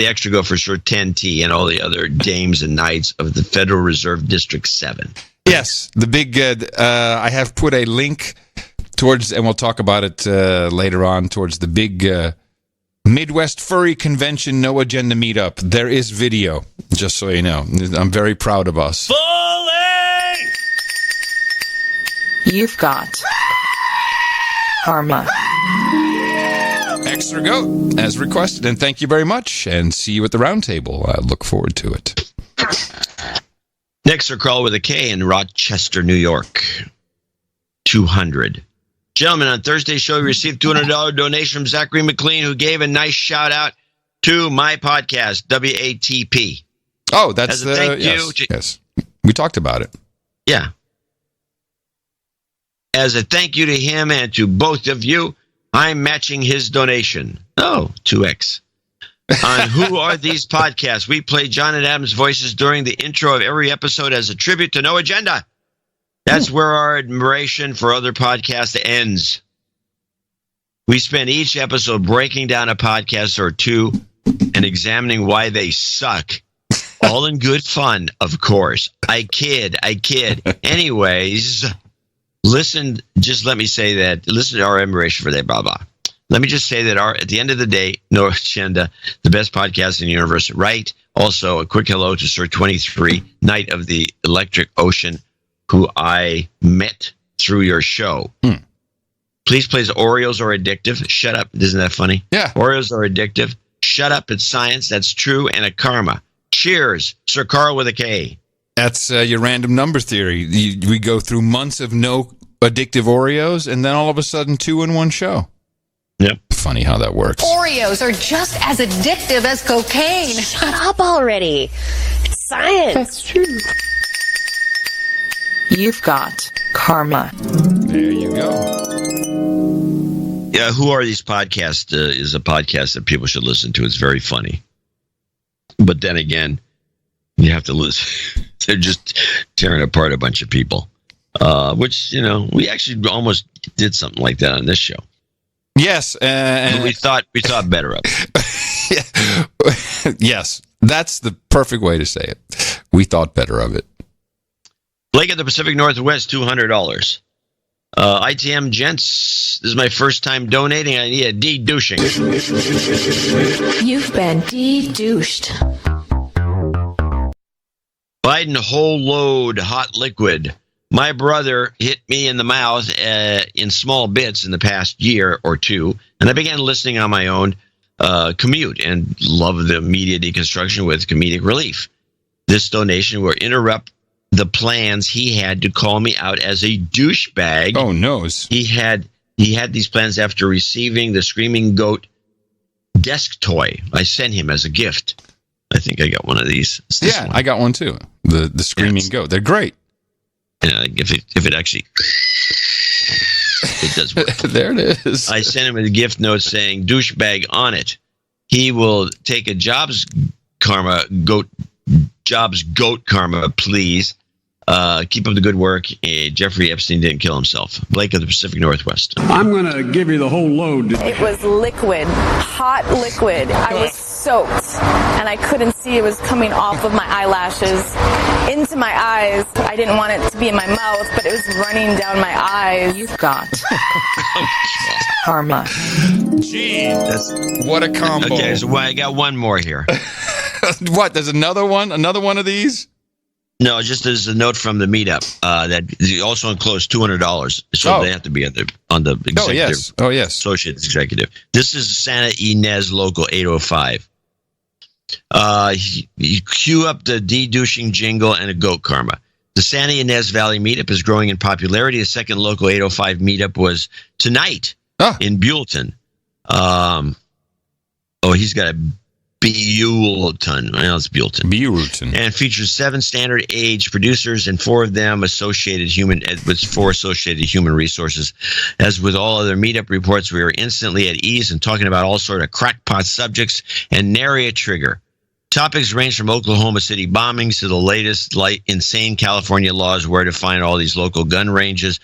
The extra go for sure 10T and all the other dames and knights of the Federal Reserve District 7. Yes, the big. I have put a link towards, and we'll talk about it later on, towards the big Midwest Furry Convention No Agenda meetup. There is video, just so you know. I'm very proud of us. Fully! You've got karma. Extra goat, as requested, and thank you very much, and see you at the round table. I look forward to it. Next, call with a K in Rochester, New York. 200. Gentlemen, on Thursday's show, we received $200 donation from Zachary McLean, who gave a nice shout out to my podcast, WATP. Oh, that's As a thank you. Yes, we talked about it. Yeah. As a thank you to him and to both of you, I'm matching his donation. Oh, 2x. On Who Are These Podcasts? We play John and Adam's voices during the intro of every episode as a tribute to No Agenda. That's where our admiration for other podcasts ends. We spend each episode breaking down a podcast or two and examining why they suck. All in good fun, of course. I kid. Anyways, listen to our admiration for that, blah, blah. Let me just say that at the end of the day, No Agenda, the best podcast in the universe, right? Also, a quick hello to Sir 23, Knight of the Electric Ocean, who I met through your show. Please play Oreos are addictive. Shut up. Isn't that funny? Yeah. Oreos are addictive. Shut up. It's science. That's true. And a karma. Cheers. Sir Carl with a K. That's your random number theory. We go through months of no addictive Oreos, and then all of a sudden 2 in one show. Yep. Funny how that works. Oreos are just as addictive as cocaine. Shut up already. It's science. That's true. You've got karma. There you go. Yeah, Who Are These Podcasts is a podcast that people should listen to. It's very funny. But then again, you have to listen. They're just tearing apart a bunch of people. Which, we actually almost did something like that on this show. Yes. But we thought better of it. Yes, that's the perfect way to say it. We thought better of it. Blake at the Pacific Northwest, $200. ITM gents, this is my first time donating. I need a de-douching. You've been de-douched. Biden whole load hot liquid. My brother hit me in the mouth in small bits in the past year or two, and I began listening on my own commute and love the media deconstruction with comedic relief. This donation will interrupt the plans he had to call me out as a douchebag. Oh, noes. He had these plans after receiving the Screaming Goat desk toy I sent him as a gift. I think I got one of these. Yeah, one. I got one too. The Screaming Goat. They're great. If it actually it does work. There it is. I sent him a gift note saying douchebag on it. He will take a Jobs goat karma, please. Keep up the good work. Jeffrey Epstein didn't kill himself. Blake of the Pacific Northwest. I'm going to give you the whole load. It was liquid, hot liquid. I was soaked, and I couldn't see it was coming off of my eyelashes into my eyes. I didn't want it to be in my mouth, but it was running down my eyes. You've got karma. Gee, what a combo. Okay, so I got one more here. What? There's another one? Another one of these? No, just as a note from the meetup that also enclosed $200, so they have to be on the executive. Oh yes, associate executive. This is Santa Ynez Local 805. You cue up the de-douching jingle and a goat karma. The Santa Ynez Valley meetup is growing in popularity. The second local 805 meetup was tonight in Buellton. He's got a Buellton. Well, it's Buellton. And features 7 standard age producers and 4 of them associated human resources. As with all other meetup reports, we are instantly at ease and talking about all sort of crackpot subjects and nary a trigger. Topics range from Oklahoma City bombings to the latest insane California laws where to find all these local gun ranges,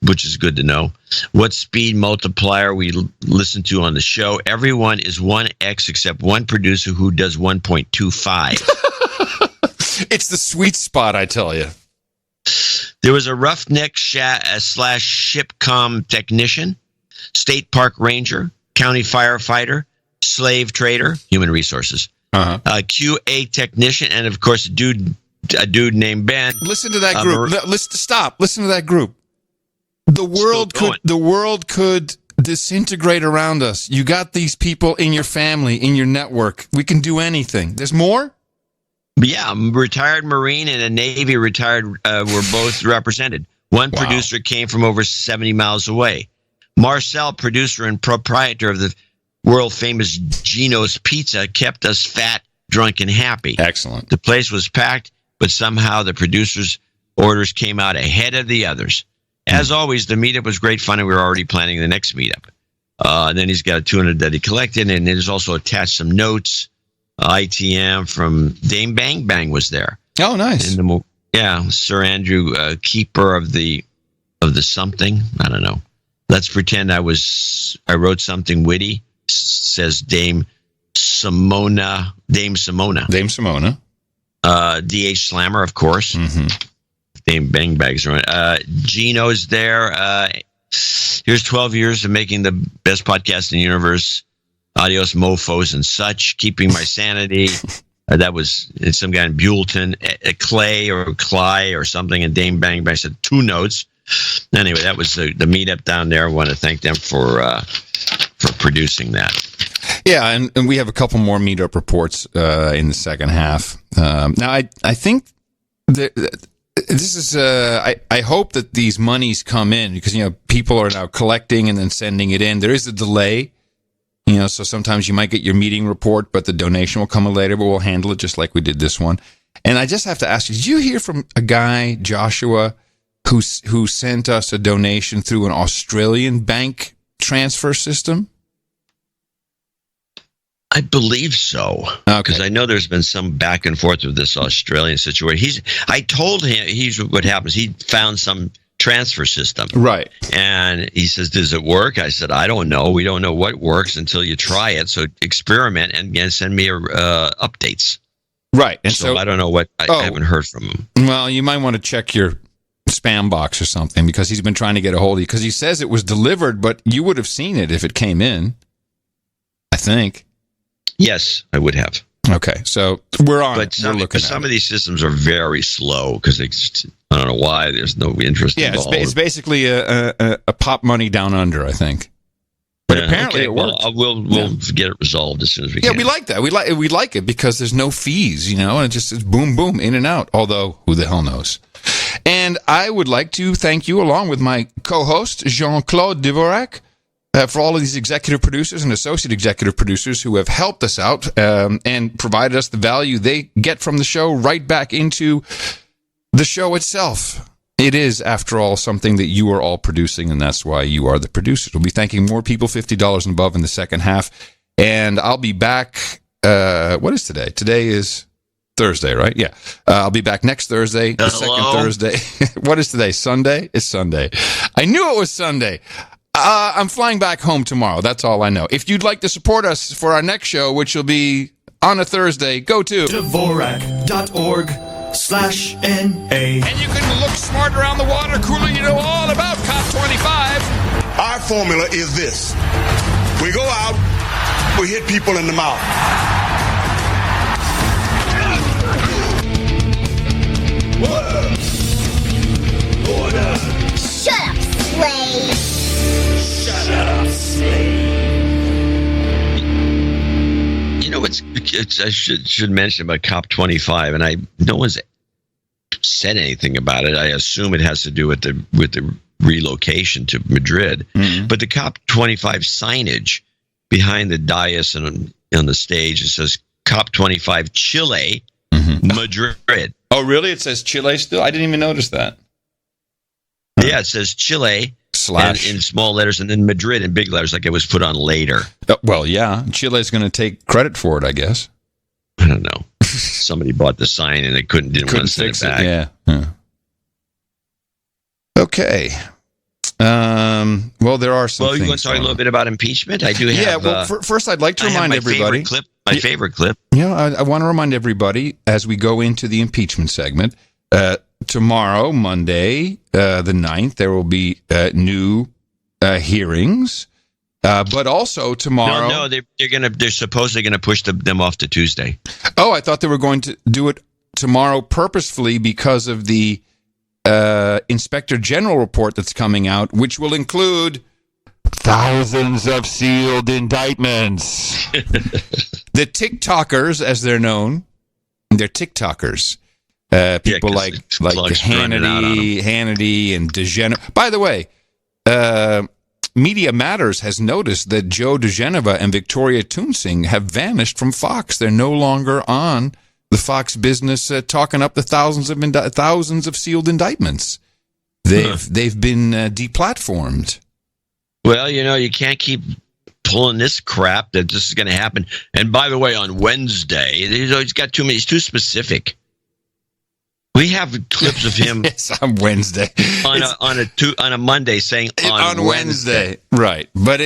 which is good to know. What speed multiplier we listen to on the show. Everyone is 1x except one producer who does 1.25. It's the sweet spot, I tell you. There was a roughneck slash shipcom technician, state park ranger, county firefighter, slave trader, human resources. A QA technician, and of course, a dude named Ben. Listen to that group. Stop. Listen to that group. The world could disintegrate around us. You got these people in your family, in your network. We can do anything. There's more? Yeah, retired Marine and a Navy retired were both represented. One producer came from over 70 miles away. Marcel, producer and proprietor of the world-famous Gino's Pizza, kept us fat, drunk, and happy. Excellent. The place was packed, but somehow the producers' orders came out ahead of the others. As always, the meetup was great fun, and we were already planning the next meetup. Then he's got a 200 that he collected, and there's also attached some notes. ITM from Dame Bang Bang was there. Oh, nice. Sir Andrew, keeper of the something. I don't know. Let's pretend I wrote something witty. Says Dame Simona. D.H. Slammer, of course. Mm-hmm. Dame Bang Bags. Gino's there. Here's 12 years of making the best podcast in the universe. Adios, mofos and such. Keeping my sanity. That was some guy in Buellton. Clay or something. And Dame Bang Bang said 2 notes. Anyway, that was the meetup down there. I want to thank them for producing that. Yeah, and we have a couple more meetup reports in the second half. Now, I think that this is. I hope that these monies come in because people are now collecting and then sending it in. There is a delay, so sometimes you might get your meeting report, but the donation will come later. But we'll handle it just like we did this one. And I just have to ask you: did you hear from a guy, Joshua, who sent us a donation through an Australian bank transfer system? I believe so, because I know there's been some back and forth with this Australian situation. I told him what happens. He found some transfer system, right? And he says, "Does it work?" I said, "I don't know. We don't know what works until you try it. So experiment and send me updates." Right, and so I don't know what I haven't heard from him. Well, you might want to check your spam box or something because he's been trying to get a hold of you because he says it was delivered, but you would have seen it if it came in. I think. Yes, I would have. Okay, so we're on. But some of these systems are very slow because I don't know why. There's no interest. Yeah, it's basically a pop money down under, I think. But apparently it works. We'll get it resolved as soon as we can. Yeah, we like that. We like it because there's no fees, and it's boom, boom, in and out. Although, who the hell knows? And I would like to thank you, along with my co-host Jean-Claude Dvorak, for all of these executive producers and associate executive producers who have helped us out and provided us the value they get from the show right back into the show itself. It is, after all, something that you are all producing, and that's why you are the producers. We'll be thanking more people, $50 and above in the second half. And I'll be back. What is today? Today is Thursday, right? Yeah. I'll be back next Thursday, the second Thursday. What is today? Sunday? It's Sunday. I knew it was Sunday. I'm flying back home tomorrow. That's all I know. If you'd like to support us for our next show, which will be on a Thursday, go to Dvorak.org/NA. And you can look smart around the water cooler. You know all about COP25. Our formula is this. We go out, we hit people in the mouth. Order. Shut up, slave. Shut up, slave. I should mention about COP25, and no one's said anything about it. I assume it has to do with the relocation to Madrid. Mm-hmm. But the COP25 signage behind the dais and on the stage, it says COP25 Chile, Madrid. Oh, really? It says Chile still? I didn't even notice that. Yeah, it says Chile / in small letters, and then Madrid in big letters, like it was put on later. Well, yeah. Chile's going to take credit for it, I guess. I don't know. Somebody bought the sign and they didn't want to send it back. Yeah. Okay. Well, there are some. Well, you want to talk a little bit about impeachment? I do have. Yeah. Well, first, I'd like to remind everybody. My favorite clip. Yeah, I want to remind everybody as we go into the impeachment segment. Tomorrow, Monday, the 9th, there will be new hearings. But also tomorrow. No, they're supposedly gonna push them off to Tuesday. Oh, I thought they were going to do it tomorrow purposefully because of the Inspector General report that's coming out, which will include thousands of sealed indictments. The TikTokers, as they're known, they're TikTokers. People like Hannity and DeGeneva. By the way, Media Matters has noticed that Joe DeGeneva and Victoria Toonsing have vanished from Fox. They're no longer on the Fox business talking up the thousands of sealed indictments. They've been deplatformed. Well, you can't keep pulling this crap that this is going to happen. And by the way, on Wednesday, he's got too many. He's too specific. We have clips of him on Wednesday on a Monday saying on Wednesday. Right? But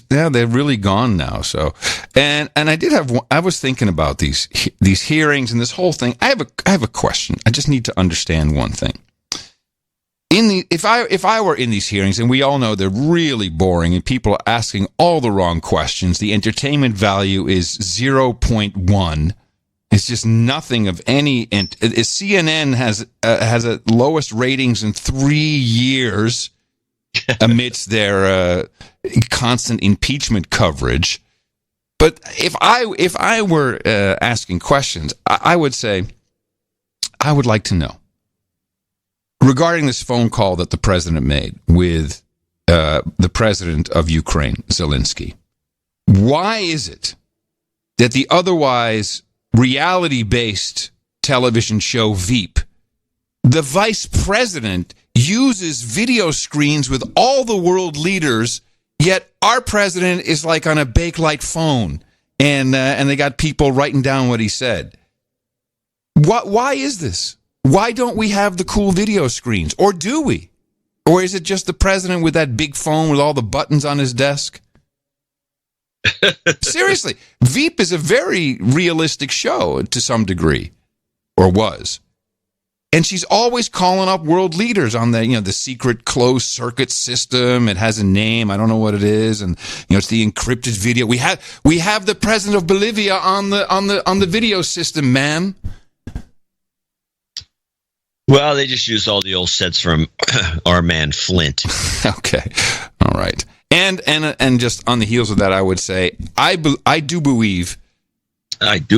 they're really gone now. So, and I was thinking about these hearings and this whole thing. I have a question. I just need to understand one thing. If I were in these hearings, and we all know they're really boring and people are asking all the wrong questions, the entertainment value is 0.1. It's just nothing of any. And CNN has a lowest ratings in 3 years amidst their constant impeachment coverage. But if I were asking questions, I would say I would like to know regarding this phone call that the president made with the president of Ukraine, Zelensky. Why is it that the otherwise reality-based television show Veep, the vice president uses video screens with all the world leaders, yet our president is like on a Bakelite phone, and they got people writing down what he said? Why is this? Why don't we have the cool video screens? Or do we? Or is it just the president with that big phone with all the buttons on his desk? Seriously, Veep is a very realistic show to some degree, or was. And she's always calling up world leaders on the secret closed circuit system. It has a name, I don't know what it is, and it's the encrypted video. We have the president of Bolivia on the video system, ma'am. Well, they just used all the old sets from our man Flint. Okay, all right. And just on the heels of that, I would say I do believe that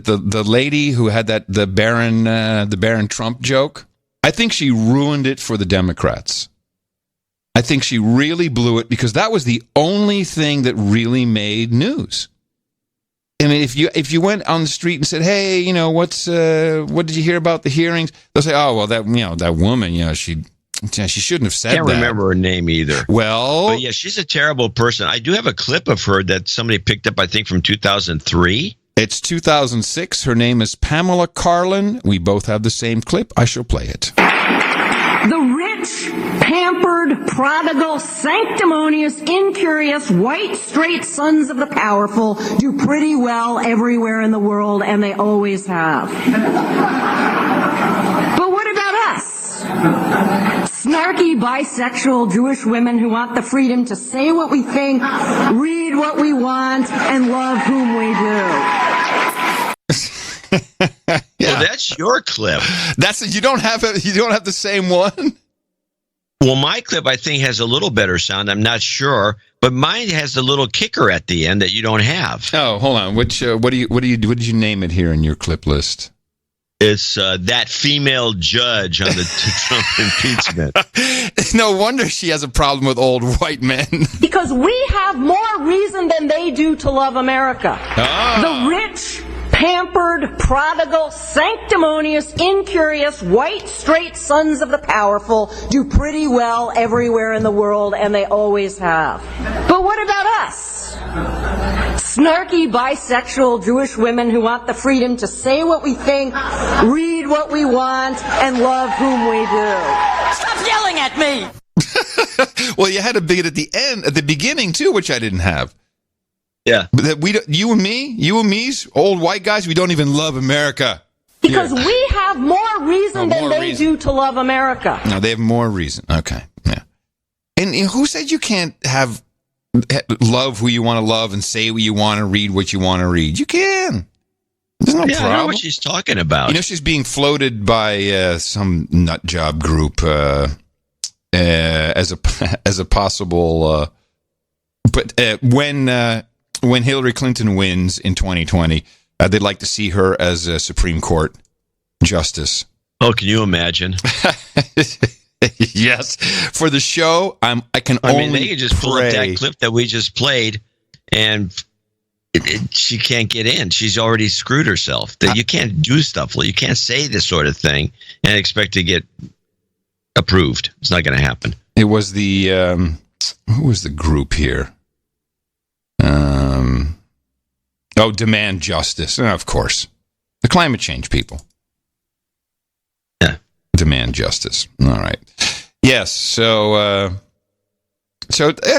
the lady who had the Barron Trump joke, I think she ruined it for the Democrats. I think she really blew it because that was the only thing that really made news. I mean, if you went on the street and said, "Hey, what did you hear about the hearings?" They'll say, "Oh, well, that woman, she shouldn't have said that." I can't remember her name either. Well, but yeah, she's a terrible person. I do have a clip of her that somebody picked up, I think, from 2003. It's 2006. Her name is Pamela Karlan. We both have the same clip. I shall play it. The rich, pampered, prodigal, sanctimonious, incurious, white, straight sons of the powerful do pretty well everywhere in the world, and they always have. But what about us? Snarky, bisexual Jewish women who want the freedom to say what we think, read what we want, and love whom we do. Yeah. Well, that's your clip. You don't have the same one? Well, my clip, I think, has a little better sound. I'm not sure, but mine has the little kicker at the end that you don't have. Oh, hold on. What did you name it here in your clip list? It's that female judge on the Trump impeachment. No wonder she has a problem with old white men. Because we have more reason than they do to love America. Oh. The rich, pampered, prodigal, sanctimonious, incurious, white, straight sons of the powerful do pretty well everywhere in the world, and they always have. But what about us? snarky, bisexual Jewish women who want the freedom to say what we think, read what we want, and love whom we do. Stop yelling at me! Well, you had a bit at the beginning too, which I didn't have. Yeah. That you and me's old white guys, we don't even love America. Because we have more reason than they do to love America. No, they have more reason. Okay. Yeah. And who said you can't love who you want to love and say what you want to read what you want to read? You can. There's no problem. I know what she's talking about. You know, she's being floated by some nut job group as a possible. But when Hillary Clinton wins in 2020, they'd like to see her as a Supreme Court justice. Oh, can you imagine? Yes, for the show, I mean, they can just pull up that clip that we just played, and she can't get in. She's already screwed herself. You can't do stuff. You can't say this sort of thing and expect to get approved. It's not going to happen. It was the who was the group here? Demand Justice. Of course, the climate change people. Yeah, demand justice. All right. Yes. So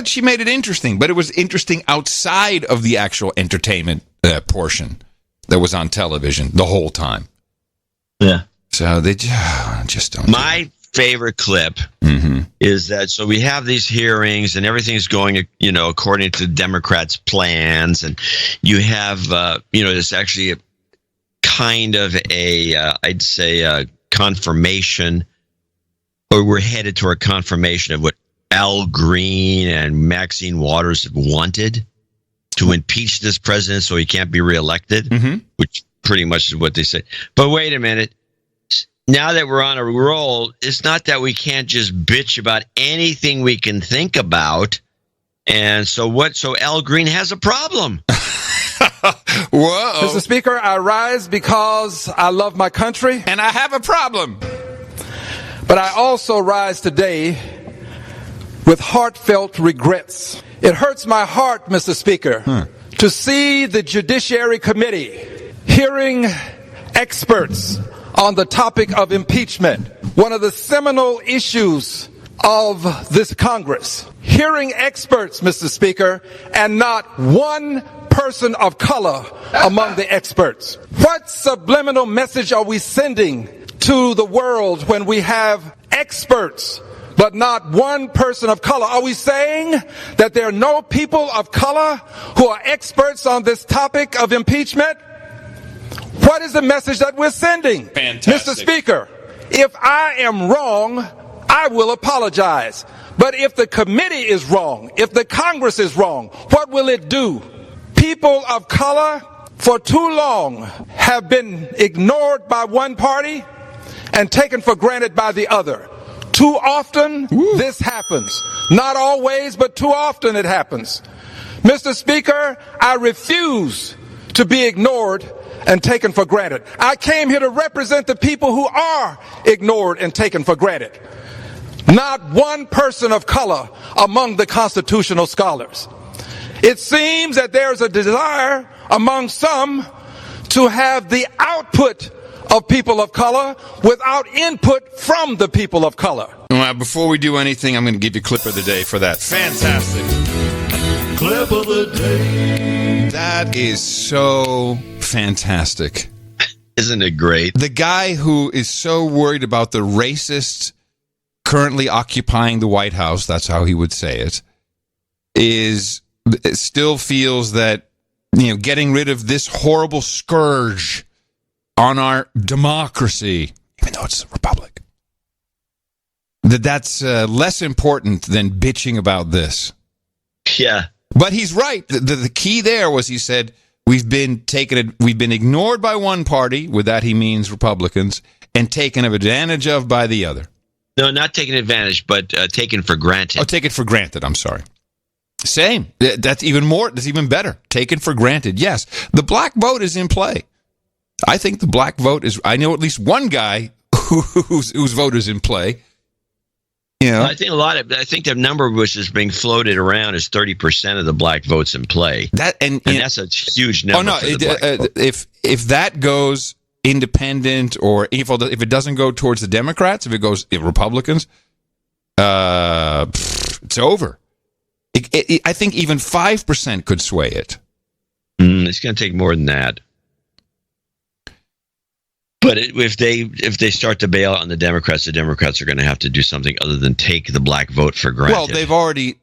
she made it interesting, but it was interesting outside of the actual entertainment portion that was on television the whole time. Yeah. So they just don't. My favorite clip is that, so we have these hearings and everything's going, according to the Democrats' plans, and you have, there's actually a kind of I'd say a confirmation, or we're headed toward a confirmation of what Al Green and Maxine Waters have wanted, to impeach this president so he can't be reelected, which pretty much is what they say. But wait a minute. Now that we're on a roll, it's not that we can't just bitch about anything we can think about. And so Al Green has a problem. Whoa. Mr. Speaker, I rise because I love my country. And I have a problem. But I also rise today with heartfelt regrets. It hurts my heart, Mr. Speaker, to see the Judiciary Committee hearing experts on the topic of impeachment, one of the seminal issues of this Congress. Hearing experts, Mr. Speaker, and not one person of color among the experts. What subliminal message are we sending to the world when we have experts but not one person of color? Are we saying that there are no people of color who are experts on this topic of impeachment? What is the message that we're sending? Fantastic. Mr. Speaker, if I am wrong, I will apologize. But if the committee is wrong, if the Congress is wrong, what will it do? People of color for too long have been ignored by one party and taken for granted by the other. Too often this happens. Not always, but too often it happens. Mr. Speaker, I refuse to be ignored and taken for granted. I came here to represent the people who are ignored and taken for granted. Not one person of color among the constitutional scholars. It seems that there's a desire among some to have the output of people of color without input from the people of color. Well, before we do anything, I'm going to give you clip of the day for that. Fantastic. Clip of the day. That is so fantastic. Isn't it great? The guy who is so worried about the racists currently occupying the White House, that's how he would say it, still feels that, getting rid of this horrible scourge on our democracy, even though it's a republic, that's less important than bitching about this. Yeah. But he's right. The key there was, he said, we've been ignored by one party. With that, he means Republicans, and taken advantage of by the other. No, not taken advantage, but taken for granted. Oh, taken for granted. I'm sorry. Same. That's even more. That's even better. Taken for granted. Yes. The black vote is in play. I think the black vote is. I know at least one guy whose vote is in play. You know, I think the number which is being floated around is 30% of the black votes in play. and that's a huge number. Oh no! If that goes independent, or if it doesn't go towards the Democrats, if it goes Republicans, it's over. I think even 5% could sway it. It's going to take more than that. But if they start to bail on the Democrats are going to have to do something other than take the black vote for granted. Well, they've already,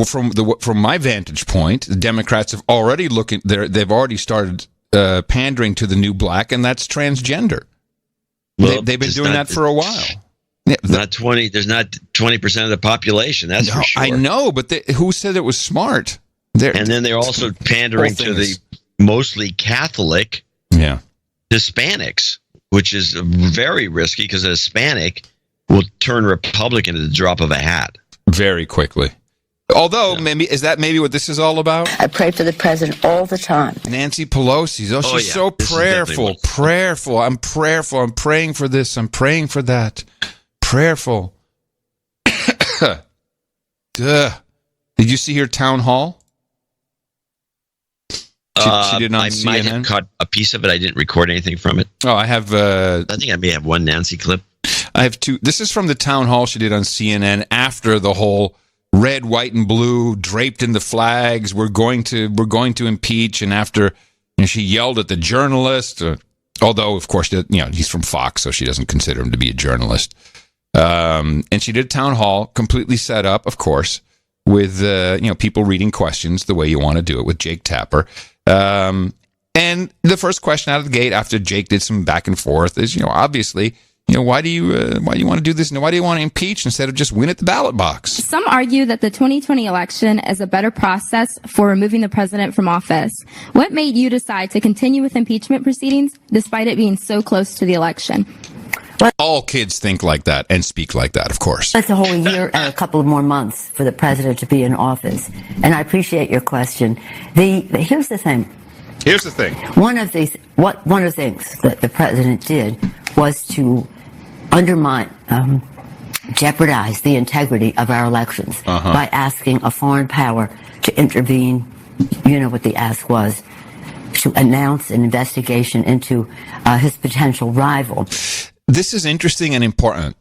from my vantage point, the Democrats have already they've already started pandering to the new black, and that's transgender. Well, they've been doing that for a while. Yeah, not 20. There's not 20% of the population. That's for sure. I know, but who said it was smart? And then they're also pandering to the mostly Catholic Hispanics, which is very risky because a Hispanic will turn Republican at the drop of a hat very quickly. Although, is that what this is all about? I pray for the president all the time. Nancy Pelosi. She's so prayerful. Prayerful. I'm prayerful. I'm praying for this. I'm praying for that. Prayerful. Duh. Did you see her town hall? She did on CNN. I might have caught a piece of it. I didn't record anything from it. Oh, I have. I think I may have one Nancy clip. I have two. This is from the town hall she did on CNN after the whole red, white, and blue draped in the flags. We're going to impeach, and after she yelled at the journalist. Although, of course, he's from Fox, so she doesn't consider him to be a journalist. And she did a town hall, completely set up, of course, with people reading questions the way you want to do it with Jake Tapper. And the first question out of the gate after Jake did some back and forth is, obviously, why do you want to do this? And why do you want to impeach instead of just win at the ballot box? Some argue that the 2020 election is a better process for removing the president from office. What made you decide to continue with impeachment proceedings despite it being so close to the election? All kids think like that and speak like that, of course. That's a whole year and a couple of more months for the president to be in office. And I appreciate your question. Here's the thing. One of the things that the president did was to undermine, jeopardize the integrity of our elections by asking a foreign power to intervene. You know what the ask was. To announce an investigation into his potential rival. This is interesting and important.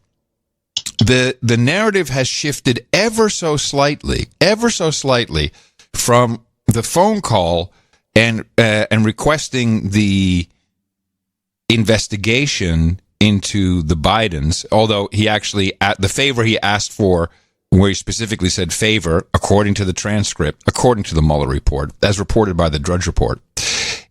The narrative has shifted ever so slightly from the phone call and requesting the investigation into the Bidens, although he actually, the favor he asked for, where he specifically said favor, according to the transcript, according to the Mueller report, as reported by the Drudge Report,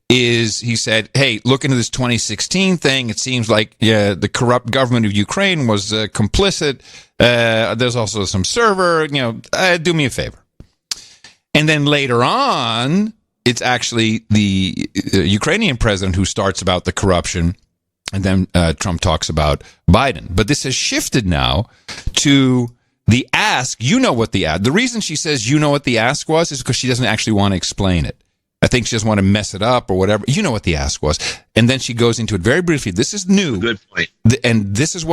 is he said, hey, look into this 2016 thing. It seems like the corrupt government of Ukraine was complicit. There's also some server, do me a favor. And then later on, it's actually the Ukrainian president who starts about the corruption. And then Trump talks about Biden. But this has shifted now to the ask. The reason she says what the ask was is because she doesn't actually want to explain it. I think she doesn't want to mess it up or whatever. You know what the ask was. And then she goes into it very briefly. This is new. Good point. And this is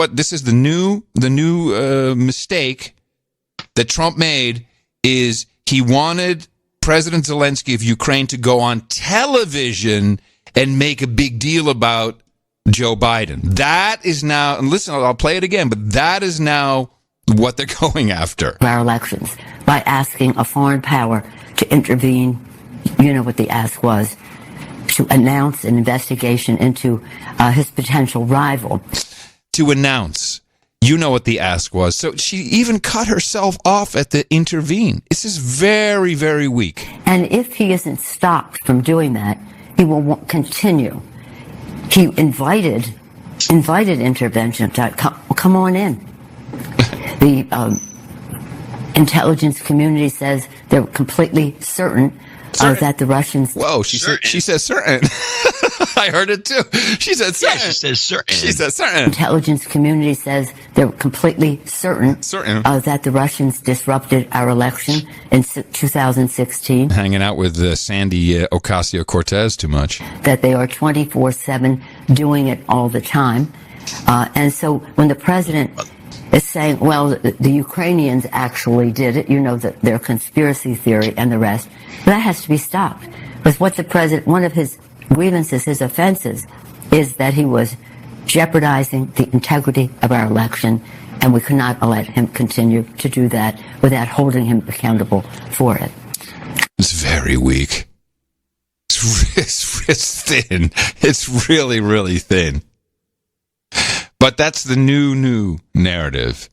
the new mistake that Trump made is he wanted President Zelensky of Ukraine to go on television and make a big deal about Joe Biden. That is now, and listen, I'll play it again, but that is now what they're going after. Our elections by asking a foreign power to intervene. You know what the ask was, to announce an investigation into his potential rival. To announce. You know what the ask was. So she even cut herself off at the intervene. This is very, very weak. And if he isn't stopped from doing that, he will continue. He invited intervention to come on in. The intelligence community says they're completely certain that the Russians... Whoa, she says certain. I heard it too. She said certain. Yeah, she says certain. She said certain. Intelligence community says they're completely certain. That the Russians disrupted our election in 2016. Hanging out with Sandy Ocasio-Cortez too much. That they are 24/7 doing it all the time. And so when the president is saying, well, the Ukrainians actually did it. You know, that their conspiracy theory and the rest. But that has to be stopped. Because what the president, one of his grievances, his offenses, is that he was jeopardizing the integrity of our election, and we cannot let him continue to do that without holding him accountable for it. It's very weak. It's thin. It's really, really thin. But that's the new narrative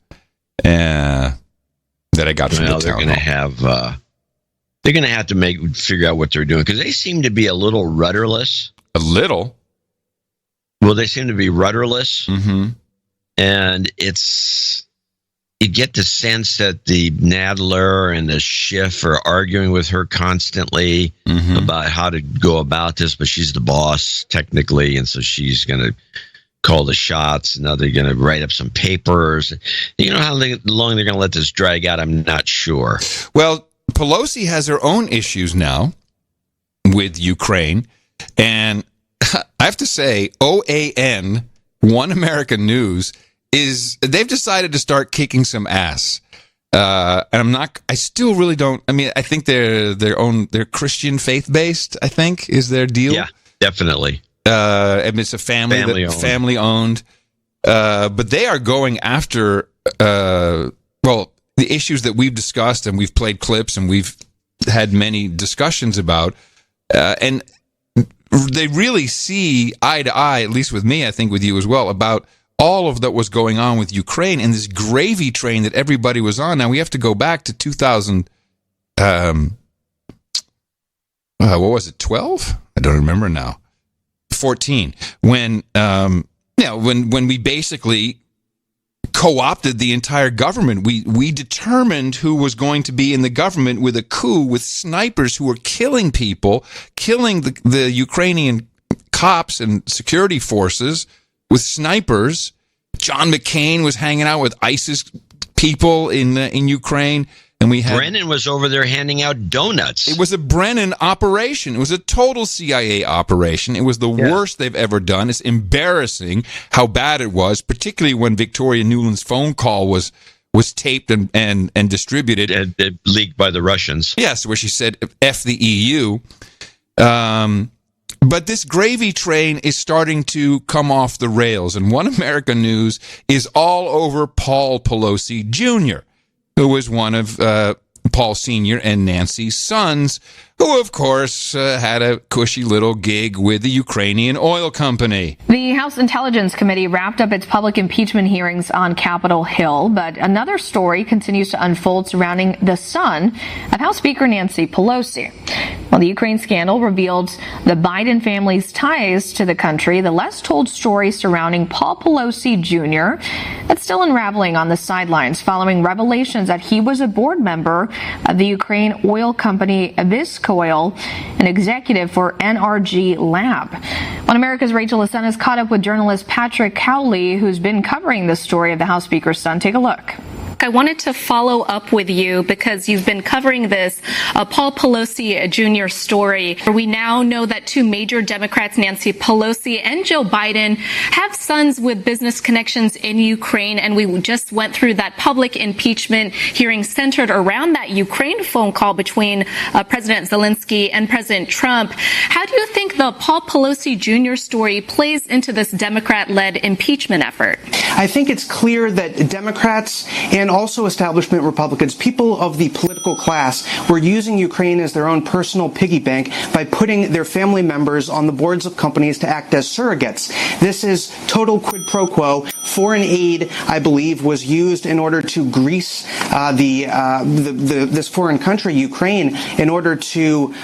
that I got from the town they're going to have they're going to have to figure out what they're doing, because they seem to be a little rudderless. A little? Well, they seem to be rudderless. Mm-hmm. And you get the sense that the Nadler and the Schiff are arguing with her constantly about how to go about this, but she's the boss technically, and so she's going to call the shots. Now they're going to write up some papers. You know how long they're going to let this drag out? I'm not sure. Well, Pelosi has her own issues now with Ukraine, and I have to say, OAN, One American News, they've decided to start kicking some ass. And I still really don't, I think they're Christian faith-based, I think, is their deal. Yeah, definitely. And it's a family owned. But they are going after, the issues that we've discussed, and we've played clips and we've had many discussions about. And they really see eye to eye, at least with me, I think with you as well, about all of that was going on with Ukraine and this gravy train that everybody was on. Now we have to go back to 2000. What was it? 12? I don't remember now. 14. When we basically co-opted the entire government. We determined who was going to be in the government with a coup, with snipers who were killing people, killing the Ukrainian cops and security forces with snipers. John McCain was hanging out with ISIS people in Ukraine. And we had Brennan was over there handing out donuts. It was a Brennan operation. It was a total CIA operation. It was the worst they've ever done. It's embarrassing how bad it was, particularly when Victoria Nuland's phone call was taped and distributed. And leaked by the Russians. Yes, where she said, F the EU. But this gravy train is starting to come off the rails. And One American News is all over Paul Pelosi Jr., who was one of Paul Sr. and Nancy's sons, who, of course, had a cushy little gig with the Ukrainian oil company. The House Intelligence Committee wrapped up its public impeachment hearings on Capitol Hill, but another story continues to unfold surrounding the son of House Speaker Nancy Pelosi. Well, the Ukraine scandal revealed the Biden family's ties to the country. The less-told story surrounding Paul Pelosi Jr. that's still unraveling on the sidelines following revelations that he was a board member of the Ukraine oil company Viscoil, an executive for NRG Lab. One America's Rachel Lasena's caught up with journalist Patrick Cowley, who's been covering the story of the House Speaker's son. Take a look. I wanted to follow up with you because you've been covering this Paul Pelosi Jr. story. We now know that two major Democrats, Nancy Pelosi and Joe Biden, have sons with business connections in Ukraine, and we just went through that public impeachment hearing centered around that Ukraine phone call between President Zelensky and President Trump. How do you think the Paul Pelosi Jr. story plays into this Democrat-led impeachment effort? I think it's clear that Democrats and also establishment Republicans, people of the political class, were using Ukraine as their own personal piggy bank by putting their family members on the boards of companies to act as surrogates. This is total quid pro quo. Foreign aid, I believe, was used in order to grease this foreign country, Ukraine, in order to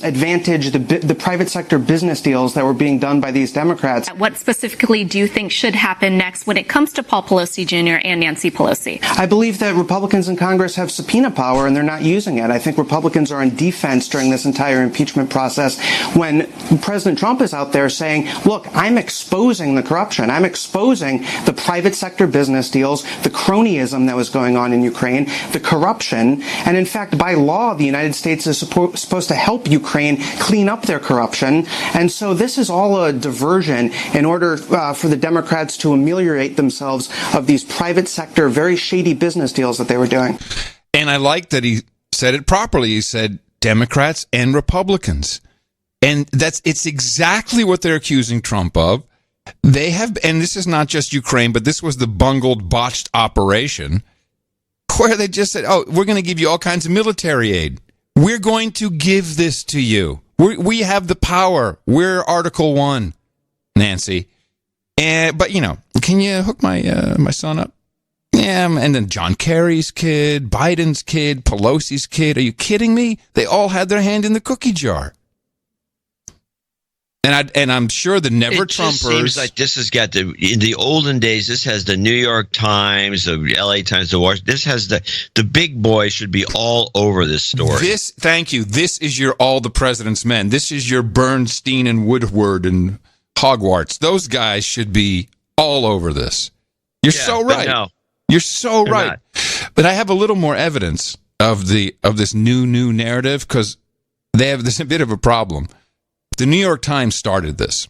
advantage the private sector business deals that were being done by these Democrats. What specifically do you think should happen next when it comes to Paul Pelosi Jr. and Nancy Pelosi? I believe that Republicans in Congress have subpoena power and they're not using it. I think Republicans are on defense during this entire impeachment process when President Trump is out there saying, look, I'm exposing the corruption. I'm exposing the private sector business deals, the cronyism that was going on in Ukraine, the corruption, and in fact, by law, the United States is supposed to help Ukraine clean up their corruption. And so this is all a diversion in order for the Democrats to ameliorate themselves of these private sector, very shady business deals that they were doing. And I like that he said it properly. He said Democrats and Republicans. And it's exactly what they're accusing Trump of. They have, and this is not just Ukraine, but this was the bungled, botched operation where they just said, oh, we're going to give you all kinds of military aid. We're going to give this to you. We have the power. We're Article 1, Nancy. But, you know, can you hook my son up? Yeah, and then John Kerry's kid, Biden's kid, Pelosi's kid. Are you kidding me? They all had their hand in the cookie jar. And I'm sure the never Trumpers. It seems like this has got in the olden days. This has the New York Times, the LA Times, the Washington. This has the big boys should be all over this story. Thank you. This is your All the President's Men. This is your Bernstein and Woodward and Hogwarts. Those guys should be all over this. You're so right. No, you're so right. Not. But I have a little more evidence of this new narrative because they have this a bit of a problem. The New York Times started this.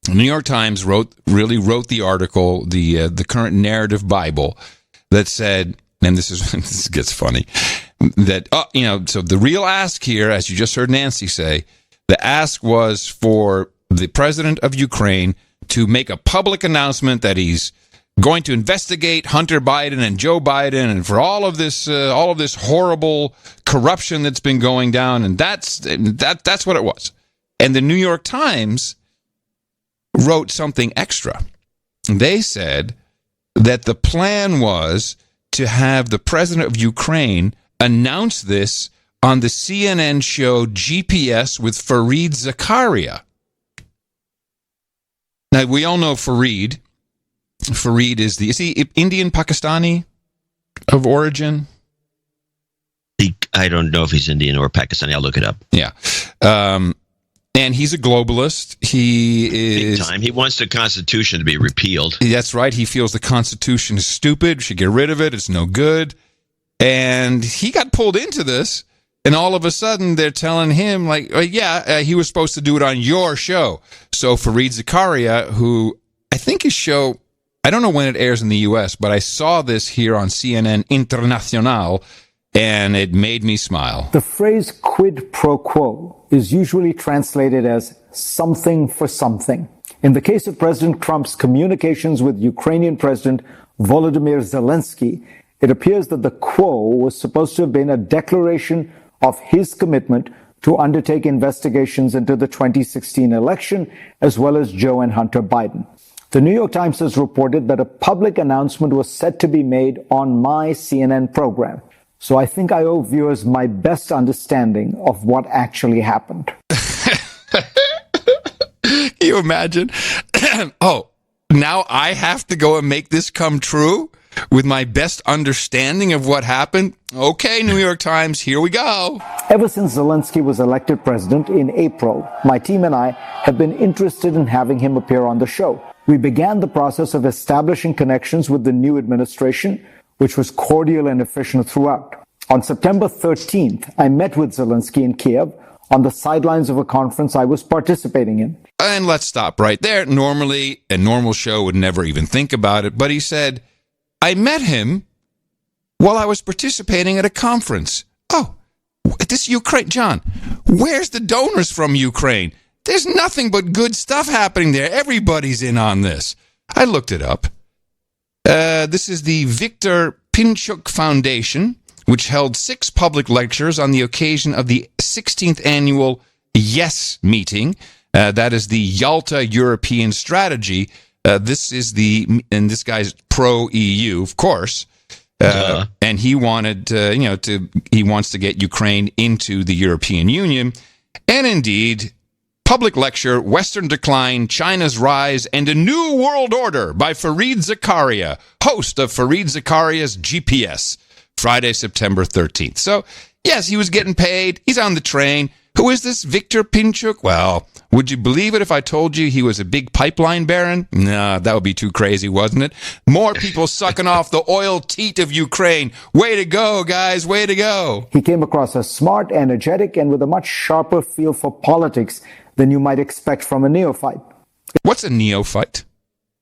The New York Times wrote the article, the current narrative Bible, that said, and this gets funny, that so the real ask here, as you just heard Nancy say, the ask was for the president of Ukraine to make a public announcement that he's going to investigate Hunter Biden and Joe Biden and for all of this horrible corruption that's been going down, and that's what it was. And the New York Times wrote something extra. They said that the plan was to have the president of Ukraine announce this on the CNN show GPS with Fareed Zakaria. Now, we all know Fareed. Fareed is he Indian Pakistani of origin? I don't know if he's Indian or Pakistani. I'll look it up. Yeah. And he's a globalist. He is... Big time. He wants the Constitution to be repealed. That's right. He feels the Constitution is stupid. We should get rid of it. It's no good. And he got pulled into this. And all of a sudden, they're telling him, he was supposed to do it on your show. So Fareed Zakaria, who I think his show... I don't know when it airs in the U.S., but I saw this here on CNN International, and it made me smile. The phrase quid pro quo is usually translated as something for something. In the case of President Trump's communications with Ukrainian President Volodymyr Zelensky, it appears that the quo was supposed to have been a declaration of his commitment to undertake investigations into the 2016 election, as well as Joe and Hunter Biden. The New York Times has reported that a public announcement was set to be made on my CNN program. So I think I owe viewers my best understanding of what actually happened. Can you imagine? Oh, now I have to go and make this come true with my best understanding of what happened? Okay, New York Times, here we go. Ever since Zelensky was elected president in April, my team and I have been interested in having him appear on the show. We began the process of establishing connections with the new administration, which was cordial and efficient throughout. On September 13th, I met with Zelensky in Kiev on the sidelines of a conference I was participating in. And let's stop right there. Normally, a normal show would never even think about it, but he said, I met him while I was participating at a conference. Oh, this is Ukraine. John, where's the donors from Ukraine? There's nothing but good stuff happening there. Everybody's in on this. I looked it up. This is the Viktor Pinchuk Foundation, which held 6 public lectures on the occasion of the 16th annual YES meeting. That is the Yalta European Strategy. This is guy's pro-EU, of course. And he wanted, he wants to get Ukraine into the European Union. And indeed, public lecture, Western Decline, China's Rise, and a New World Order by Fareed Zakaria, host of Fareed Zakaria's GPS, Friday, September 13th. So, yes, he was getting paid. He's on the train. Who is this Viktor Pinchuk? Well, Would you believe it if I told you he was a big pipeline baron? Nah, that would be too crazy, wasn't it? More people sucking off the oil teat of Ukraine. Way to go, guys. Way to go. He came across as smart, energetic, and with a much sharper feel for politics than you might expect from a neophyte. What's a neophyte?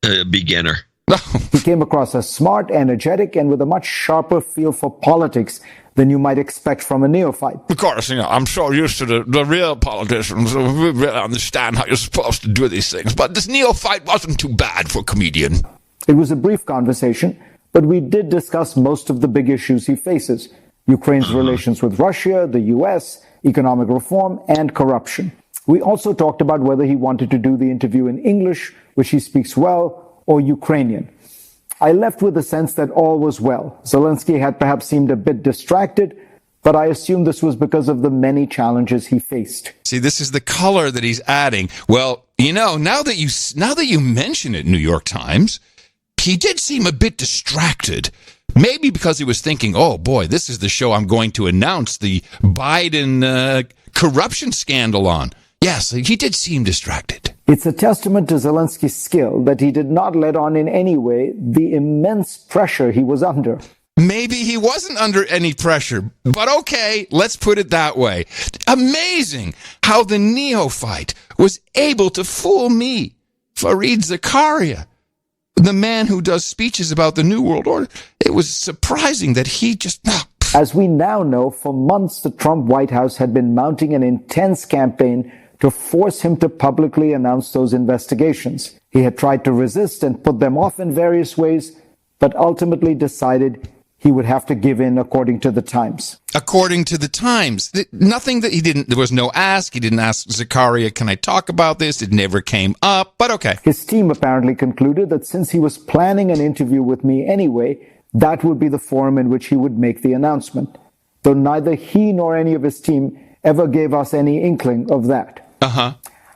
A beginner. He came across as smart, energetic, and with a much sharper feel for politics than you might expect from a neophyte. Of course, I'm so used to the real politicians who really understand how you're supposed to do these things. But this neophyte wasn't too bad for a comedian. It was a brief conversation, but we did discuss most of the big issues he faces. Ukraine's relations with Russia, the U.S., economic reform, and corruption. We also talked about whether he wanted to do the interview in English, which he speaks well, or Ukrainian. I left with the sense that all was well. Zelensky had perhaps seemed a bit distracted, but I assume this was because of the many challenges he faced. See, this is the color that he's adding. Well, now that you mention it, New York Times, he did seem a bit distracted. Maybe because he was thinking, oh boy, this is the show I'm going to announce the Biden corruption scandal on. Yes, he did seem distracted. It's a testament to Zelensky's skill that he did not let on in any way the immense pressure he was under. Maybe he wasn't under any pressure, but okay, let's put it that way. Amazing how the neophyte was able to fool me, Fareed Zakaria, the man who does speeches about the New World Order. It was surprising that he just... As we now know, for months the Trump White House had been mounting an intense campaign to force him to publicly announce those investigations. He had tried to resist and put them off in various ways, but ultimately decided he would have to give in according to the Times. According to the Times. Nothing that he didn't, there was no ask. He didn't ask Zakaria, can I talk about this? It never came up, but okay. His team apparently concluded that since he was planning an interview with me anyway, that would be the forum in which he would make the announcement, though neither he nor any of his team ever gave us any inkling of that.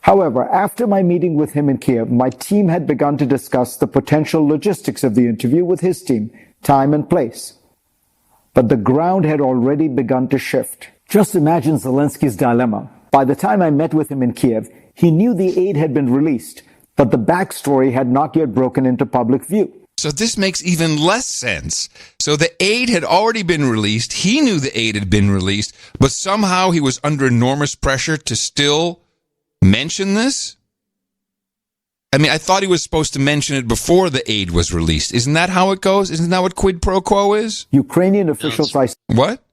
However, after my meeting with him in Kiev, my team had begun to discuss the potential logistics of the interview with his team, time and place. But the ground had already begun to shift. Just imagine Zelensky's dilemma. By the time I met with him in Kiev, he knew the aid had been released, but the backstory had not yet broken into public view. So this makes even less sense. So the aid had already been released. He knew the aid had been released, but somehow he was under enormous pressure to still mention this? I mean, I thought he was supposed to mention it before the aid was released. Isn't that how it goes? Isn't that what quid pro quo is? Ukrainian officials... What?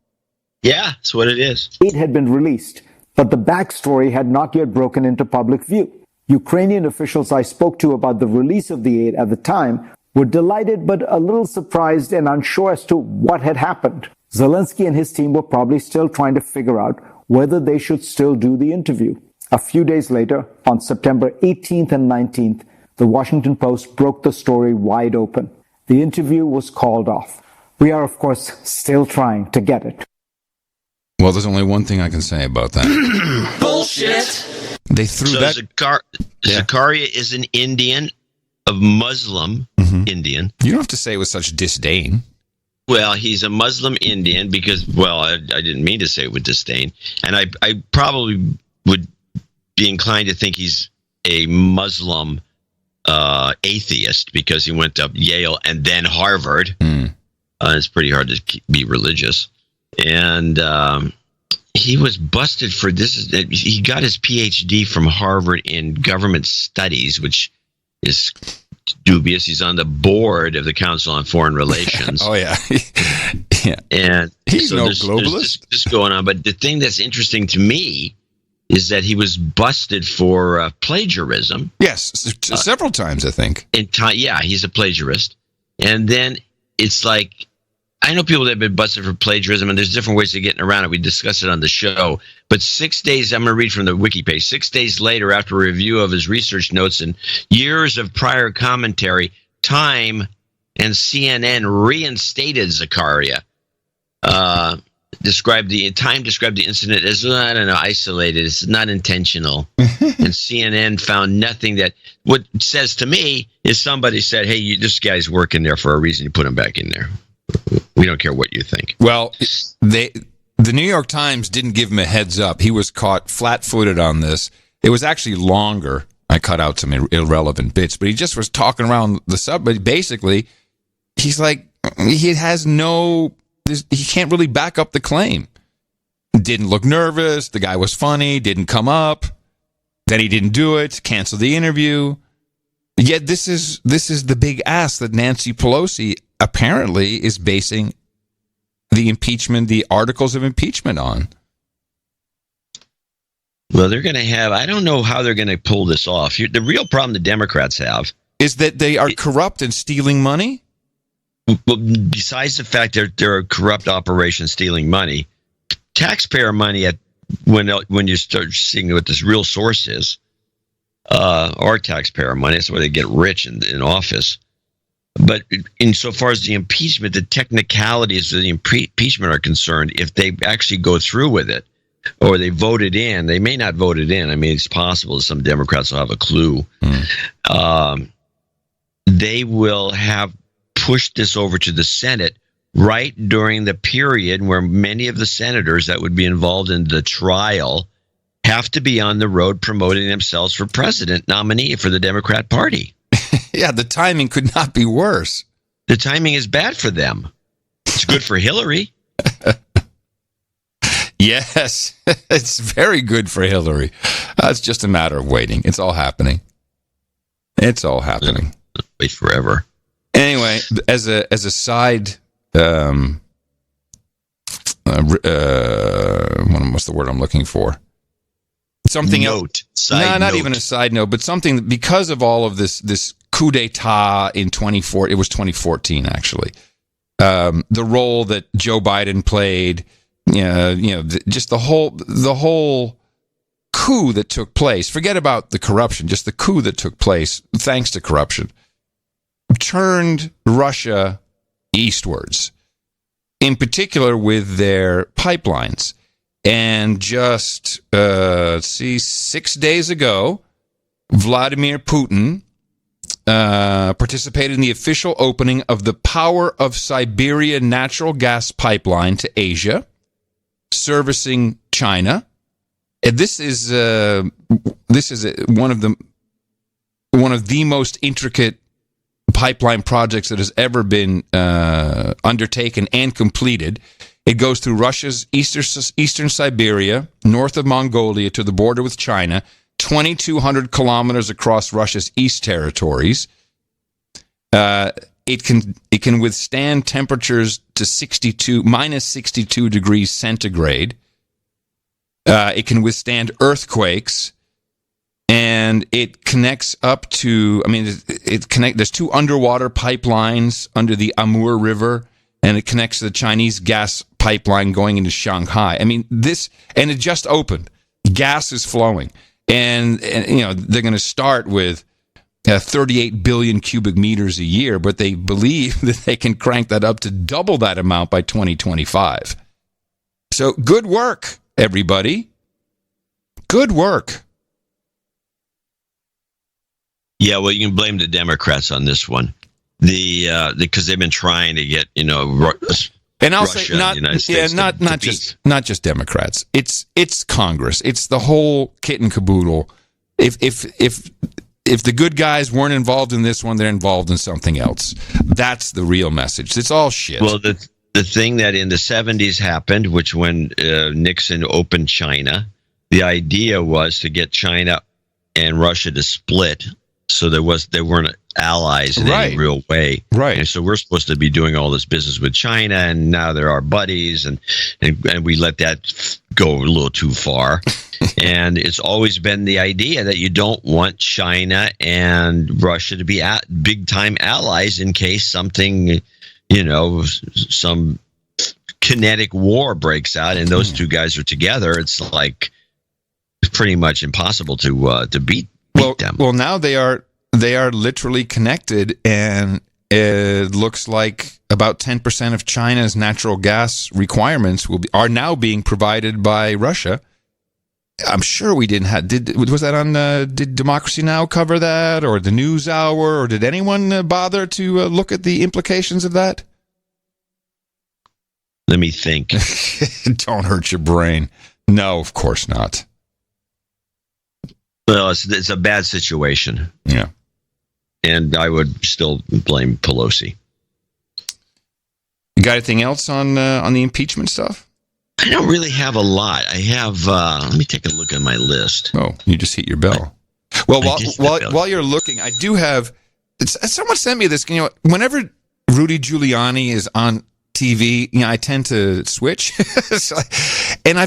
Yeah, that's what it is. Aid had been released, but the backstory had not yet broken into public view. Ukrainian officials I spoke to about the release of the aid at the time were delighted but a little surprised and unsure as to what had happened. Zelensky and his team were probably still trying to figure out whether they should still do the interview. A few days later, on September 18th and 19th, the Washington Post broke the story wide open. The interview was called off. We are, of course, still trying to get it. Well, there's only one thing I can say about that. Bullshit! They threw that... Zakaria is an Indian, a Muslim Indian. You don't have to say it with such disdain. Well, he's a Muslim Indian because, well, I didn't mean to say it with disdain. And I probably would be inclined to think he's a Muslim atheist because he went to Yale and then Harvard. It's pretty hard to be religious. And he was busted for this. He got his PhD from Harvard in government studies, which is dubious. He's on the board of the Council on Foreign Relations. Oh, yeah. Yeah. And he's so no globalist. There's this going on. But the thing that's interesting to me is that he was busted for plagiarism. Yes, several times, I think. Yeah, he's a plagiarist. And then it's like, I know people that have been busted for plagiarism, and there's different ways of getting around it. We discussed it on the show. But 6 days, I'm going to read from the wiki page. 6 days later, after a review of his research notes and years of prior commentary, Time and CNN reinstated Zakaria. Time described the incident as, I don't know, isolated. It's not intentional. And CNN found nothing that, what it says to me is somebody said, hey, this guy's working there for a reason. You put him back in there. We don't care what you think. Well, the New York Times didn't give him a heads up. He was caught flat-footed on this. It was actually longer. I cut out some irrelevant bits, but he just was talking around the sub. But basically, he's like, he can't really back up the claim. Didn't look nervous. The guy was funny. Didn't come up. Then he didn't do it. Canceled the interview. Yet this is the big ass that Nancy Pelosi apparently is basing the impeachment, the articles of impeachment on. Well, they're going to have, I don't know how they're going to pull this off. The real problem the Democrats have is that they are corrupt and stealing money. Well, besides the fact that they're a corrupt operation stealing money, taxpayer money when you start seeing what this real source is, or taxpayer money, that's where they get rich in office. But insofar as the impeachment, the technicalities of the impeachment are concerned, if they actually go through with it, or they vote it in, they may not vote it in. I mean, it's possible some Democrats will have a clue. They will have pushed this over to the Senate right during the period where many of the senators that would be involved in the trial have to be on the road promoting themselves for president nominee for the Democrat Party. Yeah, the timing could not be worse. The timing is bad for them. It's good for Hillary. Yes, it's very good for Hillary. It's just a matter of waiting. It's all happening. It's all happening. Wait forever. Anyway, as a side, what's the word I'm looking for? Something note. No, not even a side note, but something because of all of this coup d'état in 2014 actually. The role that Joe Biden played, just the whole coup that took place. Forget about the corruption, just the coup that took place thanks to corruption turned Russia eastwards, in particular with their pipelines. And just 6 days ago, Vladimir Putin participated in the official opening of the Power of Siberia natural gas pipeline to Asia, servicing China. And this is one of the most intricate pipeline projects that has ever been undertaken and completed. It goes through Russia's eastern Siberia, north of Mongolia to the border with China, 2,200 kilometers across Russia's east territories. It can withstand temperatures to minus 62 degrees centigrade. It can withstand earthquakes, and it connects up to. There's two underwater pipelines under the Amur River, and it connects to the Chinese gas pipeline going into Shanghai. And it just opened. Gas is flowing, and they're going to start with 38 billion cubic meters a year, but they believe that they can crank that up to double that amount by 2025. So good work, everybody. Good work. Yeah, well, you can blame the Democrats on this one. Because they've been trying to get, and I'll Russia say not just Democrats. It's Congress. It's the whole kit and caboodle. If the good guys weren't involved in this one, they're involved in something else. That's the real message. It's all shit. Well, the thing that in the 70s happened, which when Nixon opened China, the idea was to get China and Russia to split, so they weren't allies in any real way. Right. And so we're supposed to be doing all this business with China, and now they're our buddies, and we let that go a little too far. And it's always been the idea that you don't want China and Russia to be big-time allies in case something, some kinetic war breaks out, and those two guys are together. It's like pretty much impossible to beat them. Well, now they are literally connected, and it looks like about 10% of China's natural gas requirements are now being provided by Russia. I'm sure we didn't have. Was that on? Did Democracy Now! Cover that, or the News Hour, or did anyone bother to look at the implications of that? Let me think. Don't hurt your brain. No, of course not. Well, it's a bad situation. Yeah. And I would still blame Pelosi. You got anything else on the impeachment stuff? I don't really have a lot. I have, let me take a look at my list. Oh, you just hit your bell. Well, while you're looking, I do have, someone sent me this, whenever Rudy Giuliani is on TV, I tend to switch. And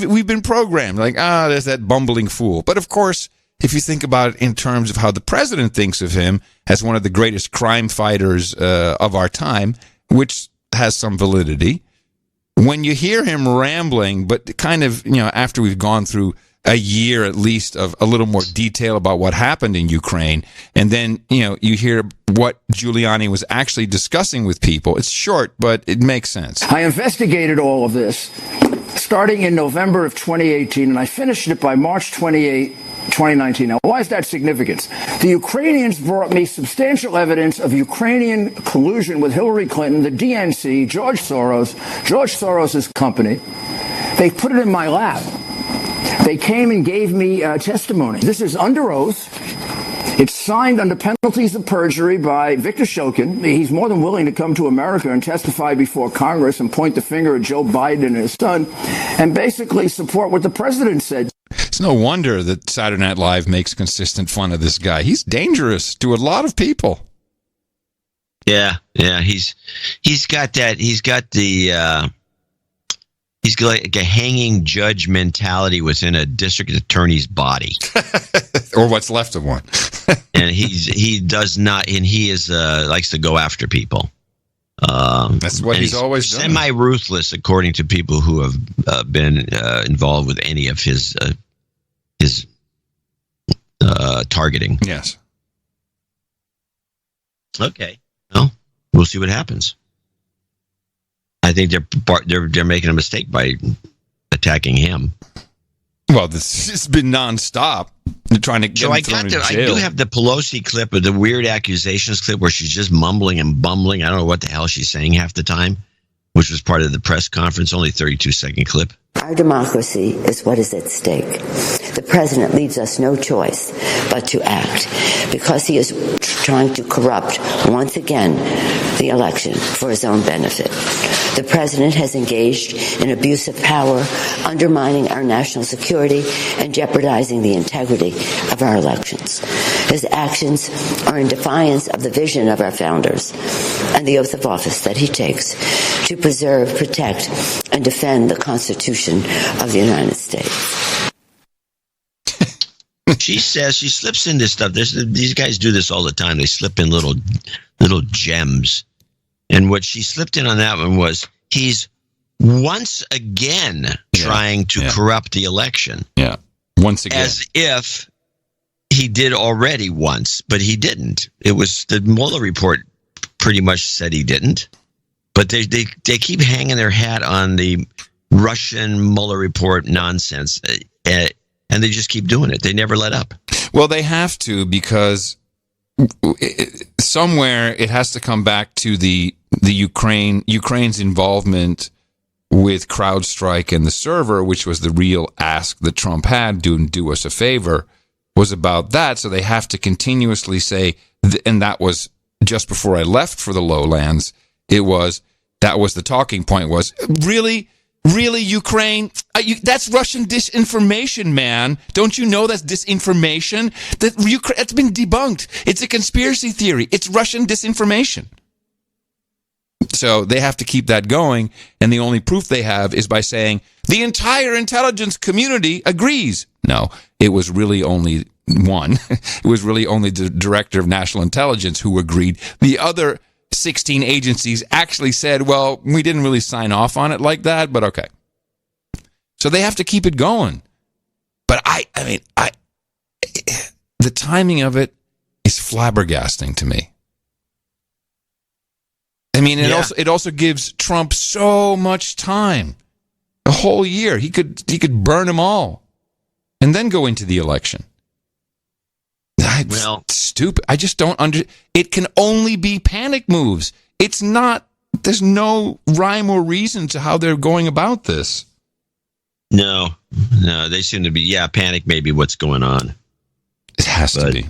we've been programmed like, there's that bumbling fool. But of course, if you think about it in terms of how the president thinks of him as one of the greatest crime fighters of our time, which has some validity, when you hear him rambling, but kind of, after we've gone through a year at least of a little more detail about what happened in Ukraine, and then, you hear what Giuliani was actually discussing with people. It's short, but it makes sense. I investigated all of this starting in November of 2018, and I finished it by March 28, 2019. Now, why is that significant? The Ukrainians brought me substantial evidence of Ukrainian collusion with Hillary Clinton, the DNC, George Soros' company. They put it in my lap. They came and gave me testimony. This is under oath. It's signed under penalties of perjury by Viktor Shokin. He's more than willing to come to America and testify before Congress and point the finger at Joe Biden and his son and basically support what the president said. It's no wonder that Saturday Night Live makes consistent fun of this guy. He's dangerous to a lot of people. Yeah. He's got like a hanging judge mentality within a district attorney's body, or what's left of one. And he does not, and he is likes to go after people. That's what he's always done. Semi-ruthless, according to people who have been involved with any of his targeting. Yes. Okay. Well, we'll see what happens. I think they're making a mistake by attacking him. Well, this has been nonstop. They're trying to get him thrown in jail. I do have the Pelosi clip of the weird accusations clip where she's just mumbling and bumbling. I don't know what the hell she's saying half the time, which was part of the press conference. Only 32-second clip. Our democracy is what is at stake. The president leaves us no choice but to act because he is trying to corrupt once again the election for his own benefit. The president has engaged in abuse of power, undermining our national security and jeopardizing the integrity of our elections. His actions are in defiance of the vision of our founders and the oath of office that he takes to preserve, protect, and defend the Constitution of the United States. She says she slips in this stuff. These guys do this all the time. They slip in little gems. And what she slipped in on that one was he's once again trying to corrupt the election. Yeah, once again. As if he did already once, but he didn't. It was the Mueller report pretty much said he didn't. But they keep hanging their hat on the Russian Mueller report nonsense, and they just keep doing it. They never let up. Well, they have to, because somewhere it has to come back to the Ukraine's involvement with CrowdStrike and the server, which was the real ask that Trump had, do us a favor, was about that. So they have to continuously say, and that was just before I left for the lowlands. That was the talking point was, really, Ukraine? That's Russian disinformation, man. Don't you know that's disinformation? That's been debunked. It's a conspiracy theory. It's Russian disinformation. So they have to keep that going, and the only proof they have is by saying, the entire intelligence community agrees. No, it was really only one. It was really only the director of national intelligence who agreed. The other 16 agencies actually said, well, we didn't really sign off on it like that, but okay. So they have to keep it going. But I mean, the timing of it is flabbergasting to me. I mean, it also gives Trump so much time. A whole year. He could burn them all and then go into the election. Well, stupid. I just don't it can only be panic moves. It's not, there's no rhyme or reason to how they're going about this. No, they seem to be, panic may be what's going on. It has to be.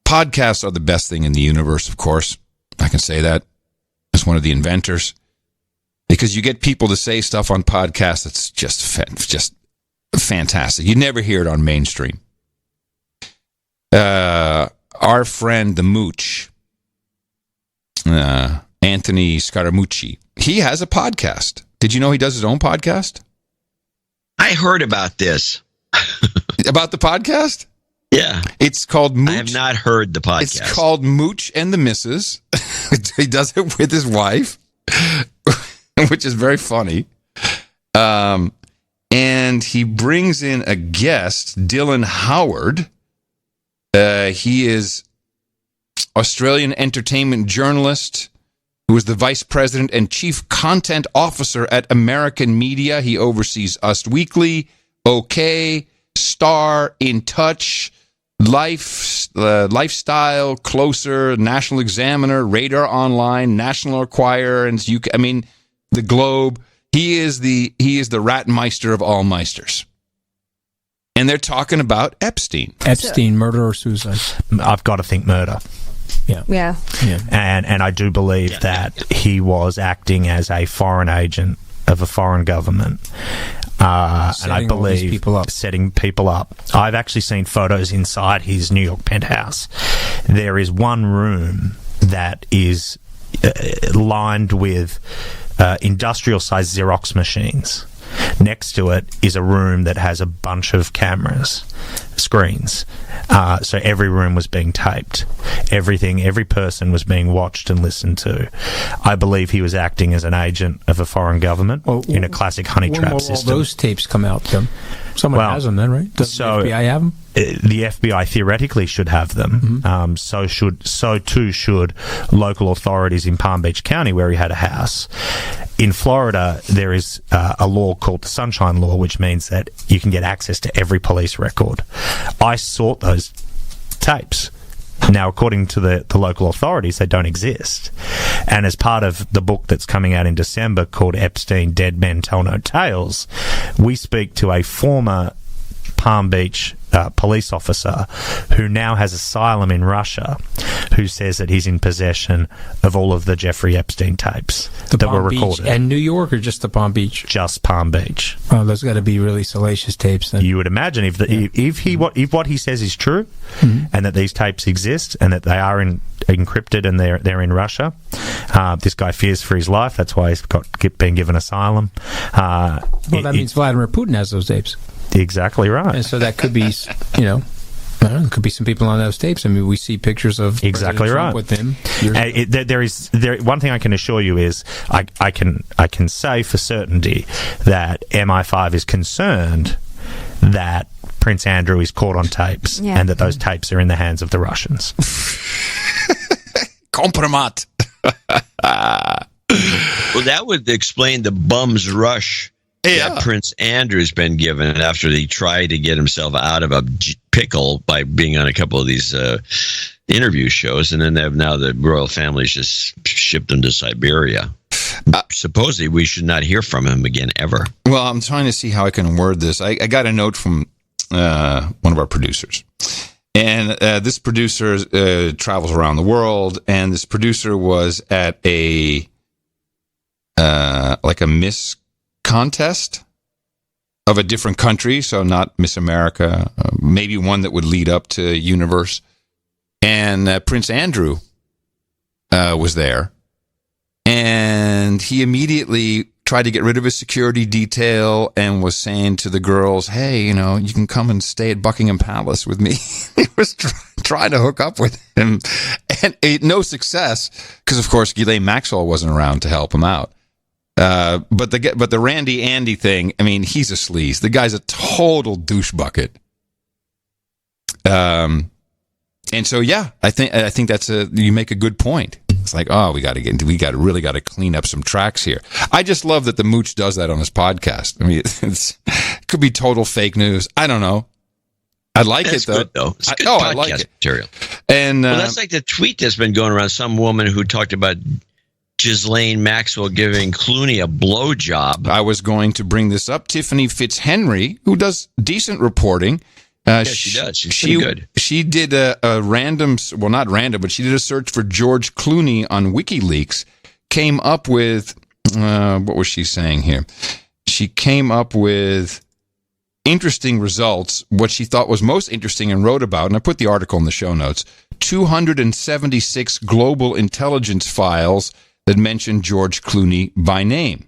Podcasts are the best thing in the universe, of course. I can say that as one of the inventors. Because you get people to say stuff on podcasts that's just fantastic. You never hear it on mainstream. Our friend, the Mooch, Anthony Scaramucci, he has a podcast. Did you know he does his own podcast? I heard about this. About the podcast? Yeah. It's called Mooch. I have not heard the podcast. It's called Mooch and the Missus. He does it with his wife, which is very funny. And he brings in a guest, Dylan Howard. He is Australian entertainment journalist who is the vice president and chief content officer at American Media. He oversees Us Weekly, OK, Star, In Touch, Lifestyle, Closer, National Examiner, Radar Online, National Enquirer, and the Globe. He is the Ratmeister of all meisters. And they're talking about Epstein. Epstein, murder or suicide? I've got to think murder. Yeah. And I do believe that he was acting as a foreign agent of a foreign government. And I believe setting people up. I've actually seen photos inside his New York penthouse. There is one room that is lined with industrial-sized Xerox machines. Next to it is a room that has a bunch of screens. So every room was being taped. Every person was being watched and listened to. I believe he was acting as an agent of a foreign government in a classic honey trap system. All those tapes come out, Tim? Someone has them then, right? Does the FBI have them? The FBI theoretically should have them. Mm-hmm. So too should local authorities in Palm Beach County, where he had a house. In Florida, there is a law called the Sunshine Law, which means that you can get access to every police record. I sought those tapes. Now, according to the local authorities, they don't exist. And as part of the book that's coming out in December called Epstein, Dead Men Tell No Tales, we speak to a former Palm Beach police officer who now has asylum in Russia, who says that he's in possession of all of the Jeffrey Epstein tapes that were recorded. And New York, or just the Palm Beach? Just Palm Beach. Oh, those got to be really salacious tapes then. You would imagine if what he says is true, and that these tapes exist, and that they are encrypted and they're in Russia. This guy fears for his life. That's why he's been given asylum. That means Vladimir Putin has those tapes. Exactly right. And so that could be, could be some people on those tapes. I mean, we see pictures of exactly President right Trump with him. There one thing I can assure you is I can say for certainty that MI5 is concerned that Prince Andrew is caught on tapes and that those tapes are in the hands of the Russians. Compromat. Well, that would explain the bum's rush that Prince Andrew's been given after he tried to get himself out of a pickle by being on a couple of these interview shows, and then now the royal family's just shipped him to Siberia. Supposedly, we should not hear from him again ever. Well, I'm trying to see how I can word this. I got a note from one of our producers. And this producer travels around the world, and this producer was at a Miss contest of a different country, so not Miss America, maybe one that would lead up to Universe. And Prince Andrew was there, and he immediately tried to get rid of his security detail and was saying to the girls, hey, you can come and stay at Buckingham Palace with me. He was trying to hook up with him, and no success, because, of course, Ghislaine Maxwell wasn't around to help him out. But the Randy Andy thing, I mean, he's a sleaze. The guy's a total douche bucket. And so, I think you make a good point. It's like, we really got to clean up some tracks here. I just love that the Mooch does that on his podcast. I mean, it could be total fake news. I don't know. I like it, though. Good, though. It's good I like it. Material. And that's like the tweet that's been going around. Some woman who talked about Ghislaine Maxwell giving Clooney a blowjob. I was going to bring this up. Tiffany Fitzhenry, who does decent reporting, She does. She's pretty good. She did a random, well, not random, but she did a search for George Clooney on WikiLeaks. Came up with, what was she saying here? She came up with interesting results, what she thought was most interesting and wrote about, and I put the article in the show notes, 276 global intelligence files that mention George Clooney by name.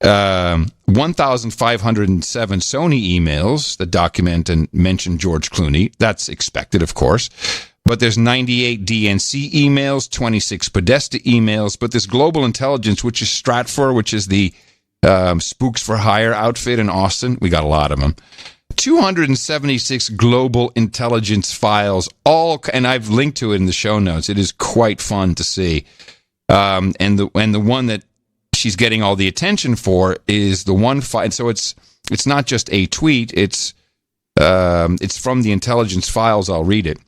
1,507 Sony emails that document and mention George Clooney. That's expected, of course. But there's 98 DNC emails, 26 Podesta emails. But this global intelligence, which is Stratfor, which is the Spooks for Hire outfit in Austin, we got a lot of them. 276 global intelligence files, all, and I've linked to it in the show notes. It is quite fun to see. And the one that she's getting all the attention for is the one file. So it's not just a tweet. It's from the intelligence files. I'll read it.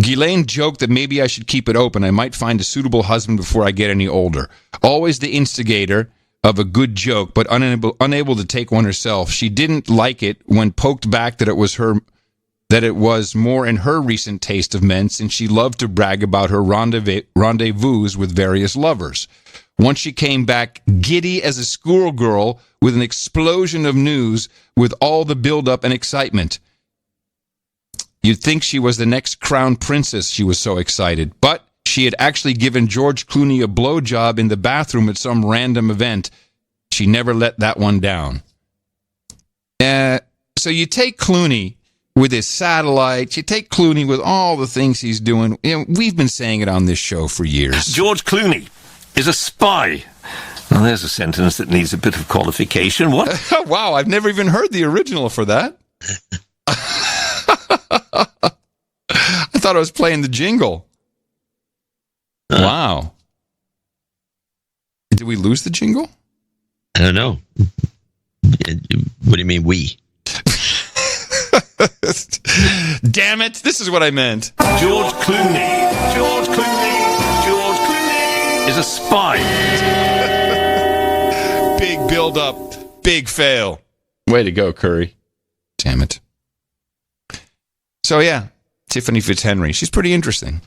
Ghislaine joked that maybe I should keep it open. I might find a suitable husband before I get any older. Always the instigator of a good joke, but unable to take one herself. She didn't like it when poked back that it was more in her recent taste of men, since she loved to brag about her rendezvous with various lovers. Once she came back giddy as a schoolgirl with an explosion of news with all the build-up and excitement. You'd think she was the next crown princess, she was so excited. But she had actually given George Clooney a blowjob in the bathroom at some random event. She never let that one down. So you take Clooney with his satellites, you take Clooney with all the things he's doing. You know, we've been saying it on this show for years. George Clooney is a spy. Well, there's a sentence that needs a bit of qualification. What? Wow, I've never even heard the original for that. I thought I was playing the jingle. Wow. Did we lose the jingle? I don't know. What do you mean, we? Damn it. This is what I meant. George Clooney. George Clooney. George Clooney is a spy. Big build-up. Big fail. Way to go, Curry. Damn it. So, yeah. Tiffany Fitzhenry. She's pretty interesting.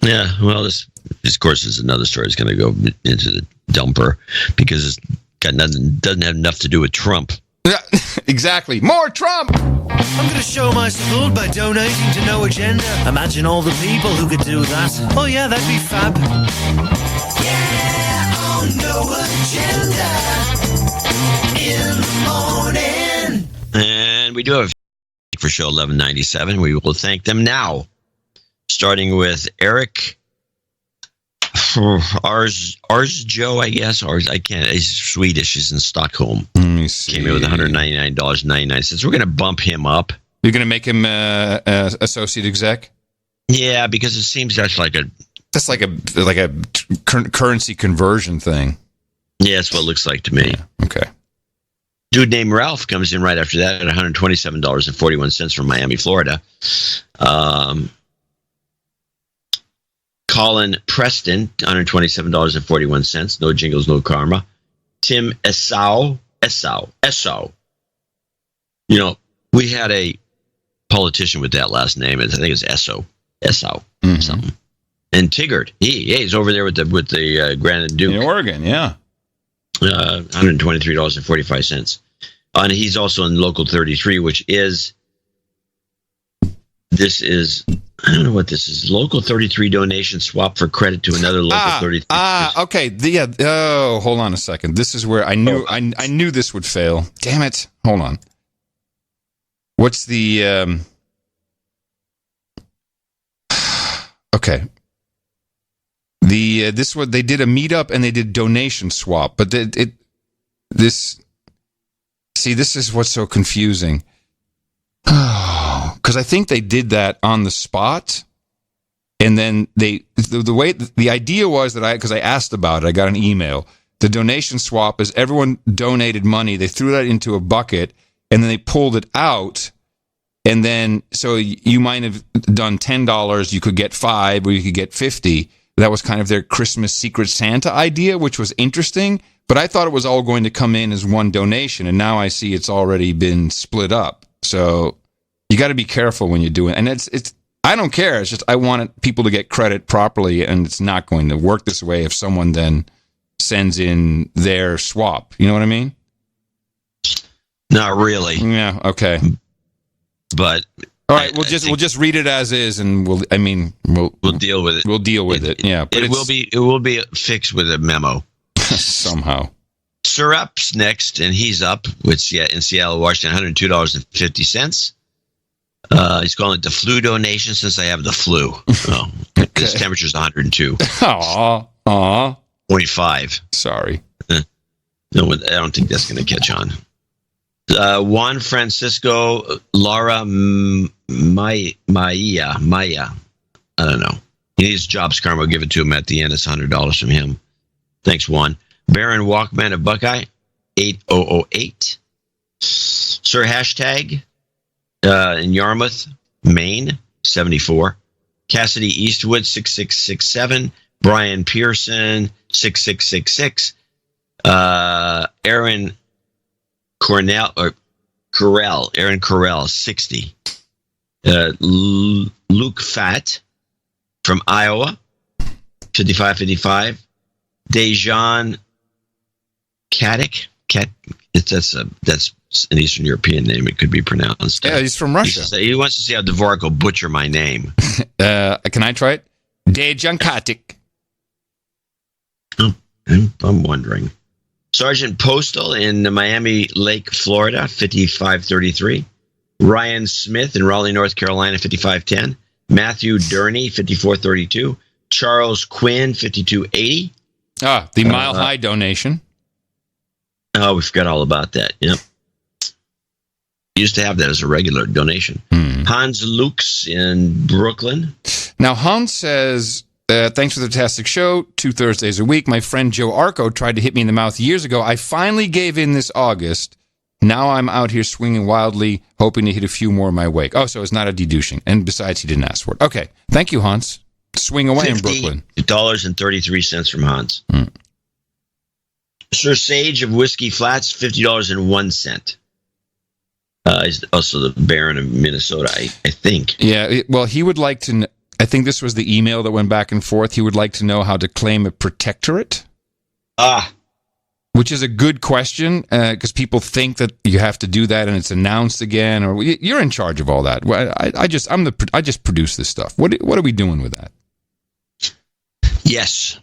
Yeah, well, this of course is another story. It's going to go into the dumper because it's got nothing, doesn't have enough to do with Trump. Yeah, exactly. More Trump! I'm going to show my support by donating to No Agenda. Imagine all the people who could do that. Oh yeah, that'd be fab. Yeah, on No Agenda in the morning. And we do have for show 1197. We will thank them now. Starting with Eric Ars Joe, I guess. I can't. He's Swedish. He's in Stockholm. Let me see. Came in with $199.99. We're going to bump him up. You're going to make him associate exec? Yeah, because it seems that's like a currency conversion thing. Yeah, that's what it looks like to me. Yeah, okay. Dude named Ralph comes in right after that at $127.41 from Miami, Florida. Colin Preston, $127.41. No jingles, no karma. Tim Esau. You know, we had a politician with that last name. I think it's Esau, something. And Tigard, he's over there with the Grand Duke in Oregon, yeah. $123.45. And he's also in Local 33, which is. This is, I don't know what this is. Local 33 donation swap for credit to another Local 33. Okay. Hold on a second. This is where I knew I knew this would fail. Damn it. Hold on. What's the okay. This one, they did a meetup and they did donation swap, but this is what's so confusing. Because I think they did that on the spot, and then the idea was that because I asked about it, I got an email. The donation swap is everyone donated money, they threw that into a bucket, and then they pulled it out, and then so you might have done $10, you could get $5, or you could get $50. That was kind of their Christmas Secret Santa idea, which was interesting. But I thought it was all going to come in as one donation, and now I see it's already been split up. So you got to be careful when you do it. And it's. I don't care. It's just I want people to get credit properly, and it's not going to work this way if someone then sends in their swap. You know what I mean? Not really. Yeah. Okay. But all right, we'll just read it as is, and we'll deal with it. We'll deal with it. Yeah. But it will be fixed with a memo somehow. Syrup's next, and he's up with in Seattle, Washington, $102.50. He's calling it the flu donation since I have the flu. Oh, okay. His temperature's 102. Aw. 0.5. Sorry. No, I don't think that's going to catch on. Juan Francisco Lara Maya. I don't know. He needs jobs karma. I'll give it to him at the end. It's $100 from him. Thanks, Juan. Baron Walkman of Buckeye, 8008. Sir Hashtag in Yarmouth, Maine, 74. Cassidy Eastwood, 6667. Brian Pearson, 6666. Aaron Correll, 60. Luke Fatt from Iowa, 5555. Dejan Katic. That's an Eastern European name. It could be pronounced. Yeah, he's from Russia. He wants to see how Dvorak will butcher my name. Can I try it? Dejan Katic. I'm wondering. Sergeant Postal in Miami Lake, Florida, 5533. Ryan Smith in Raleigh, North Carolina, 5510. Matthew Durney, 5432. Charles Quinn, 5280. The Mile High donation. Oh, we forgot all about that. Yep. Used to have that as a regular donation. Hans Lukes in Brooklyn. Now, Hans says, thanks for the fantastic show. 2 Thursdays a week. My friend Joe Arco tried to hit me in the mouth years ago. I finally gave in this August. Now I'm out here swinging wildly, hoping to hit a few more in my wake. Oh, so it's not a dedouching. And besides, he didn't ask for it. Okay. Thank you, Hans. Swing away in Brooklyn. $50.33 from Hans. Sir Sage of Whiskey Flats, $50.01. He's also the Baron of Minnesota, I think. Yeah, well, he would like to... I think this was the email that went back and forth. He would like to know how to claim a protectorate. Which is a good question, because people think that you have to do that and it's announced again, or you're in charge of all that. Well, I just produce this stuff. What are we doing with that? Yes.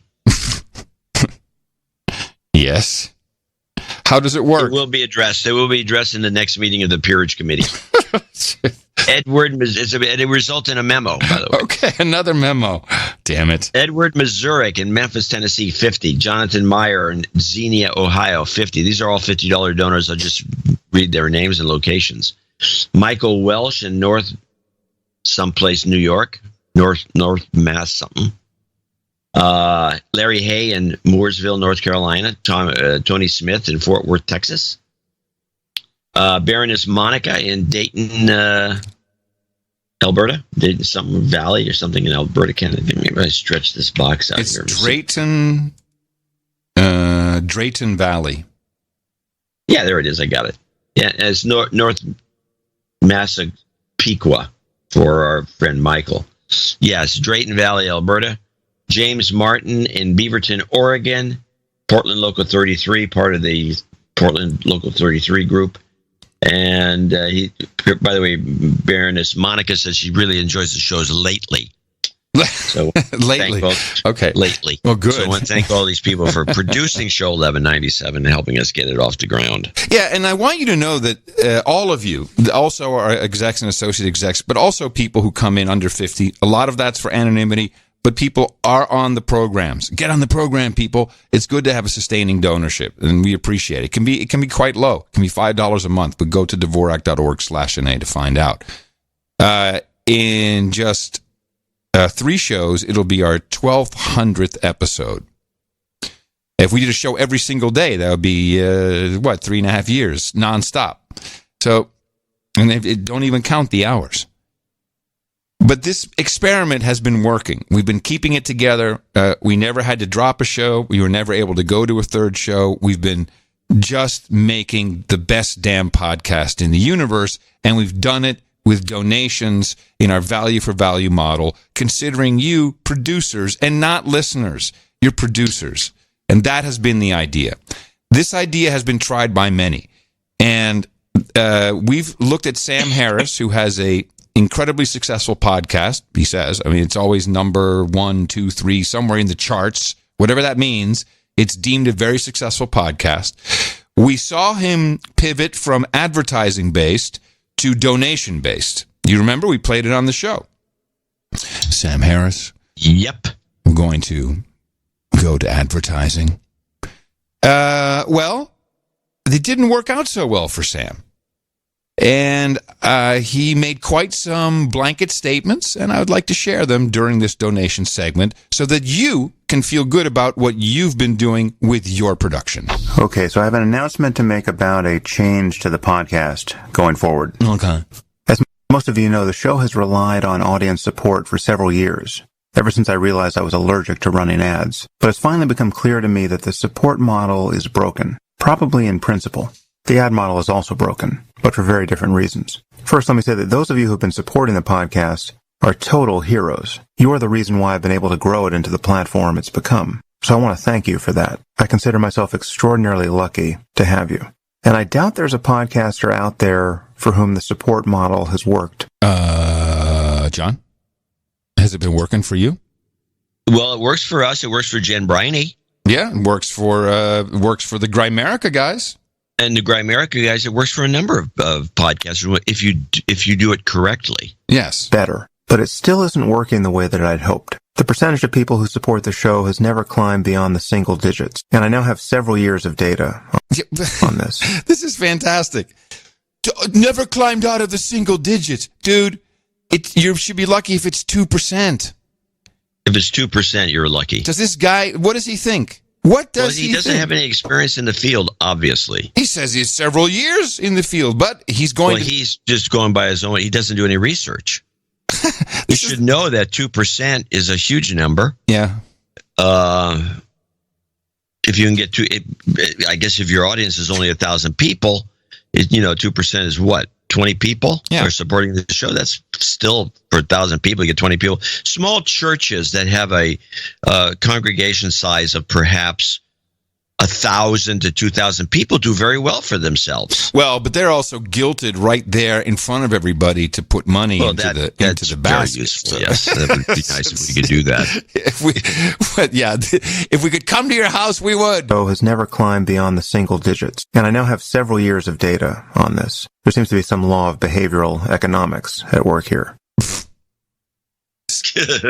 Yes. How does it work? It will be addressed. It will be addressed in the next meeting of the Peerage Committee. It results in a memo, by the way. Okay, another memo. Damn it. Edward Mazurek in Memphis, Tennessee, 50. Jonathan Meyer in Xenia, Ohio, 50. These are all $50 donors. I'll just read their names and locations. Michael Welsh in North New York. North Mass something. Larry Hay in Mooresville, North Carolina. Tony Smith in Fort Worth, Texas. Baroness Monica in Dayton, Alberta. Dayton something Valley or something in Alberta, Canada. Maybe I stretch this box out here. It's Drayton Valley. Yeah, there it is. I got it. Yeah, it's North Massapequa for our friend Michael. Yes, Drayton Valley, Alberta. James Martin in Beaverton, Oregon. Portland Local 33, part of the Portland Local 33 group. And by the way, Baroness Monica says she really enjoys the shows lately. So lately, okay, lately. Well, good. So I want to thank all these people for producing Show 1197 and helping us get it off the ground. Yeah, and I want you to know that all of you, also our execs and associate execs, but also people who come in under 50. A lot of that's for anonymity. But people are on the programs. Get on the program, people. It's good to have a sustaining donorship, and we appreciate it. It can be quite low. It can be $5 a month, but go to Dvorak.org/NA to find out. In just 3 shows, it'll be our 1200th episode. If we did a show every single day, that would be, 3.5 years, nonstop. So, and don't even count the hours. But this experiment has been working. We've been keeping it together. We never had to drop a show. We were never able to go to a third show. We've been just making the best damn podcast in the universe, and we've done it with donations in our value for value model, considering you producers and not listeners. You're producers. And that has been the idea. This idea has been tried by many. And we've looked at Sam Harris, who has a incredibly successful podcast, he says. I mean, it's always number 1, 2, 3, somewhere in the charts. Whatever that means, it's deemed a very successful podcast. We saw him pivot from advertising-based to donation-based. You remember? We played it on the show. Sam Harris. Yep. I'm going to go to advertising. Well, it didn't work out so well for Sam. And he made quite some blanket statements, and I would like to share them during this donation segment so that you can feel good about what you've been doing with your production. Okay, so I have an announcement to make about a change to the podcast going forward. Okay. As most of you know, the show has relied on audience support for several years, ever since I realized I was allergic to running ads. But it's finally become clear to me that the support model is broken, probably in principle. The ad model is also broken, but for very different reasons. First, let me say that those of you who have been supporting the podcast are total heroes. You are the reason why I've been able to grow it into the platform it's become. So I want to thank you for that. I consider myself extraordinarily lucky to have you. And I doubt there's a podcaster out there for whom the support model has worked. John? Has it been working for you? Well, it works for us. It works for Jen Briney. Yeah, it works for the Grimerica guys. And the Grimerica guys, it works for a number of podcasters if you do it correctly. Yes. Better. But it still isn't working the way that I'd hoped. The percentage of people who support the show has never climbed beyond the single digits. And I now have several years of data on this. This is fantastic. Never climbed out of the single digits. Dude, you should be lucky if it's 2%. If it's 2%, you're lucky. Does this guy, what does he think? What does he doesn't think? have any experience in the field, obviously. He says he's several years in the field, but he's he's just going by his own. He doesn't do any research. You should know that 2% is a huge number. Yeah. If you can get to it, I guess if your audience is only 1,000 people, 2% is what? 20 people are supporting the show. That's still, for 1,000 people, you get 20 people. Small churches that have a congregation size of perhaps 1,000 to 2,000 people do very well for themselves. Well, but they're also guilted right there in front of everybody to put money into the basket. Very useful. Yes, that would be nice if we could do that. If we could come to your house, we would. The show has never climbed beyond the single digits, and I now have several years of data on this. There seems to be some law of behavioral economics at work here.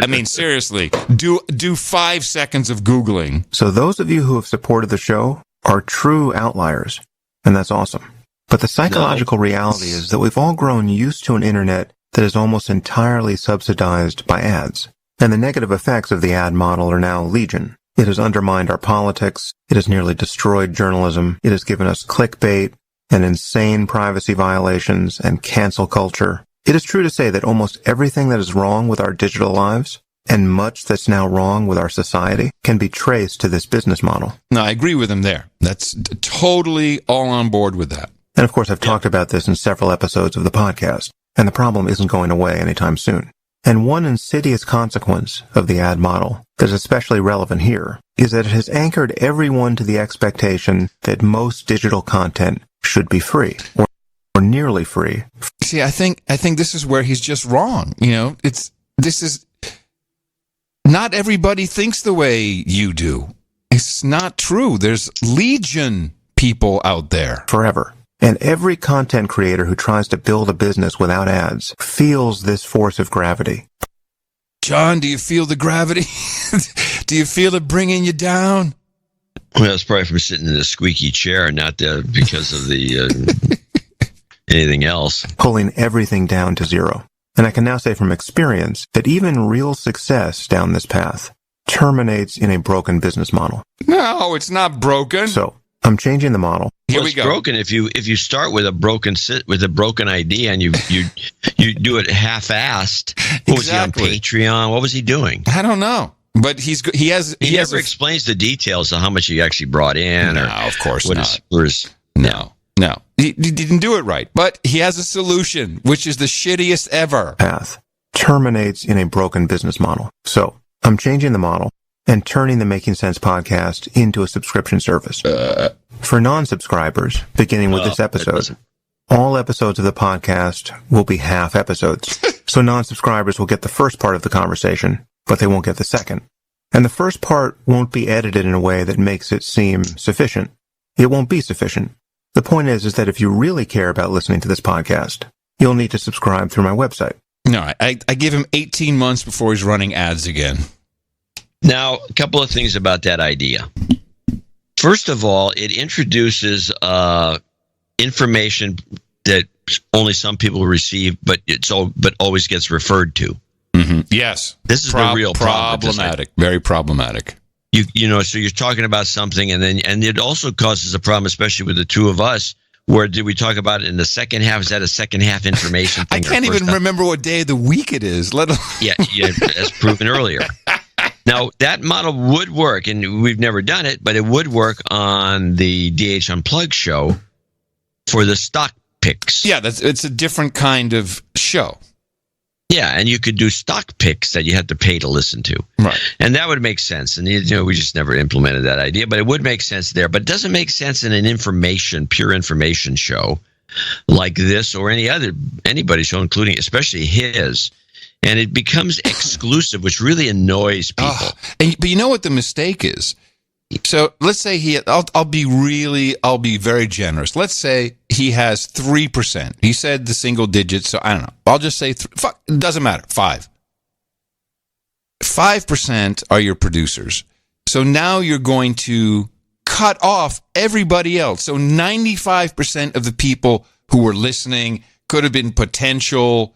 I mean, seriously, do 5 seconds of Googling. So those of you who have supported the show are true outliers, and that's awesome. But the psychological reality is that we've all grown used to an internet that is almost entirely subsidized by ads. And the negative effects of the ad model are now legion. It has undermined our politics. It has nearly destroyed journalism. It has given us clickbait and insane privacy violations and cancel culture. It is true to say that almost everything that is wrong with our digital lives, and much that's now wrong with our society, can be traced to this business model. No, I agree with him there. That's totally all on board with that. And of course, I've talked about this in several episodes of the podcast, and the problem isn't going away anytime soon. And one insidious consequence of the ad model that is especially relevant here is that it has anchored everyone to the expectation that most digital content should be free, or nearly free. See, I think this is where he's just wrong. Not everybody thinks the way you do. It's not true. There's legion people out there. Forever. And every content creator who tries to build a business without ads feels this force of gravity. John, do you feel the gravity? Do you feel it bringing you down? Well, it's probably from sitting in a squeaky chair, not because of the anything else. Pulling everything down to zero. And I can now say from experience that even real success down this path terminates in a broken business model. No, it's not broken. So I'm changing the model. Here we go. It's broken if you start with a broken idea and you do it half-assed. What was he on Patreon? What was he doing? I don't know. But he never explains the details of how much he actually brought in. No, of course not. No. He didn't do it right. But he has a solution, which is the shittiest ever. Path terminates in a broken business model. So I'm changing the model and turning the Making Sense podcast into a subscription service. For non-subscribers, beginning with this episode, all episodes of the podcast will be half episodes. So non-subscribers will get the first part of the conversation, but they won't get the second. And the first part won't be edited in a way that makes it seem sufficient. It won't be sufficient. The point is that if you really care about listening to this podcast, you'll need to subscribe through my website. No, I give him 18 months before he's running ads again. Now, a couple of things about that idea. First of all, it introduces information that only some people receive, but always gets referred to. Mm-hmm. Yes, this is the real problematic. Very problematic. So you're talking about something, and it also causes a problem, especially with the two of us. Where did we talk about it in the second half? Is that a second half information thing? I can't even remember what day of the week it is. Yeah, as proven earlier. Now, that model would work, and we've never done it, but it would work on the DH Unplugged show for the stock picks. Yeah, it's a different kind of show. Yeah, and you could do stock picks that you had to pay to listen to. Right. And that would make sense. And, we just never implemented that idea, but it would make sense there. But it doesn't make sense in an pure information show like this or anybody's show, including especially his. And it becomes exclusive, which really annoys people. But you know what the mistake is? So let's say I'll be very generous. Let's say he has 3%. He said the single digits, so I don't know. I'll just say, fuck, it doesn't matter, 5. 5% are your producers. So now you're going to cut off everybody else. So 95% of the people who were listening could have been potential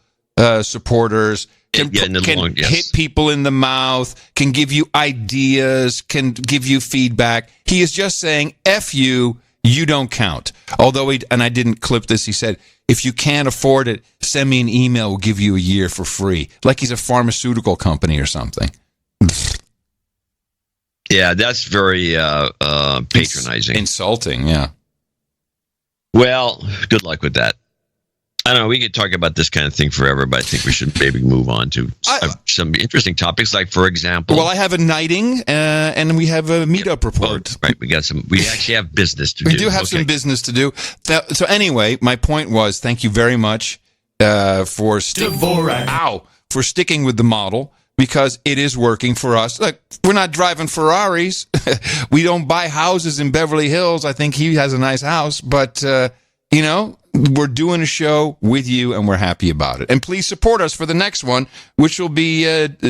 supporters, can hit people in the mouth, can give you ideas, can give you feedback. He is just saying, F you, you don't count. Although, and I didn't clip this, he said, if you can't afford it, send me an email, we'll give you a year for free. Like he's a pharmaceutical company or something. Yeah, that's very patronizing. Insulting, yeah. Well, good luck with that. I don't know. We could talk about this kind of thing forever, but I think we should maybe move on to some interesting topics. Like, for example, well, I have a knighting, and we have a meetup report. Right, we actually have business to do. We do have some business to do. So anyway, my point was, thank you very much for sticking with the model, because it is working for us. Look, we're not driving Ferraris. We don't buy houses in Beverly Hills. I think he has a nice house, but we're doing a show with you, and we're happy about it. And please support us for the next one, which will be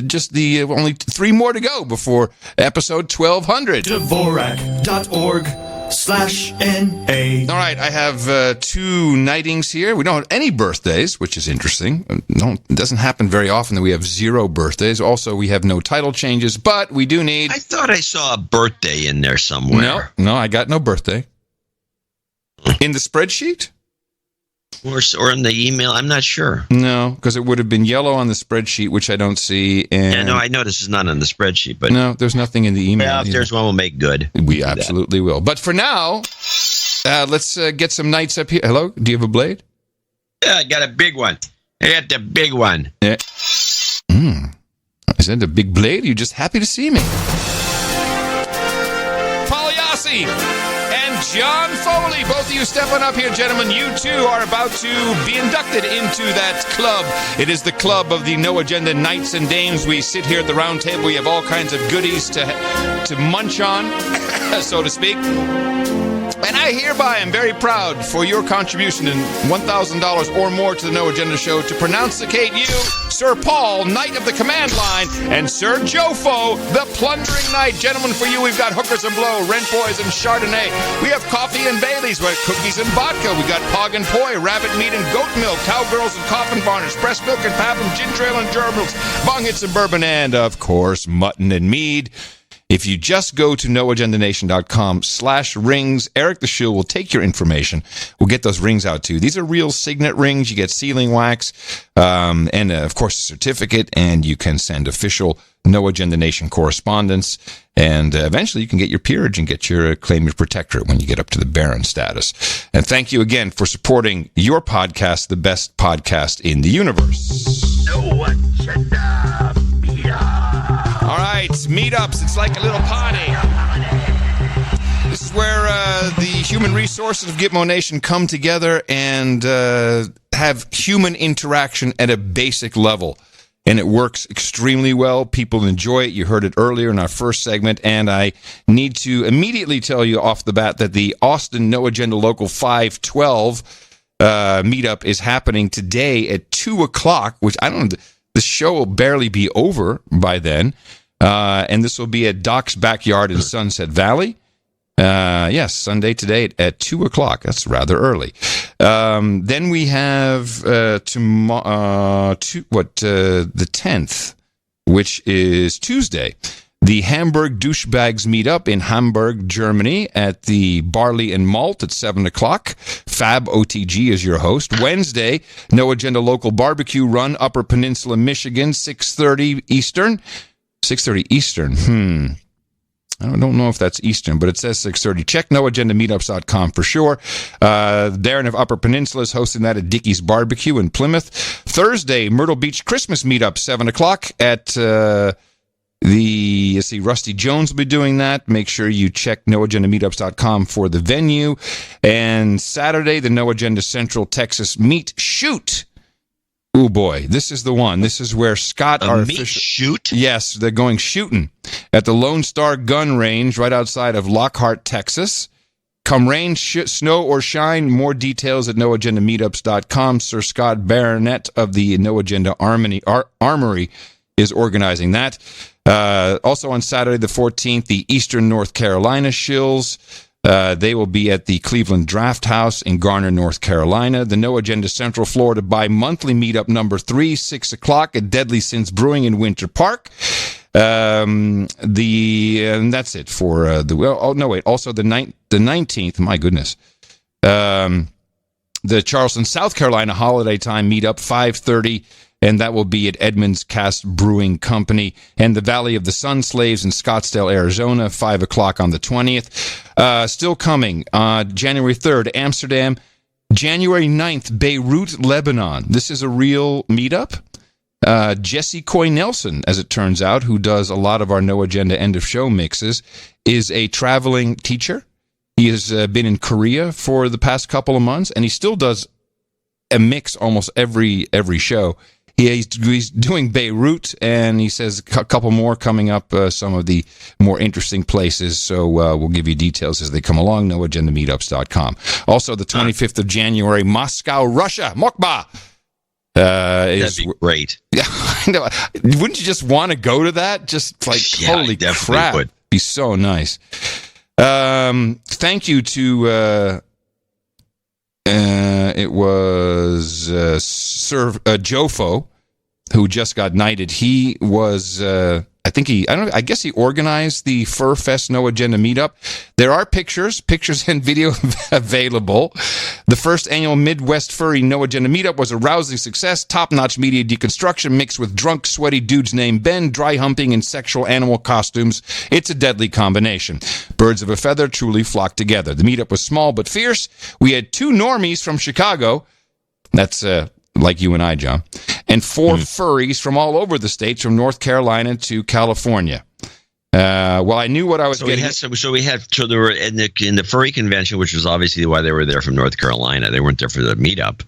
just only 3 more to go before episode 1200. Dvorak.org/NA. All right, I have 2 knightings here. We don't have any birthdays, which is interesting. It doesn't happen very often that we have 0 birthdays. Also, we have no title changes, but we do need... I thought I saw a birthday in there somewhere. No, I got no birthday. In the spreadsheet? Or in the email, I'm not sure. No, because it would have been yellow on the spreadsheet, which I don't see. And I know this is not on the spreadsheet, but no, there's nothing in the email. Well, if there's one, we'll make good. We absolutely will. But for now, let's get some knights up here. Hello, do you have a blade? Yeah, I got a big one. I got the big one. Yeah. Is that a big blade? You're just happy to see me. Paul Yassi and John Foley, both of you stepping up here, gentlemen. You too are about to be inducted into that club. It is the club of the No Agenda Knights and Dames. We sit here at the round table. We have all kinds of goodies to munch on, so to speak. And I hereby am very proud for your contribution in $1,000 or more to the No Agenda Show to pronounceicate you, Sir Paul, Knight of the Command Line, and Sir Jofo, the Plundering Knight. Gentlemen, for you, we've got Hookers and Blow, Rent Boys and Chardonnay. We have Coffee and Baileys. We have Cookies and Vodka. We got Pog and Poi, Rabbit Meat and Goat Milk, Cowgirls and Coffin Varnish, Breast Milk and Pablum, Ginger Ale and Gerbils, Bong Hits and Bourbon, and, of course, Mutton and Mead. If you just go to noagendanation.com/rings, Eric the Shill will take your information. We'll get those rings out to you. These are real signet rings. You get sealing wax, and of course a certificate, and you can send official No Agenda Nation correspondence, and eventually you can get your peerage and get your claim your protectorate when you get up to the Baron status. And thank you again for supporting your podcast, the best podcast in the universe. No Agenda Meetup. All right, meetups. It's like a little party. This is where the human resources of Gitmo Nation come together and have human interaction at a basic level. And it works extremely well. People enjoy it. You heard it earlier in our first segment. And I need to immediately tell you off the bat that the Austin No Agenda Local 512 meetup is happening today at 2 o'clock, which I don't know, the show will barely be over by then. And this will be at Doc's Backyard in Sunset Valley. Yes, Sunday today at 2 o'clock. That's rather early. Then we have the 10th, which is Tuesday. The Hamburg Douchebags Meetup in Hamburg, Germany at the Barley and Malt at 7 o'clock. Fab OTG is your host. Wednesday, No Agenda Local Barbecue Run, Upper Peninsula, Michigan, 6:30 Eastern. 6:30 Eastern. I don't know if that's Eastern, but it says 6:30. Check noagendameetups.com for sure. Darren of Upper Peninsula is hosting that at Dickey's Barbecue in Plymouth. Thursday, Myrtle Beach Christmas Meetup, 7 o'clock at Rusty Jones will be doing that. Make sure you check noagendameetups.com for the venue. And Saturday, the No Agenda Central Texas Meet Shoot. Oh boy, this is the one. This is where Scott, our meat shoot? Yes, they're going shooting at the Lone Star Gun Range right outside of Lockhart, Texas. Come rain, snow, or shine. More details at noagendameetups.com. Sir Scott Baronet of the No Agenda Armory is organizing that. Also on Saturday the 14th, the Eastern North Carolina Shills. They will be at the Cleveland Draft House in Garner, North Carolina. The No Agenda Central Florida bi-monthly meetup number 3, 6 o'clock at Deadly Sins Brewing in Winter Park. And that's it for also the 19th, my goodness. The Charleston, South Carolina Holiday Time meetup, 5:30. And that will be at Edmonds Cast Brewing Company and the Valley of the Sun Slaves in Scottsdale, Arizona, 5 o'clock on the 20th. Still coming, January 3rd, Amsterdam. January 9th, Beirut, Lebanon. This is a real meetup. Jesse Coy Nelson, as it turns out, who does a lot of our No Agenda End of Show mixes, is a traveling teacher. He has been in Korea for the past couple of months, and he still does a mix almost every show. He's doing Beirut, and he says a couple more coming up, some of the more interesting places. So we'll give you details as they come along, noagendameetups.com. Also, the 25th of January, Moscow, Russia, Mokba. That'd be great. Yeah, I know. Wouldn't you just want to go to that? Just like, holy crap. Would. Be so nice. Thank you to... it was Sir Jofo, who just got knighted. He was, I guess he organized the Fur Fest No Agenda meetup. There are pictures and video available. The first annual Midwest Furry No Agenda meetup was a rousing success. Top-notch media deconstruction mixed with drunk, sweaty dudes named Ben, dry humping, and sexual animal costumes. It's a deadly combination. Birds of a feather truly flock together. The meetup was small but fierce. We had 2 normies from Chicago. That's like you and I, John. And 4 furries from all over the states, from North Carolina to California. Well, I knew what I was getting. So they were in the furry convention, which was obviously why they were there from North Carolina. They weren't there for the meetup.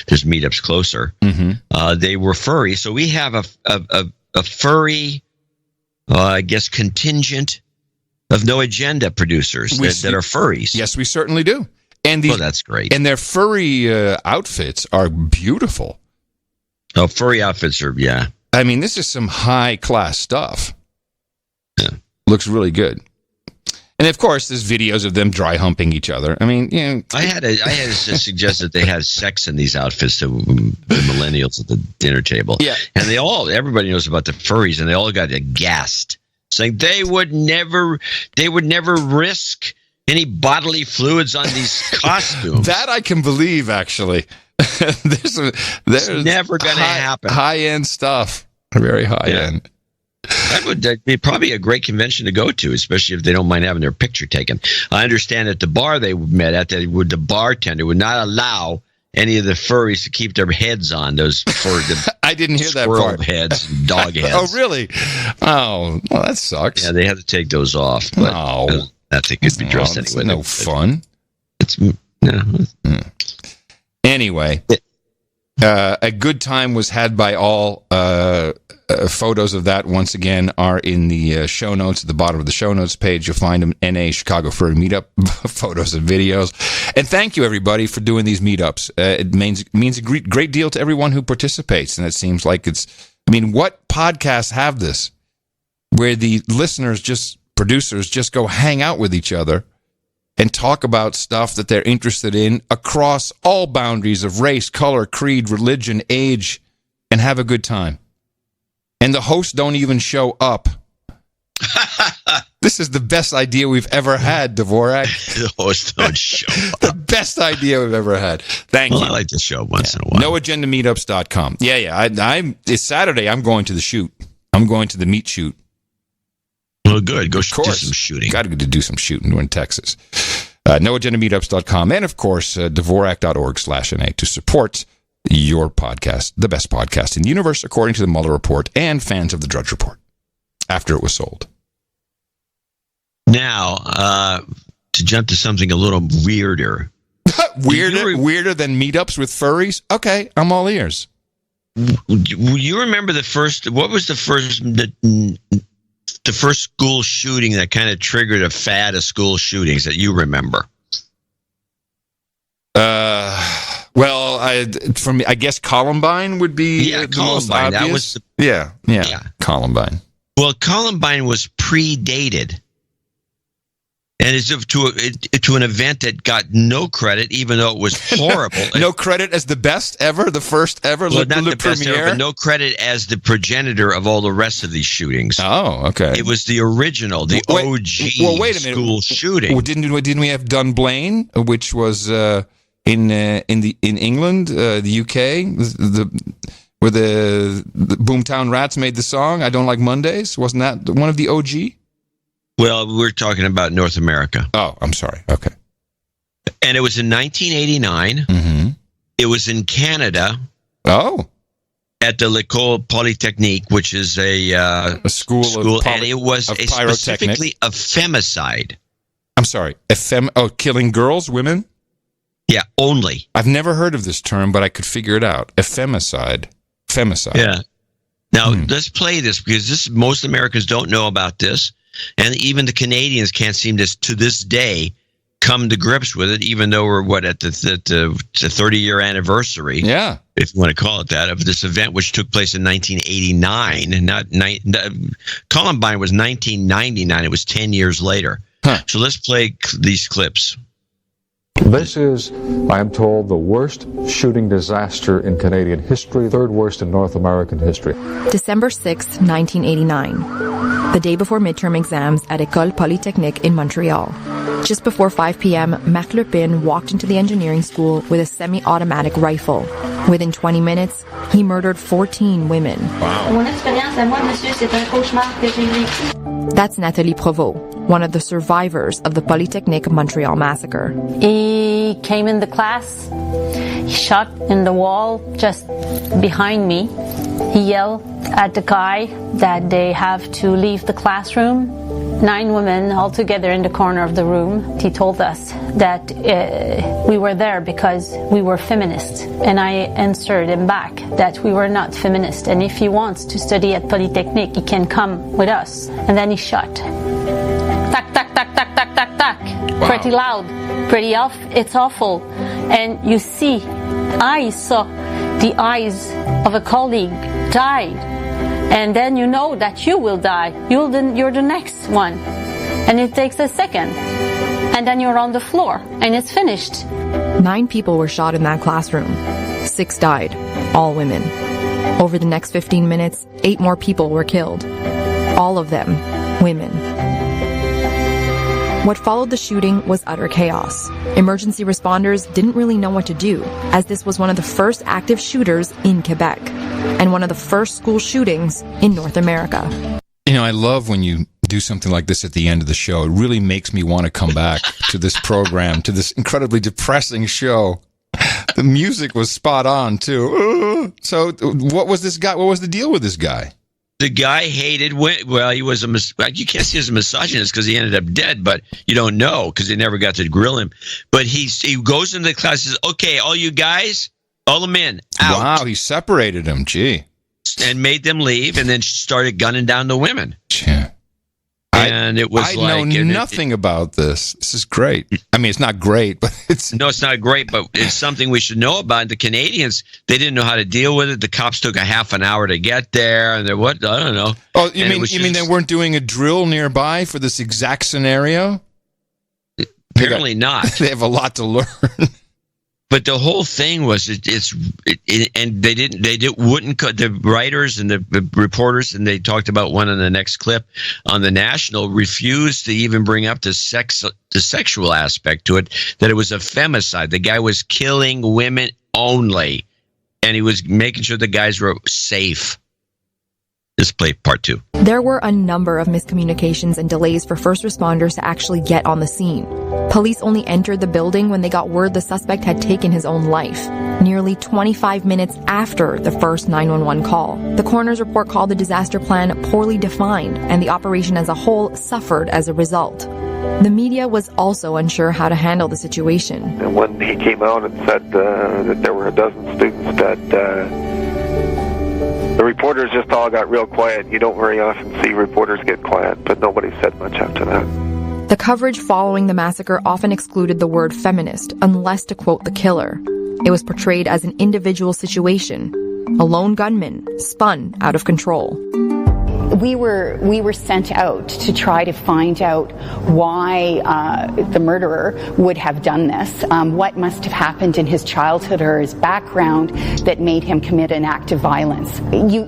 There's meetups closer. Mm-hmm. They were furry. So we have a furry, I guess, contingent of No Agenda producers that are furries. Yes, we certainly do. And that's great. And their furry outfits are beautiful. Oh, furry outfits are, yeah. I mean, this is some high-class stuff. Yeah. Looks really good. And, of course, there's videos of them dry humping each other. I mean, you know. I had to suggest that they had sex in these outfits to the millennials at the dinner table. Yeah. And everybody knows about the furries, and they all got aghast saying they would never risk any bodily fluids on these costumes. That I can believe, actually. There's never going to happen. High-end stuff. Very high-end. That would be probably a great convention to go to, especially if they don't mind having their picture taken. I understand at the bar they met at, the bartender would not allow any of the furries to keep their heads on, those for the I didn't hear that squirrel part. heads and dog heads. Oh, really? Oh, well, that sucks. Yeah, they had to take those off. But I think it'd be dressed anyway. No fun. Anyway, a good time was had by all. Photos of that, once again, are in the show notes. At the bottom of the show notes page, you'll find them. NA Chicago Furry Meetup photos and videos. And thank you, everybody, for doing these meetups. It means a great deal to everyone who participates. And it seems like what podcasts have this? Where the producers just go hang out with each other and talk about stuff that they're interested in across all boundaries of race, color, creed, religion, age, and have a good time. And the hosts don't even show up. This is the best idea we've ever had, Dvorak. The hosts don't show up. The best idea we've ever had. Thank you. I like to show up once in a while. NoAgendaMeetups.com. Yeah. It's Saturday. I'm going to the shoot. I'm going to the meat shoot. Well, good. Go do some shooting. Got to do some shooting. We're in Texas. NoAgendaMeetups.com. And, of course, Dvorak.org/NA to support your podcast, the best podcast in the universe, according to the Mueller Report and fans of the Drudge Report, after it was sold. Now, to jump to something a little weirder. Weirder than meetups with furries? Okay, I'm all ears. You remember what was the first school shooting that kind of triggered a fad of school shootings that you remember? Well, I guess Columbine would be the most obvious. That was Columbine. Well, Columbine was predated, and it's to an event that got no credit, even though it was horrible. No credit as the best ever, the first ever, not the best ever, but no credit as the progenitor of all the rest of these shootings. Oh, okay. It was the original, OG school shooting. Well, didn't we have Dunblane, which was in England, the UK, where the Boomtown Rats made the song "I Don't Like Mondays"? Wasn't that one of the OG? Well, we're talking about North America. Oh, I'm sorry. Okay. And it was in 1989. Mm-hmm. It was in Canada. Oh. At the L'École Polytechnique, which is a school, and it was specifically a femicide. I'm sorry, killing girls, women? Yeah, only. I've never heard of this term, but I could figure it out. A femicide. Yeah. Now, let's play this, because most Americans don't know about this, and even the Canadians can't seem to this day, come to grips with it, even though we're, at the 30-year anniversary, if you want to call it that, of this event, which took place in 1989. Columbine was 1999. It was 10 years later. So let's play these clips. This is, I am told, the worst shooting disaster in Canadian history, third worst in North American history. December 6, 1989, the day before midterm exams at École Polytechnique in Montreal. Just before 5 p.m., Marc Lépine walked into the engineering school with a semi-automatic rifle. Within 20 minutes, he murdered 14 women. Wow. That's Nathalie Provost, one of the survivors of the Polytechnique Montreal massacre. He came in the class, he shot in the wall just behind me. He yelled at the guy that they have to leave the classroom. 9 women all together in the corner of the room. He told us that we were there because we were feminists. And I answered him back that we were not feminists. And if he wants to study at Polytechnique, he can come with us. And then he shot. Tac, tac, tac, tac, tac, tac, tac. Wow. Pretty loud, pretty off. It's awful. And you see, I saw the eyes of a colleague die. And then you know that you will die. You're the next one. And it takes a second. And then you're on the floor. And it's finished. 9 people were shot in that classroom. 6 died. All women. Over the next 15 minutes, 8 more people were killed. All of them women. What followed the shooting was utter chaos. Emergency responders didn't really know what to do, as this was one of the first active shooters in Quebec, and one of the first school shootings in North America. You know, I love when you do something like this at the end of the show. It really makes me want to come back to this program, to this incredibly depressing show. The music was spot on, too. So what was this guy? What was the deal with this guy? The guy hated women. Well, he was you can't see as a misogynist because he ended up dead, but you don't know because they never got to grill him. But he goes into the class and says, okay, all you guys, all the men, out. Wow, he separated them, gee. And made them leave and then started gunning down the women. Yeah. And it was I know nothing about this. This is great. I mean, it's not great, but it's... No, it's not great, but it's something we should know about. The Canadians, they didn't know how to deal with it. The cops took a half an hour to get there, and I don't know. Oh, you mean they weren't doing a drill nearby for this exact scenario? Apparently not. They have a lot to learn. But the whole thing was and they wouldn't cut the writers and the reporters, and they talked about one in the next clip on the National, refused to even bring up the sexual aspect to it, that it was a femicide. The guy was killing women only, and he was making sure the guys were safe. This play part 2. There were a number of miscommunications and delays for first responders to actually get on the scene. Police only entered the building when they got word the suspect had taken his own life, nearly 25 minutes after the first 911 call. The coroner's report called the disaster plan poorly defined, and the operation as a whole suffered as a result. The media was also unsure how to handle the situation. And when he came out and said that there were a dozen students that... the reporters just all got real quiet. You don't very often see reporters get quiet, but nobody said much after that. The coverage following the massacre often excluded the word feminist, unless to quote the killer. It was portrayed as an individual situation, a lone gunman spun out of control. We were sent out to try to find out why the murderer would have done this, what must have happened in his childhood or his background that made him commit an act of violence. You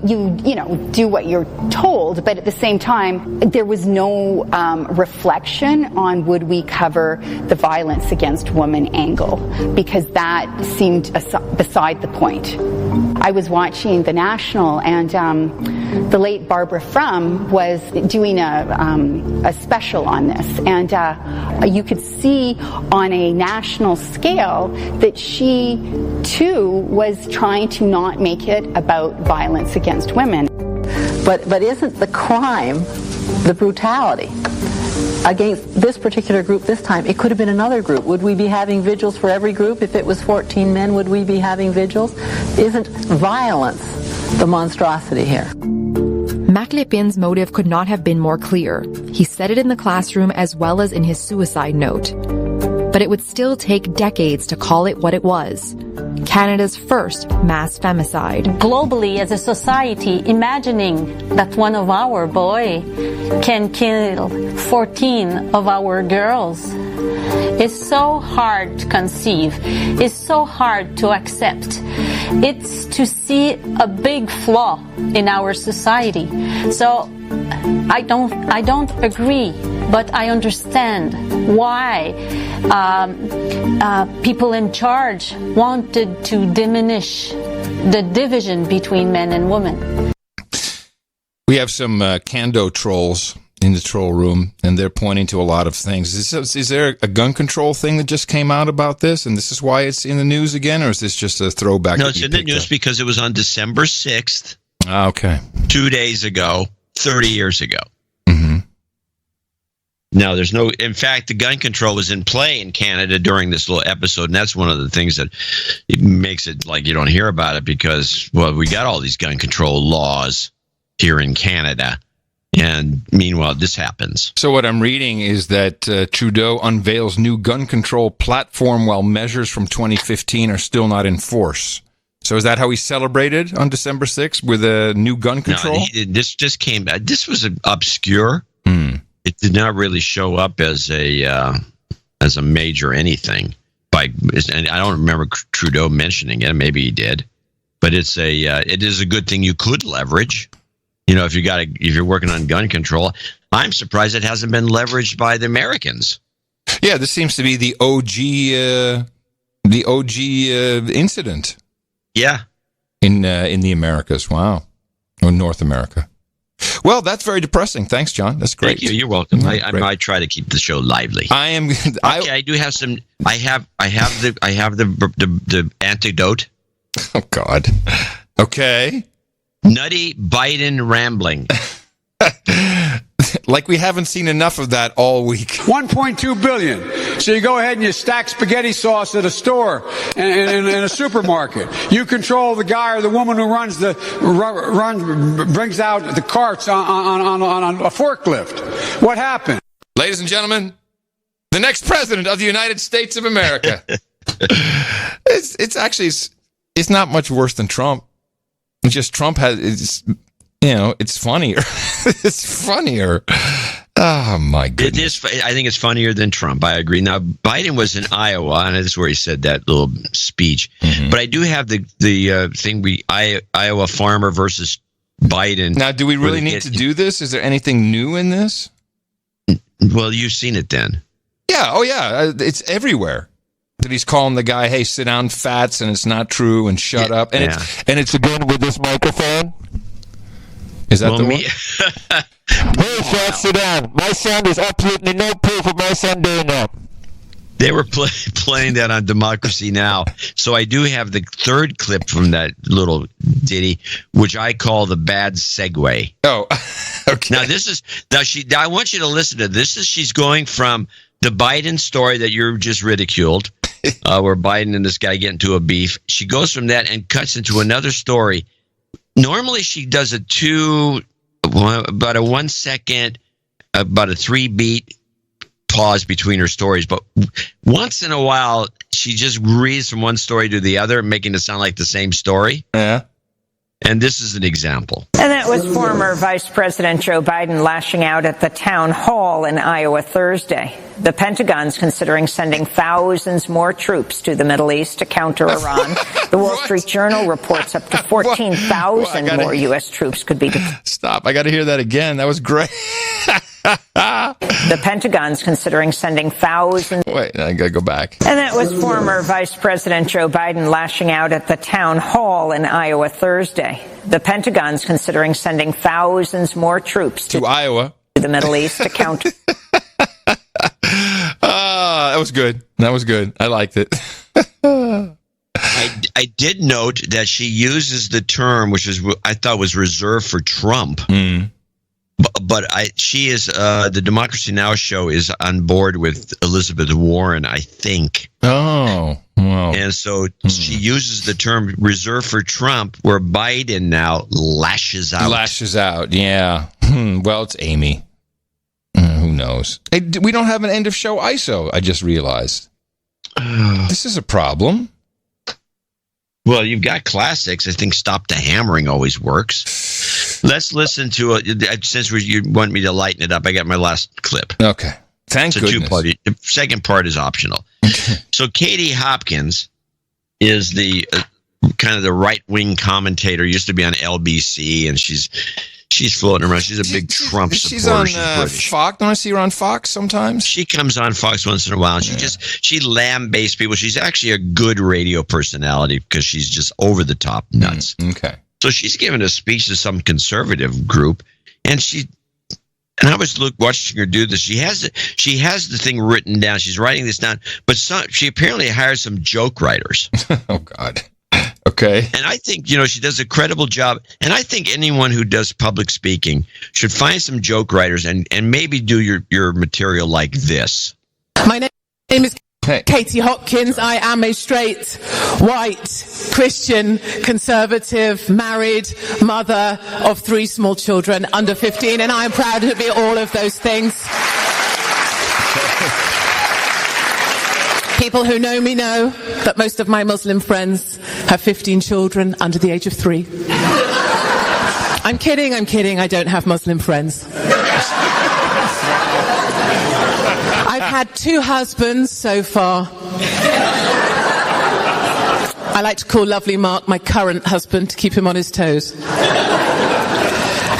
do what you're told, but at the same time, there was no reflection on would we cover the violence against women angle, because that seemed beside the point. I was watching The National, and the late Barbara Frum was doing a special on this, and you could see on a national scale that she too was trying to not make it about violence against women. But isn't the crime the brutality against this particular group this time? It could have been another group. Would we be having vigils for every group? If it was 14 men, would we be having vigils? Isn't violence the monstrosity here? Mac Lépin's motive could not have been more clear. He said it in the classroom as well as in his suicide note. But it would still take decades to call it what it was: Canada's first mass femicide. Globally, as a society, imagining that one of our boys can kill 14 of our girls is so hard to conceive, is so hard to accept. It's to see a big flaw in our society. So I don't agree, but I understand why people in charge wanted to diminish the division between men and women. We have some Kando trolls in the troll room, and they're pointing to a lot of things. Is there a gun control thing that just came out about this, and this is why it's in the news again, or is this just a throwback? No, it's in the news because it was on December 6th. Okay. 2 days ago, 30 years ago. Mm-hmm. Now, there's no... In fact, the gun control was in play in Canada during this little episode, and that's one of the things that it makes it like you don't hear about it because, well, we got all these gun control laws here in Canada. And meanwhile, this happens. So what I'm reading is that Trudeau unveils new gun control platform while measures from 2015 are still not in force. So is that how he celebrated on December 6th with a new gun control? No, this just came back. This was obscure. It did not really show up as a major anything. And I don't remember Trudeau mentioning it. Maybe he did. But it is a good thing you could leverage. You know, if you're working on gun control, I'm surprised it hasn't been leveraged by the Americans. Yeah, this seems to be the OG incident. Yeah, in the Americas. Wow, or North America. Well, that's very depressing. Thanks, John. That's great. Thank you. You're welcome. I try to keep the show lively. I do have some. I have the antidote. Oh God. Okay. Nutty Biden rambling. Like we haven't seen enough of that all week. 1.2 billion. So you go ahead and you stack spaghetti sauce at a store in a supermarket. You control the guy or the woman who brings out the carts on a forklift. What happened? Ladies and gentlemen, the next president of the United States of America. It's not much worse than Trump. It's just Trump it's funnier. It's funnier. Oh, my goodness. I think it's funnier than Trump. I agree. Now, Biden was in Iowa, and this is where he said that little speech. Mm-hmm. But I do have the thing, Iowa farmer versus Biden. Now, do we really need to do this? Is there anything new in this? Well, you've seen it then. Yeah. Oh, yeah. It's everywhere. That he's calling the guy, hey, sit down, fats, and it's not true, and shut up. And it's again with this microphone. Is that the one? Hey, fats, sit down. My son, there's absolutely no proof of my son doing that. They were playing that on Democracy Now! So I do have the third clip from that little ditty, which I call the bad segue. Oh, okay. Now I want you to listen to this. She's going from the Biden story that you're just ridiculed, where Biden and this guy get into a beef. She goes from that and cuts into another story. Normally she does about a 1 second, about a 3-beat pause between her stories. But once in a while, she just reads from one story to the other, making it sound like the same story. Yeah. And this is an example. And that was former Vice President Joe Biden lashing out at the town hall in Iowa Thursday. The Pentagon's considering sending thousands more troops to the Middle East to counter Iran. The Wall Street Journal reports up to 14,000 more U.S. troops could be deployed. Stop. I got to hear that again. That was great. The Pentagon's considering sending thousands. Wait, I got to go back. And that was former Vice President Joe Biden lashing out at the town hall in Iowa Thursday. The Pentagon's considering sending thousands more troops to Iowa, to the Middle East to counter. That was good. That was good. I liked it. I did note that she uses the term, which I thought was reserved for Trump. Mm. But she is the Democracy Now! Show is on board with Elizabeth Warren, I think. Oh, wow. And so she uses the term reserved for Trump, where Biden now lashes out. Lashes out, yeah. Well, it's Amy. Who knows? Hey, we don't have an end of show ISO, I just realized. This is a problem. Well, you've got classics. I think Stop the Hammering always works. Let's listen to it. Since you want me to lighten it up, I got my last clip. Okay. Thank goodness. It's a two-part. The second part is optional. So Katie Hopkins is the kind of the right-wing commentator. Used to be on LBC, and she's floating around. She's a big Trump supporter. She's on Fox. Don't I see her on Fox sometimes? She comes on Fox once in a while. And she lambasts people. She's actually a good radio personality because she's just over the top nuts. Okay. So she's giving a speech to some conservative group, and I was watching her do this. She has the thing written down. She's writing this down, but she apparently hired some joke writers. Oh God. Okay. And I think, she does a credible job. And I think anyone who does public speaking should find some joke writers and maybe do your material like this. My name is Katie Hopkins. I am a straight, white, Christian, conservative, married mother of 3 small children under 15, and I am proud to be all of those things. People who know me know that most of my Muslim friends have 15 children under the age of 3. I'm kidding. I don't have Muslim friends. I've had 2 husbands so far. I like to call lovely Mark my current husband to keep him on his toes.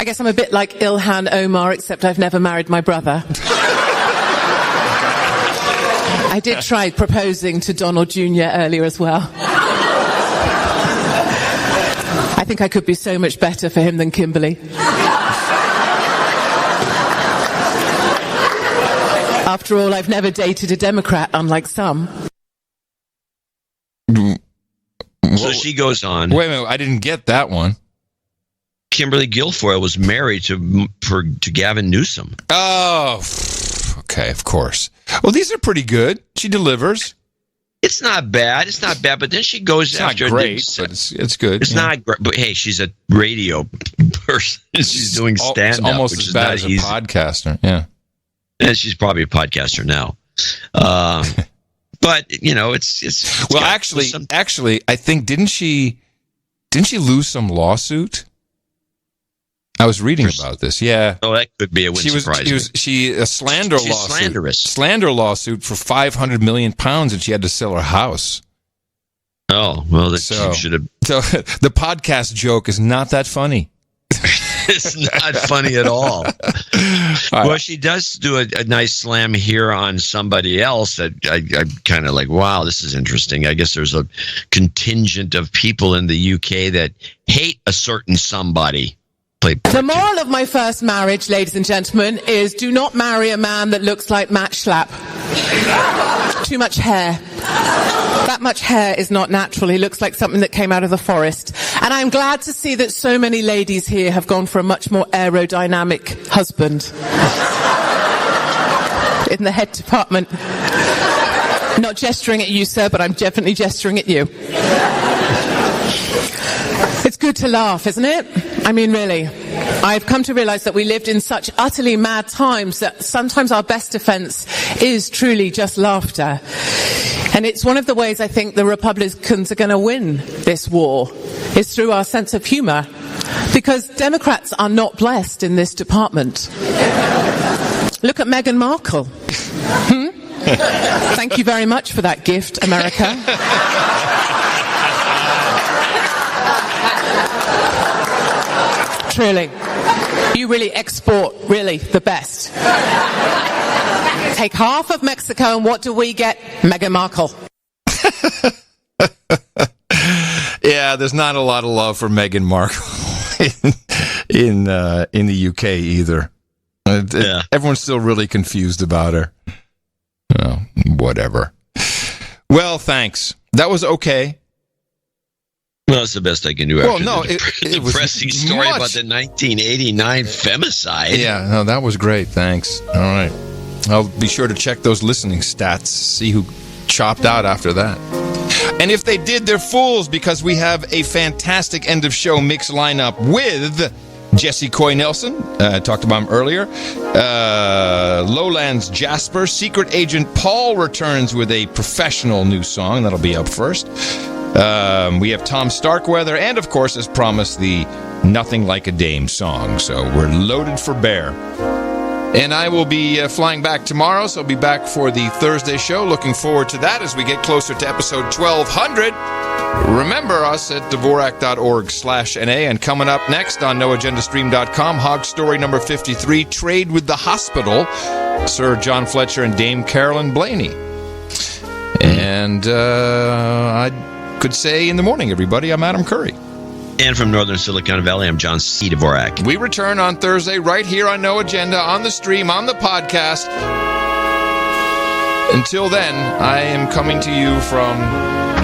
I guess I'm a bit like Ilhan Omar, except I've never married my brother. I did try proposing to Donald Jr. earlier as well. I think I could be so much better for him than Kimberly. After all, I've never dated a Democrat, unlike some. So she goes on. Wait a minute, I didn't get that one. Kimberly Guilfoyle was married to Gavin Newsom. Oh, okay, of course. Well, these are pretty good. She delivers. It's not bad. It's not bad. But then she goes after. It's not great, but it's good. It's not great. But hey, she's a radio person. She's doing stand-up. It's almost which as is bad not as a easy. podcaster. Yeah. And she's probably a podcaster now. But you know, it's well, actually, I think didn't she lose some lawsuit? I was reading about this. Yeah. Oh, that could be. It wouldn't surprise me. She a slander She's lawsuit. Slanderous. Slander lawsuit for £500 million, and she had to sell her house. Oh well, she should have. So the podcast joke is not that funny. It's not funny at all. Well, she does do a nice slam here on somebody else that I'm kind of like, wow, this is interesting. I guess there's a contingent of people in the UK that hate a certain somebody. The moral of my first marriage, ladies and gentlemen, is do not marry a man that looks like Matt Schlapp. Too much hair. That much hair is not natural. He looks like something that came out of the forest. And I'm glad to see that so many ladies here have gone for a much more aerodynamic husband. In the head department. Not gesturing at you, sir, but I'm definitely gesturing at you. It's good to laugh, isn't it? I mean, really. I've come to realize that we lived in such utterly mad times that sometimes our best defense is truly just laughter. And it's one of the ways I think the Republicans are going to win this war, is through our sense of humor. Because Democrats are not blessed in this department. Look at Meghan Markle. Thank you very much for that gift, America. Truly. You really export, really, the best. Take half of Mexico and what do we get? Meghan Markle. Yeah, there's not a lot of love for Meghan Markle in the UK either. Everyone's still really confused about her. Oh, whatever. Well, thanks. That was okay. Well, it's the best I can do. Well, after no, the it was depressing story about the 1989 femicide. Yeah, no, that was great. Thanks. All right. I'll be sure to check those listening stats, see who chopped out after that. And if they did, they're fools, because we have a fantastic end of show mix lineup with Jesse Coy Nelson, talked about him earlier. Lowlands Jasper. Secret Agent Paul returns with a professional new song. That'll be up first. We have Tom Starkweather, and of course, as promised, the Nothing Like a Dame song. So we're loaded for bear. And I will be flying back tomorrow, so I'll be back for the Thursday show. Looking forward to that as we get closer to episode 1200. Remember us at Dvorak.org/NA. And coming up next on NoAgendaStream.com, Hog Story number 53, Trade with the Hospital, Sir John Fletcher and Dame Carolyn Blaney. And I could say in the morning, everybody, I'm Adam Curry. And from Northern Silicon Valley, I'm John C. Dvorak. We return on Thursday right here on No Agenda, on the stream, on the podcast. Until then, I am coming to you from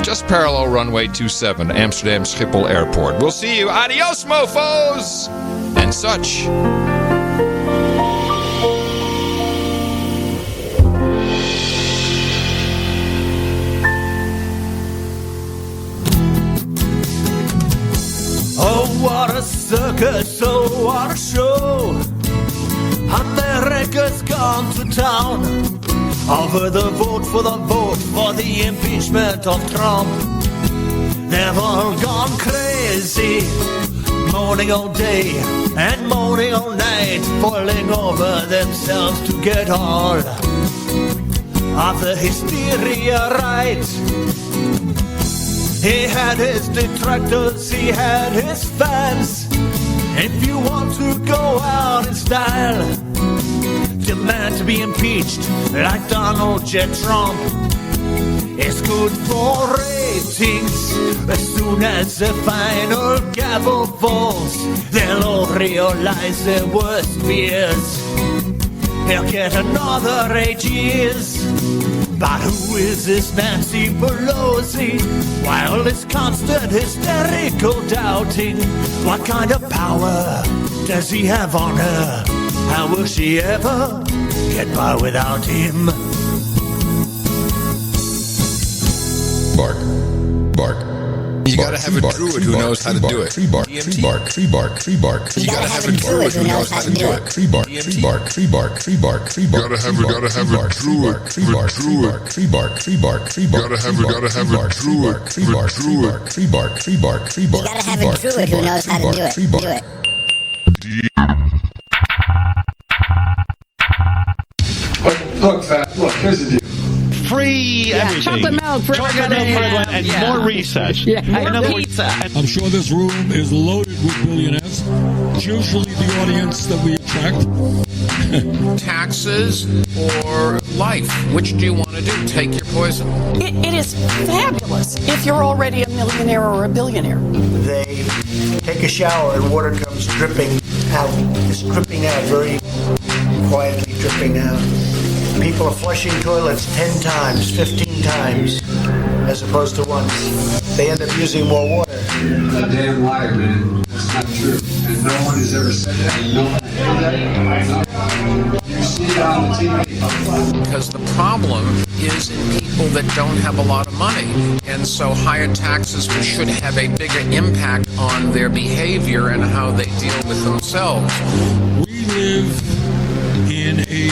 just parallel runway 27, Amsterdam Schiphol Airport. We'll see you. Adios, mofos! And such. Oh, what a circus, oh, what a show. America's gone to town over the vote for the impeachment of Trump. They've all gone crazy, moaning all day and moaning all night, falling over themselves to get all of the hysteria right. He had his detractors, he had his fans, If you want to go out in style, demand to be impeached like Donald J. Trump. It's good for ratings. As soon as the final gavel falls, they'll all realize their worst fears. He'll get another 8 years. But who is this Nancy Pelosi? While it's constant hysterical doubting, what kind of power does he have on her? How will she ever get by without him? Bark. Bark. You gotta have a druid who knows how to do it. Tree bark, tree bark, tree bark, tree bark. You gotta have a druid who knows how to do it. Tree bark, tree bark, tree bark, tree bark, tree bark. Gotta have a druid, tree bark, tree bark, tree bark, tree bark, tree bark, tree bark. Gotta have a druid, tree bark, tree bark, tree bark, tree bark, tree bark, tree bark. You gotta have a druid who knows how to do it. Do it. Look, look, here's the deal. Free everything. Chocolate milk for everyone and more research. More pizza. I'm sure this room is loaded with billionaires. It's usually the audience that we attract. Taxes or life? Which do you want to do? Take your poison. It is fabulous if you're already a millionaire or a billionaire. They take a shower and water comes dripping out. It's dripping out, very quietly dripping out. People are flushing toilets 10 times, 15 times, as opposed to once. They end up using more water. You're a damn liar, man. That's not true. And no one has ever said that. No one has said that. You see it on the TV. Because the problem is in people that don't have a lot of money. And so higher taxes should have a bigger impact on their behavior and how they deal with themselves. We live in a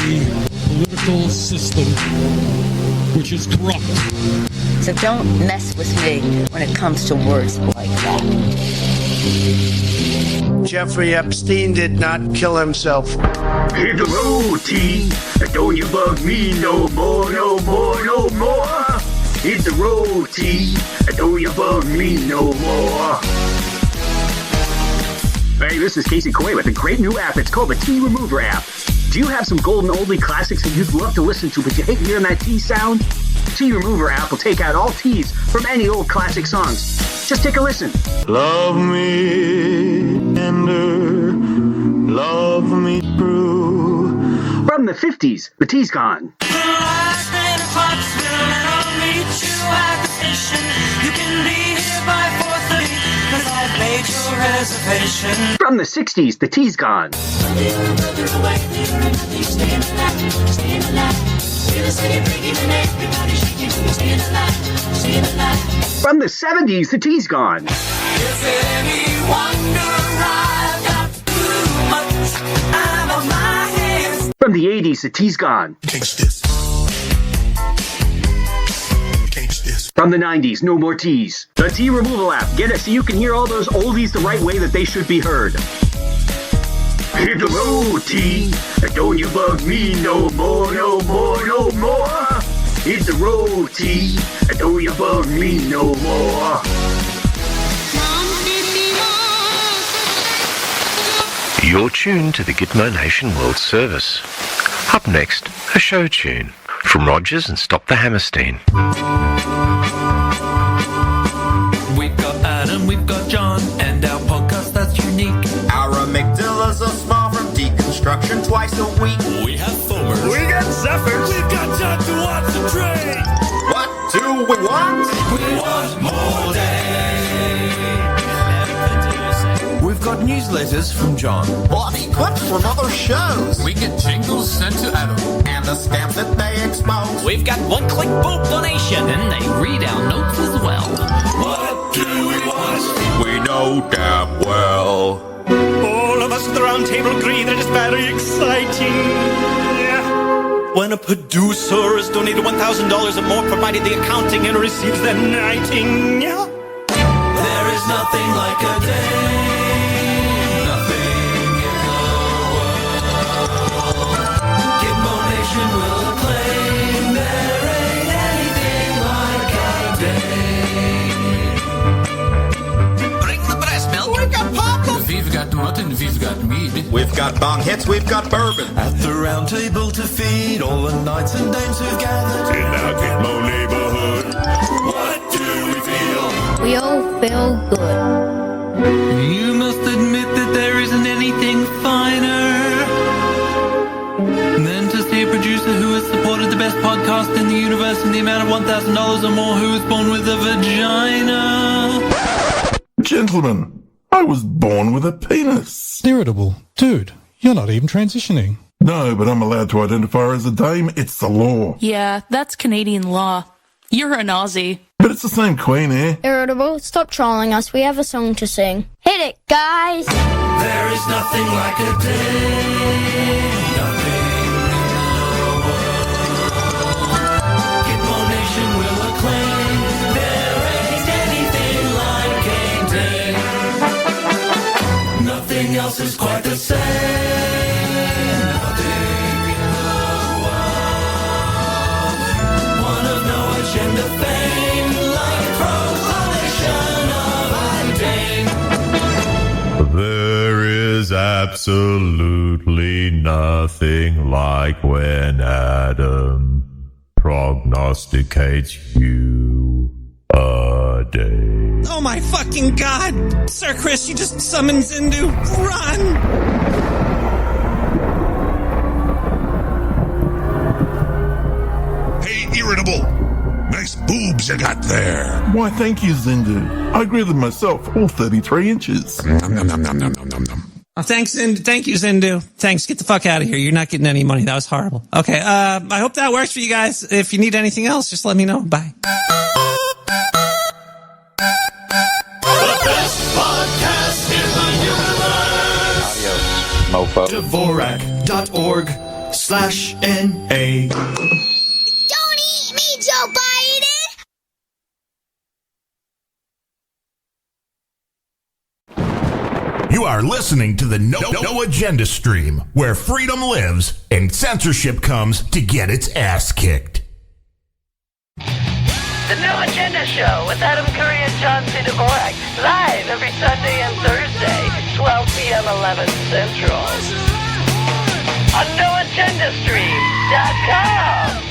political system which is corrupt. So don't mess with me when it comes to words like that. Jeffrey Epstein did not kill himself. Hit the road, T. Don't you bug me no more, no more, no more. Hit the road, T. Don't you bug me no more. Hey, this is Casey Coy with a great new app. It's called the T Remover app. Do you have some golden oldie classics that you'd love to listen to, but you hate hearing that T sound? T Remover app will take out all T's from any old classic songs. Just take a listen. Love me tender, love me true. From the 50s, the T's gone. From the 60s, the T's gone. From the 70s, the T's gone. From the 80s, the T's gone. From the 90s, no more T's. The T Removal app. Get it so you can hear all those oldies the right way that they should be heard. Hit the road, T. Don't you bug me no more, no more, no more. Hit the road, T. Don't you bug me no more. You're tuned to the Gitmo Nation World Service. Up next, a show tune from Rogers and Stop the Hammerstein. We've got Adam, we've got John, and our podcast that's unique. Our amygdalas are small from deconstruction twice a week. We have foamers. We got Zephyrs. We've got time to watch the train. What do we want? We want more day. We've got newsletters from John. Body clips from other shows. We get jingles sent to Adam. And the scams that they expose. We've got one-click bulk donation, and they read our notes as well. What do we want? We know damn well. All of us at the round table agree that it's very exciting. When a producer has donated $1,000 or more, provided the accounting and receives the knighting. There is nothing like a day. Will claim there ain't anything like a day. Bring the breast milk. We've got popcorn. We've got mutton. got bong hits, we've got bourbon. At the round table to feed all the knights and dames who've gathered In our Gitmo neighborhood, what do we feel? We all feel good. You must admit that there isn't anything finer than to see a producer who has supported the best podcast in the universe in the amount of $1,000 or more who was born with a vagina. Gentlemen, I was born with a penis. Irritable. Dude, you're not even transitioning. No, but I'm allowed to identify as a dame. It's the law. Yeah, that's Canadian law. You're an Aussie. But it's the same queen, eh? Irritable, stop trolling us. We have a song to sing. Hit it, guys. There is nothing like a day. Nothing in the world. Gitmo Nation will acclaim. There ain't anything like a day. Nothing else is quite the same. Nothing in the world. One of no agenda fame. Like prohibition of a day. There is absolutely nothing like when Adam prognosticates you a day. Oh my fucking god! Sir Chris, you just summoned Zindu. Run! Hey, Irritable. Nice boobs you got there. Why, thank you, Zindu. I grew them myself, all 33 inches. Oh, thanks, Zindu. Thank you, Zindu. Thanks. Get the fuck out of here. You're not getting any money. That was horrible. Okay, I hope that works for you guys. If you need anything else, just let me know. Bye. The best podcast in the universe. Mofo. Dvorak.org/NA. Don't eat me, Joe Biden! You are listening to the No Agenda stream, where freedom lives and censorship comes to get its ass kicked. The No Agenda Show with Adam Curry and John C. Dvorak. Live every Sunday and Thursday, 12 p.m., 11 Central. On NoAgendaStream.com.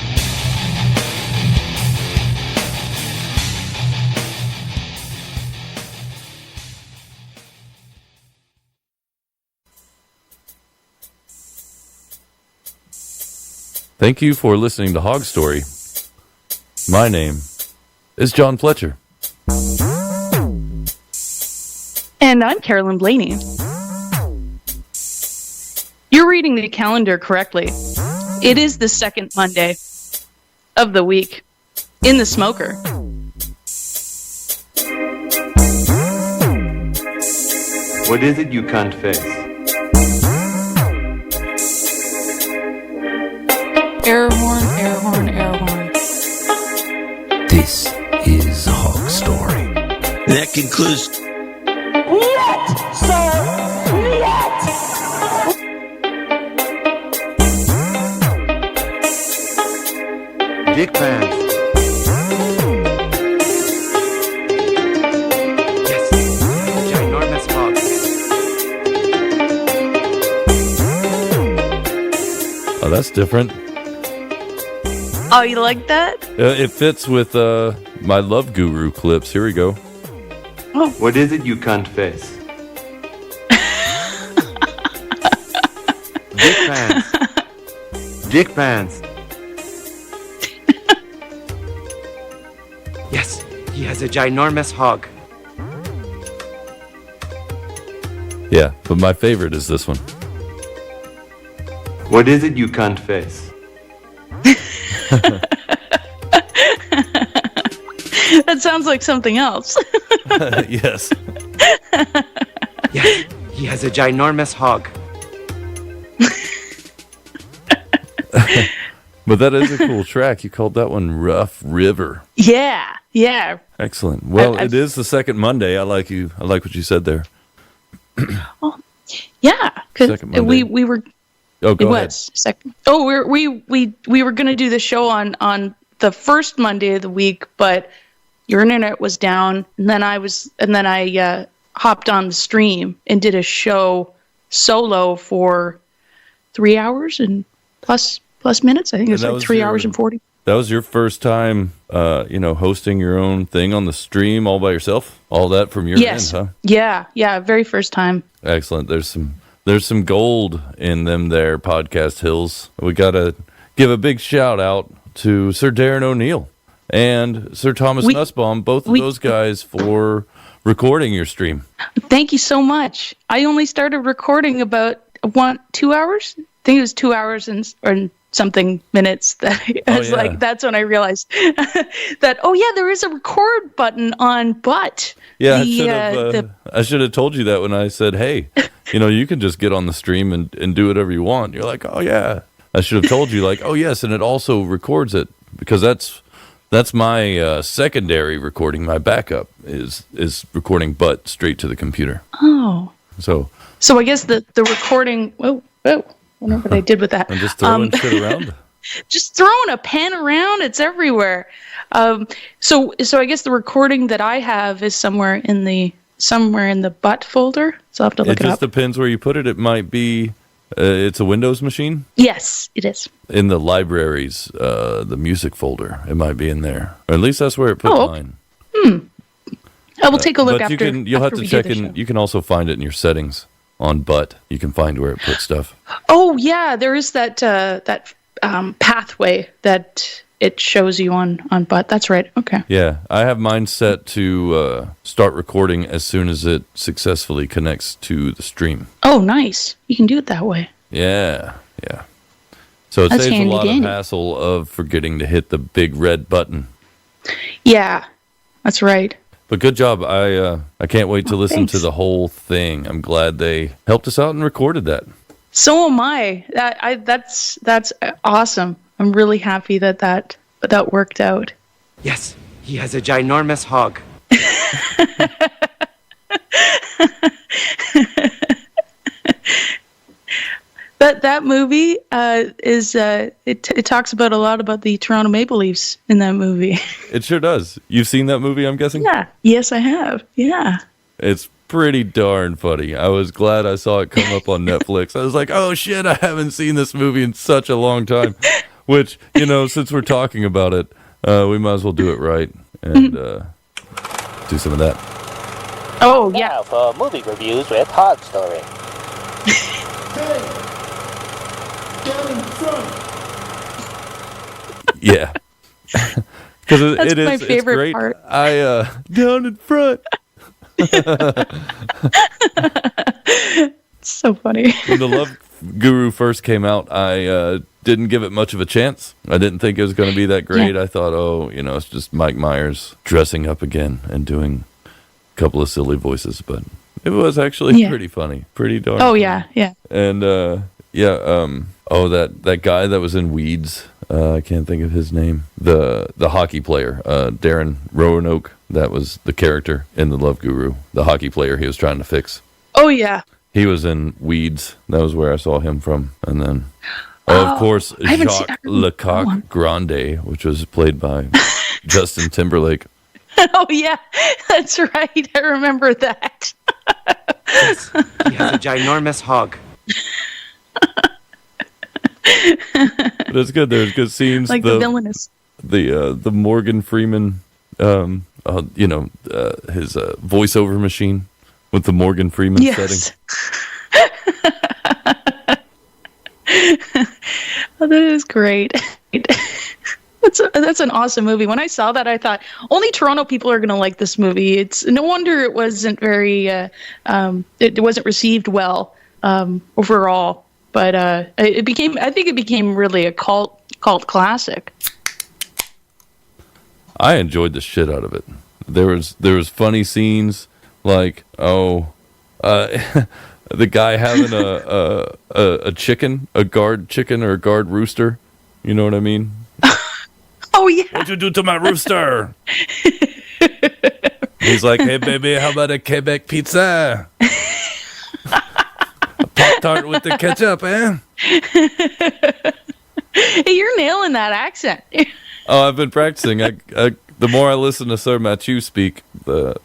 Thank you for listening to Hog Story. My name is John Fletcher. And I'm Carolyn Blaney. You're reading the calendar correctly. It is the second Monday of the week in the smoker. What is it you can't face? Air horn, air horn, air horn. This is Hog Story. That concludes. Yet, sir, yet. Dick pants. Yes, ginormous hog. Oh, that's different. Oh, you like that? It fits with my Love Guru clips. Here we go. Oh. What is it you can't face? Dick pants. Dick pants. Yes, he has a ginormous hog. Yeah, but my favorite is this one. What is it you can't face? That sounds like something else. Yes. Yes, he has a ginormous hog. But that is a cool track. You called that one Rough River. Yeah, yeah. Excellent. Well, it is the second Monday. I like what you said there. Oh, yeah, because we were. Oh, go ahead. We were going to do the show on the first Monday of the week, but your internet was down, and then I hopped on the stream and did a show solo for 3 hours and plus minutes. I think it's like 3 hours and 40. That was your first time, hosting your own thing on the stream all by yourself? All that from your end, huh? Yeah, very first time. Excellent. There's some gold in them there podcast hills. We got to give a big shout out to Sir Darren O'Neill and Sir Thomas Nussbaum, both of those guys, for recording your stream. Thank you so much. I only started recording about 2 hours. I think it was 2 hours and something minutes that I was like, that's when I realized that, there is a record button on Butt. Yeah, I should have told you that when I said, hey, you can just get on the stream and do whatever you want. You're like, oh, yeah. I should have told you, like, oh, yes, and it also records it, because that's my secondary recording. My backup is recording Butt straight to the computer. Oh. So I guess the recording, whoa. I don't know what I did with that. I'm just throwing shit around. Just throwing a pen around. It's everywhere. So I guess the recording that I have is somewhere in the Butt folder. So I'll have to look it up. It just depends where you put it. It might be, it's a Windows machine? Yes, it is. In the libraries, the music folder. It might be in there. Or at least that's where it put mine. I will take a look but after. You'll have to check in. You can also find it in your settings. On Butt, you can find where it puts stuff. Oh yeah, there is that pathway that it shows you on Butt. That's right. Okay. Yeah, I have mine set to start recording as soon as it successfully connects to the stream. Oh, nice. You can do it that way. Yeah. So it saves a lot of hassle of forgetting to hit the big red button. Yeah, that's right. But good job. I can't wait to listen to the whole thing. I'm glad they helped us out and recorded that. So am I. That's awesome. I'm really happy that worked out. Yes, he has a ginormous hog. That movie it talks about a lot about the Toronto Maple Leafs in that movie. It sure does. You've seen that movie, I'm guessing? Yeah. Yes, I have. Yeah. It's pretty darn funny. I was glad I saw it come up on Netflix. I was like, oh shit, I haven't seen this movie in such a long time. Which, since we're talking about it, we might as well do it right and do some of that. Oh, yeah. Now for movie reviews with Hog Story. Down in front. Yeah. Because That's it is my favorite it's great. part. Down in front. It's so funny. When The Love Guru first came out, I didn't give it much of a chance. I didn't think it was going to be that great. Yeah. I thought, it's just Mike Myers dressing up again and doing a couple of silly voices, but it was actually pretty funny. Pretty darn funny. Yeah. And, that guy that was in Weeds, I can't think of his name. The hockey player, Darren Roanoke, that was the character in The Love Guru. The hockey player he was trying to fix. Oh, yeah. He was in Weeds. That was where I saw him from. And then, of course, Jacques Lecoq Grande, which was played by Justin Timberlake. Oh, yeah. That's right. I remember that. Yes, he has a ginormous hog. But it's good. There's good scenes. Like the villainous. The Morgan Freeman, his voiceover machine with the Morgan Freeman setting. Oh, that is great. That's an awesome movie. When I saw that, I thought only Toronto people are going to like this movie. It's no wonder it wasn't very, it wasn't received well overall. But I think it became really a cult classic. I enjoyed the shit out of it. There was funny scenes like the guy having a chicken, a guard chicken or a guard rooster. You know what I mean? Oh yeah. What'd you do to my rooster? He's like, hey baby, how about a Quebec pizza? A Pop-Tart with the ketchup, eh? Hey, you're nailing that accent. Oh, I've been practicing. The more I listen to Sir Mathieu speak, the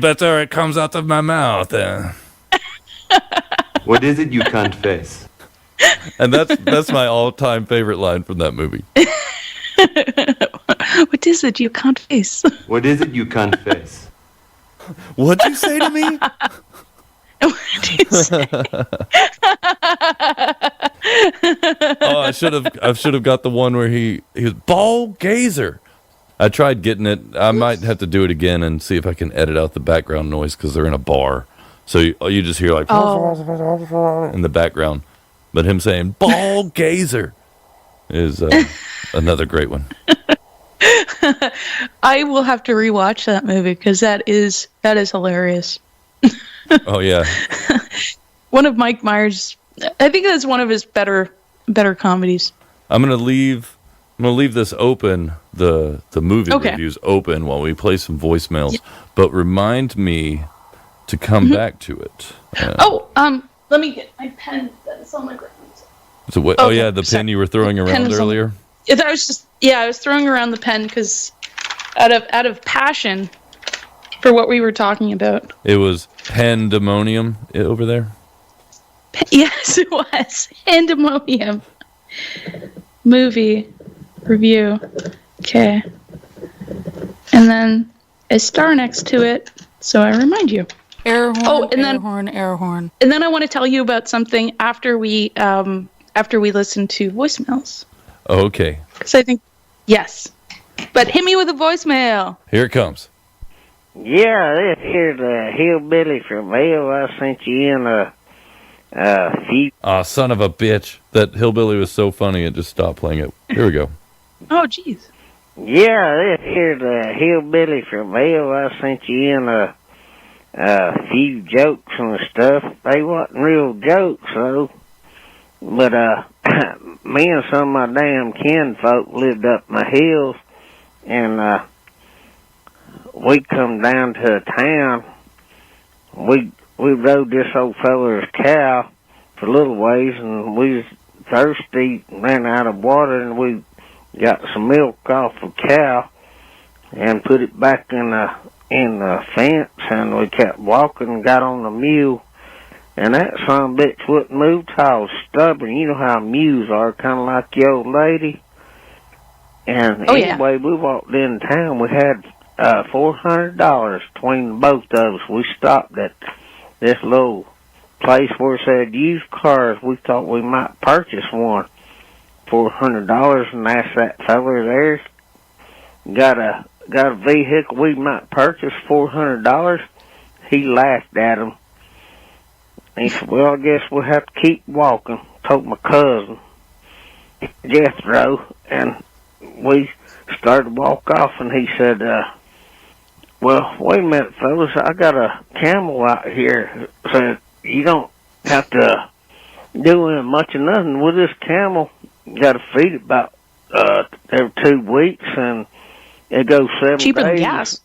better it comes out of my mouth. What is it you can't face? And that's my all-time favorite line from that movie. What is it you can't face? What is it you can't face? What'd you say to me? Oh, I should have got the one where he was ball gazer. I tried getting it. I might have to do it again and see if I can edit out the background noise because they're in a bar. So you just hear like in the background. But him saying ball gazer is another great one. I will have to rewatch that movie because that is hilarious. Oh yeah. One of Mike Myers. I think that's one of his better comedies. I'm gonna leave this open, the movie reviews open while we play some voicemails. Yeah. But remind me to come back to it. Let me get my pen that's on the ground. So what? Okay, oh yeah, the pen you were throwing around earlier. I was throwing around the pen because out of passion for what we were talking about. It was pandemonium over there. Yes, it was pandemonium. Movie review. Okay, and then a star next to it, so I remind you. Air horn. And then I want to tell you about something after we listen to voicemails. Okay. Because I think, yes. But hit me with a voicemail. Here it comes. Yeah, this here's the hillbilly from hell. I sent you in a few. Aw, son of a bitch. That hillbilly was so funny it just stopped playing it. Here we go. Oh, jeez. Yeah, this here's the hillbilly from hell. I sent you in a few jokes and stuff. They wasn't real jokes, though. But, me and some of my damn kinfolk lived up my hills, and, we come down to a town. We rode this old feller's cow for a little ways, and we was thirsty, ran out of water, and we got some milk off the cow and put it back in the fence, and we kept walking and got on the mule. And that son of a bitch wouldn't move till I was stubborn. You know how mules are, kind of like the old lady. And anyway, we walked in town. We had $400 between both of us. We stopped at this little place where it said used cars. We thought we might purchase one. $400, and asked that fella there, got a vehicle we might purchase, $400. He laughed at him. He said, well, I guess we'll have to keep walking. Told my cousin, Jethro, and we started to walk off, and he said, well, wait a minute, fellas, I got a camel out here. So you don't have to do much of nothing with this camel. You got to feed it about every 2 weeks, and it goes 7 cheaper days than gas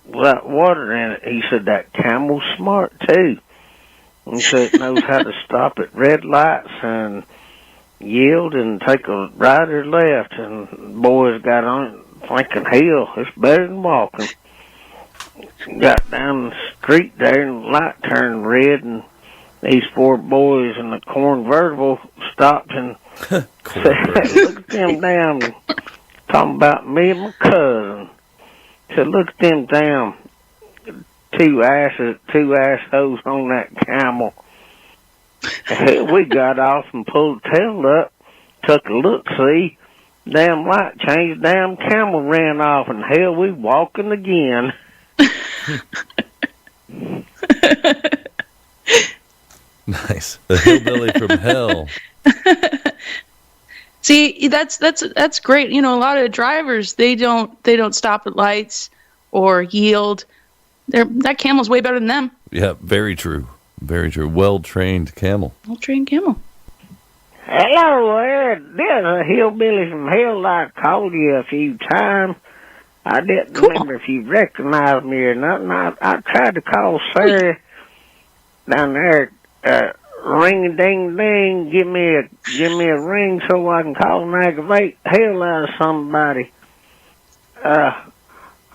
without water in it. He said that camel's smart too. He said it knows how to stop at red lights and yield and take a right or left. And the boys got on it thinking, hell, it's better than walking. Got down the street there, and the light turned red, and these 4 boys in the convertible stopped and said, look at them damn, talking about me and my cousin. Said, look at them damn two assholes on that camel. We got off and pulled the tail up, took a look-see, damn light changed, damn camel ran off, and hell, we walking again. Nice. The hillbilly from hell. See, that's great. You know, a lot of drivers, they don't stop at lights or yield. That camel's way better than them. Yeah, very true. Very true. Well-trained camel. Well-trained camel. Hello, there's a hillbilly from hell. I called you a few times. I didn't remember if you recognized me or nothing. I tried to call Sarah down there. Ring-a-ding-ding, give me a ring so I can call and aggravate the hell out of somebody.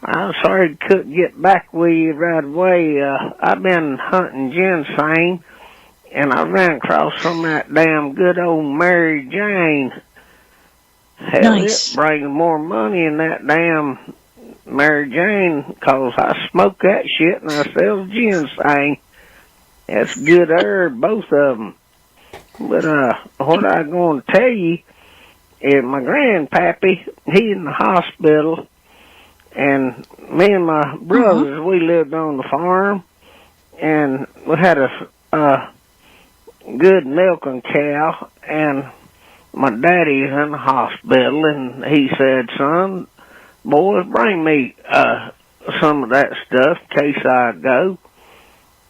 I'm sorry I couldn't get back with you right away. I've been hunting ginseng, and I ran across some of that damn good old Mary Jane. Hell, Nice. It brings more money in that damn Mary Jane, 'cause I smoke that shit and I sell ginseng. That's good herb, both of them. But what I going to tell you is my grandpappy, he in the hospital, and me and my brothers, we lived on the farm, and we had a good milking cow, and my daddy's in the hospital, and he said, son, boys, bring me some of that stuff in case I go.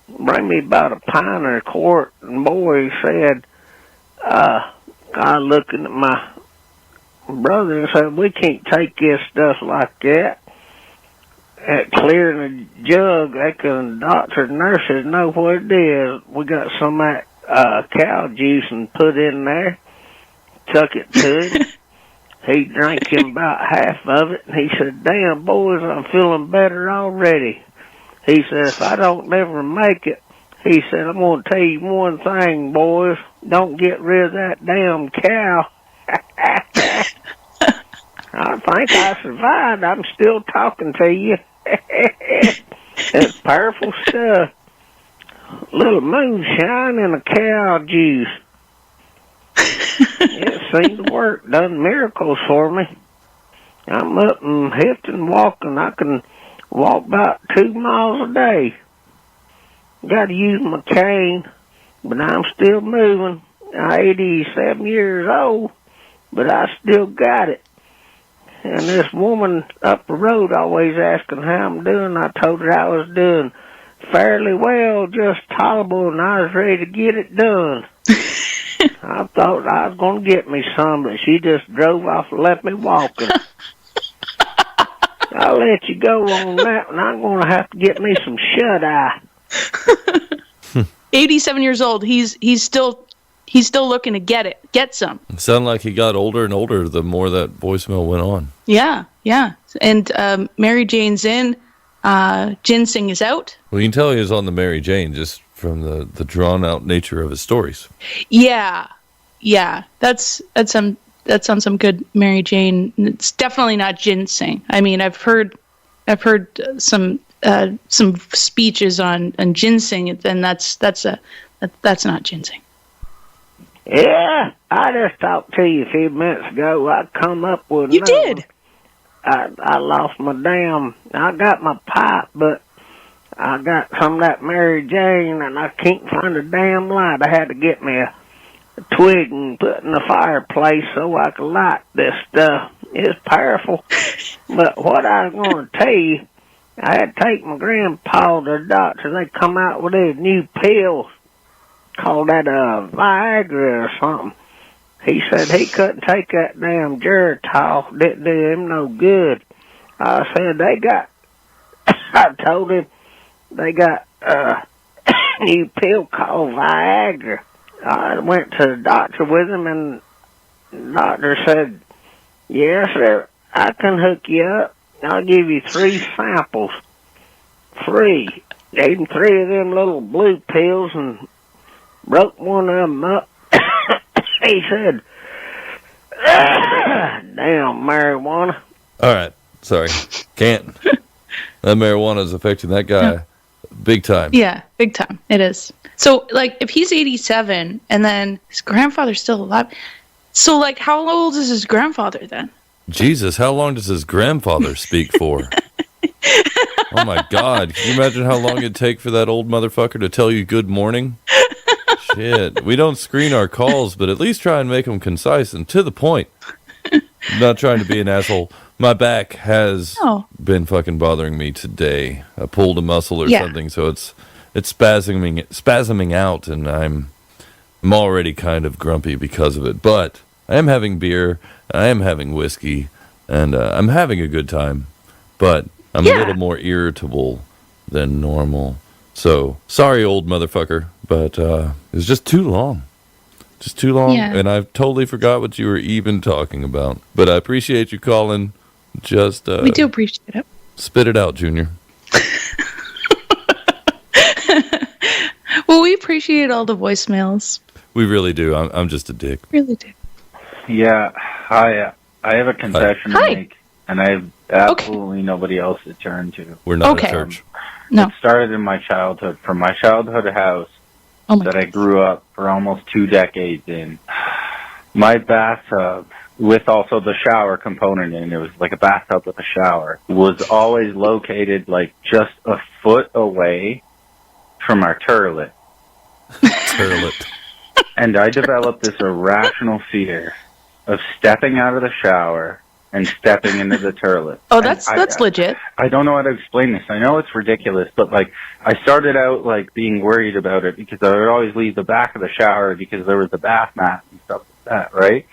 Bring me about a pint or a quart. And boy, he said, I looking at my brother and said, we can't take this stuff like that. At clearing the jug, they can, doctors and nurses know what it is. We got some of that cow juice and put in there. Took it to him. He drank him about half of it, and he said, damn, boys, I'm feeling better already. He said, if I don't never make it, he said, I'm going to tell you one thing, boys. Don't get rid of that damn cow. I think I survived. I'm still talking to you. It's powerful stuff. Little moonshine and a cow juice. It seemed to work. Done miracles for me. I'm up and hip and walking. I can walk about 2 miles a day. Got to use my cane, but I'm still moving. I'm 87 years old, but I still got it. And this woman up the road always asking how I'm doing. I told her I was doing fairly well, just tolerable, and I was ready to get it done. I thought I was going to get me some, but she just drove off and left me walking. I'll let you go on that, and I'm going to have to get me some shut-eye. 87 years old. He's still looking to get some. It sounded like he got older and older the more that voicemail went on. Yeah. And Mary Jane's in. Ginseng is out. Well, you can tell he was on the Mary Jane just from the drawn-out nature of his stories. Yeah. That's some good Mary Jane. It's definitely not ginseng. I mean, I've heard some speeches on ginseng, and that's not ginseng. Yeah, I just talked to you a few minutes ago. I come up with You did. I lost my I got my pipe, but I got some of that Mary Jane, and I can't find a damn light. I had to get me a twig and put in the fireplace so I could light this stuff. It's powerful. But what I was going to tell you, I had to take my grandpa to the doctor. They come out with these new pills called that Viagra or something. He said he couldn't take that damn Geritol. Didn't do him no good. I said I told him they got a new pill called Viagra. I went to the doctor with him, and the doctor said, yes, sir, I can hook you up. I'll give you 3 samples. Free. Gave him 3 of them little blue pills and broke one of them up. He said, damn marijuana. All right. Sorry. Can't. That marijuana is affecting that guy big time. Yeah, big time. It is. So, like, if he's 87 and then his grandfather's still alive, so, like, how old is his grandfather then? Jesus, how long does his grandfather speak for? Oh, my God. Can you imagine how long it'd take for that old motherfucker to tell you good morning? Shit. We don't screen our calls, but at least try and make them concise and to the point. I'm not trying to be an asshole. My back has been fucking bothering me today. I pulled a muscle or something, so it's spasming out, and I'm already kind of grumpy because of it. But I am having beer, I am having whiskey, and I'm having a good time. But I'm a little more irritable than normal. So, sorry, old motherfucker, but it was just too long. Just too long, and I totally forgot what you were even talking about. But I appreciate you calling. Just we do appreciate it. Spit it out, Junior. Well, we appreciate all the voicemails. We really do. I'm just a dick. Really do. Yeah, hi. I have a confession to make, and I have absolutely nobody else to turn to. We're not a church. No. It started in my childhood, from my childhood house that I grew up for almost 2 decades in. My bathtub, with also the shower component in it, was like a bathtub with a shower, was always located like just a foot away from our toilet. And I developed this irrational fear of stepping out of the shower and stepping into the toilet. Oh, that's legit. I don't know how to explain this. I know it's ridiculous, but like I started out like being worried about it because I would always leave the back of the shower because there was a bath mat and stuff like that, right?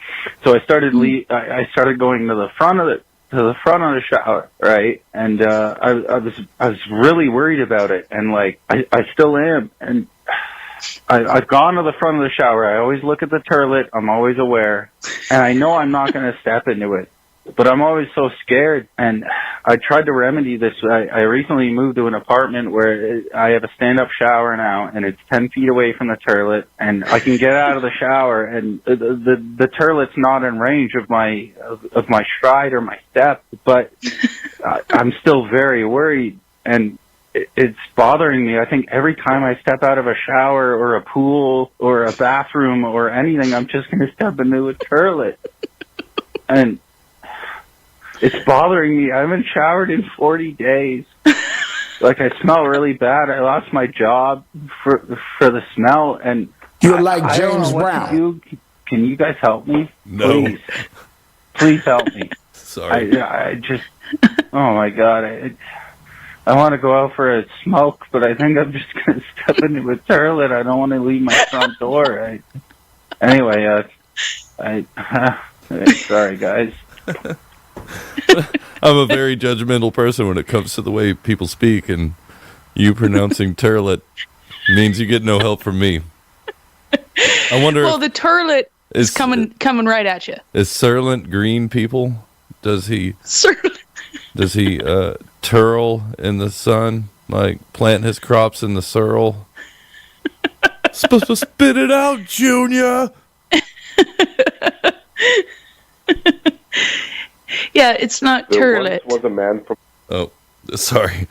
So I started I started going to the front of the shower, right? And I was really worried about it, and like I still am, and I've gone to the front of the shower. I always look at the toilet. I'm always aware, and I know I'm not going to step into it, but I'm always so scared. And I tried to remedy this. I recently moved to an apartment where I have a stand-up shower now, and it's 10 feet away from the toilet, and I can get out of the shower, and the toilet's not in range of my stride or my step, but I'm still very worried, and it's bothering me. I think every time I step out of a shower or a pool or a bathroom or anything, I'm just going to step into a toilet. And it's bothering me. I haven't showered in 40 days. Like, I smell really bad. I lost my job for the smell. And you're like I don't James know what Brown. to do. Can you guys help me? No. Please help me. Sorry. I just, oh my God. I want to go out for a smoke, but I think I'm just going to step into a toilet. I don't want to leave my front door. Anyway, sorry, guys. I'm a very judgmental person when it comes to the way people speak, and you pronouncing turlet means you get no help from me. I wonder. Well, the turlet is coming right at you. Is Serlant green people? Does he? Serlant. Does he turl in the sun, like plant his crops in the surl? Supposed to spit it out, Junior. Yeah, it's not turlet. Was a man from. Oh, sorry.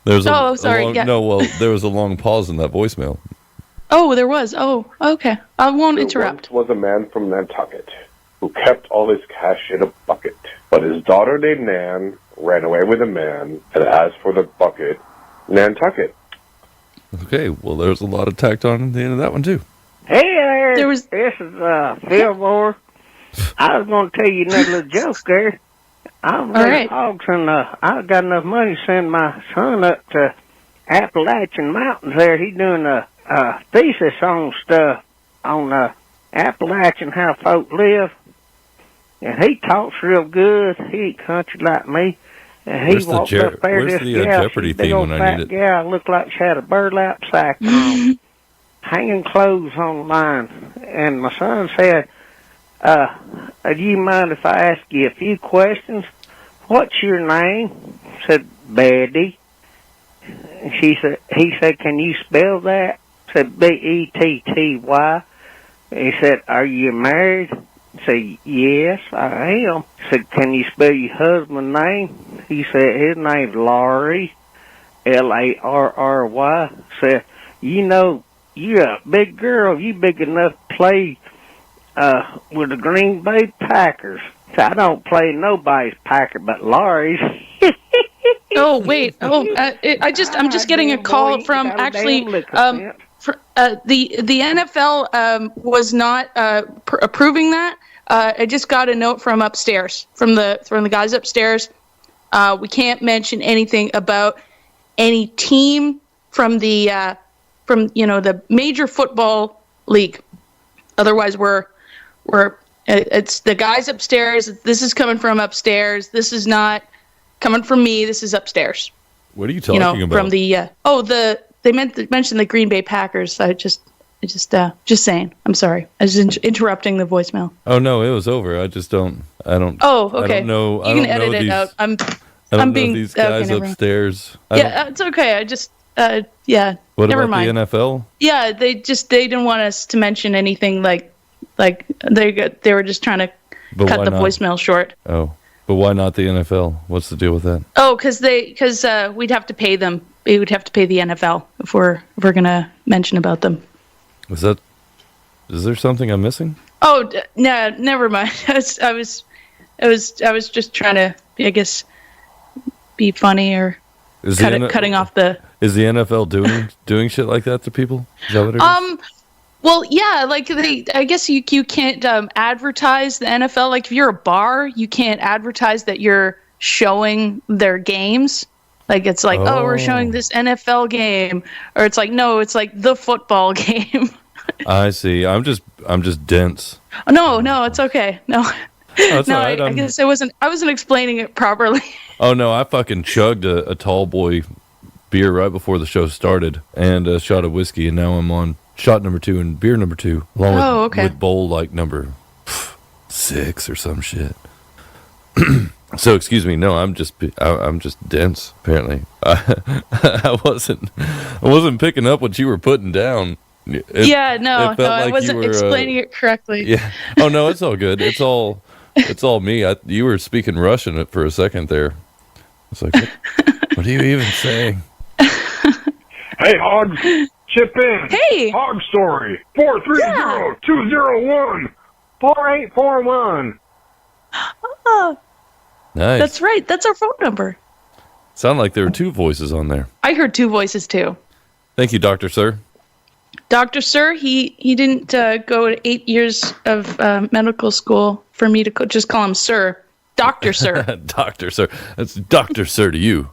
There's Oh, a sorry, long, yeah. No, well, there was a long pause in that voicemail. Oh, there was. Oh, okay. I won't interrupt. Once was a man from Nantucket who kept all his cash in a bucket, but his daughter named Nan ran away with a man, and as for the bucket, Nantucket. Okay, well, there's a lot of tacked on at the end of that one too. Hey there, this is Fillmore. I was going to tell you another little joke there. I'm right. hogs, and I got enough money to send my son up to Appalachian Mountains there. He's doing a thesis on stuff on Appalachian, how folk live. And he talks real good. He ain't country like me. And he walked up there. Where's This the gal, Jeopardy she's a big theme old when I fat need it? gal, looked like she had a burlap sack on, hanging clothes on the line. And my son said, do you mind if I ask you a few questions? What's your name? Said Betty. He said, can you spell that? Said Betty. He said, are you married? I said, yes, I am. Said, can you spell your husband's name? He said, his name's Larry, Larry. Said, you know, you're a big girl. You big enough to play with the Green Bay Packers. So I don't play nobody's Packer but Larry's. Oh wait! I'm just getting a call from actually. The NFL was not approving that. I just got a note from upstairs, from the guys upstairs. We can't mention anything about any team from the the major football league. Otherwise, it's the guys upstairs. This is coming from upstairs. This is not coming from me. This is upstairs. What are you talking about? From the they mentioned the Green Bay Packers. I just saying. I'm sorry. I was interrupting the voicemail. Oh no, it was over. I don't. Oh, okay. I don't know. You can edit it out. I'm know being these guys okay, upstairs. Yeah, it's okay. Yeah. What never about mind. the NFL? Yeah, they didn't want us to mention anything like they were just trying to But cut why the not? voicemail short. Oh, but why not the NFL? What's the deal with that? Oh, because we'd have to pay them. We would have to pay the NFL if we're gonna mention about them. Is there something I'm missing? Oh no, never mind. I was just trying to, I guess, be funny or cutting off the. Is the NFL doing shit like that to people? Is that what it is? Well, yeah, like I guess you can't advertise the NFL. Like if you're a bar, you can't advertise that you're showing their games. Like it's like, oh, we're showing this NFL game, or it's like, no, it's like the football game. I see. I'm just dense. No, it's okay. No, That's no, all right. I guess I wasn't explaining it properly. Oh no, I fucking chugged a tall boy beer right before the show started and a shot of whiskey, and now I'm on shot number 2 and beer number 2, along with bowl like number 6 or some shit. So excuse me, no, I'm just dense. Apparently, I wasn't picking up what you were putting down. I wasn't explaining it correctly. Yeah. Oh no, it's all good. It's all me. You were speaking Russian for a second there. It's like, what are you even saying? Hey, Hog, chip in. Hey. Hog Story, 430-201-4841. Oh, Nice. that's right. That's our phone number. Sound like there were 2 voices on there. I heard 2 voices too. Thank you, Dr. Sir. Dr. Sir, he didn't go to 8 years of medical school for me to just call him Sir. Dr. Sir. Dr. Sir. That's Dr. Sir to you.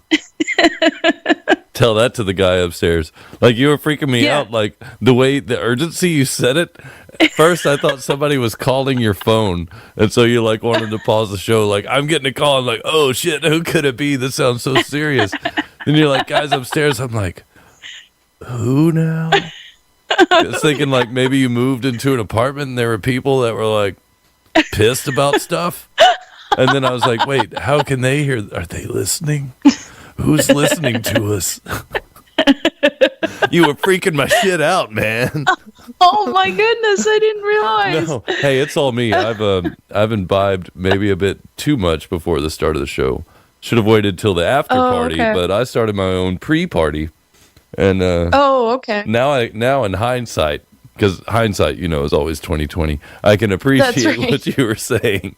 Tell that to the guy upstairs. Like, you were freaking me out. Like, the urgency you said it. At first, I thought somebody was calling your phone. And so you, like, wanted to pause the show. Like, I'm getting a call. I'm like, oh, shit, who could it be? This sounds so serious. Then you're like, guys upstairs. I'm like, who now? I was thinking, like, maybe you moved into an apartment and there were people that were, like, pissed about stuff. And then I was like, wait, how can they hear? Are they listening? Who's listening to us? You were freaking my shit out, man. Oh my goodness, I didn't realize. No, hey, it's all me. I've imbibed maybe a bit too much before the start of the show. Should have waited till the after party, but I started my own pre-party. And okay. Now in hindsight, because hindsight, is always 20/20. I can appreciate what you were saying.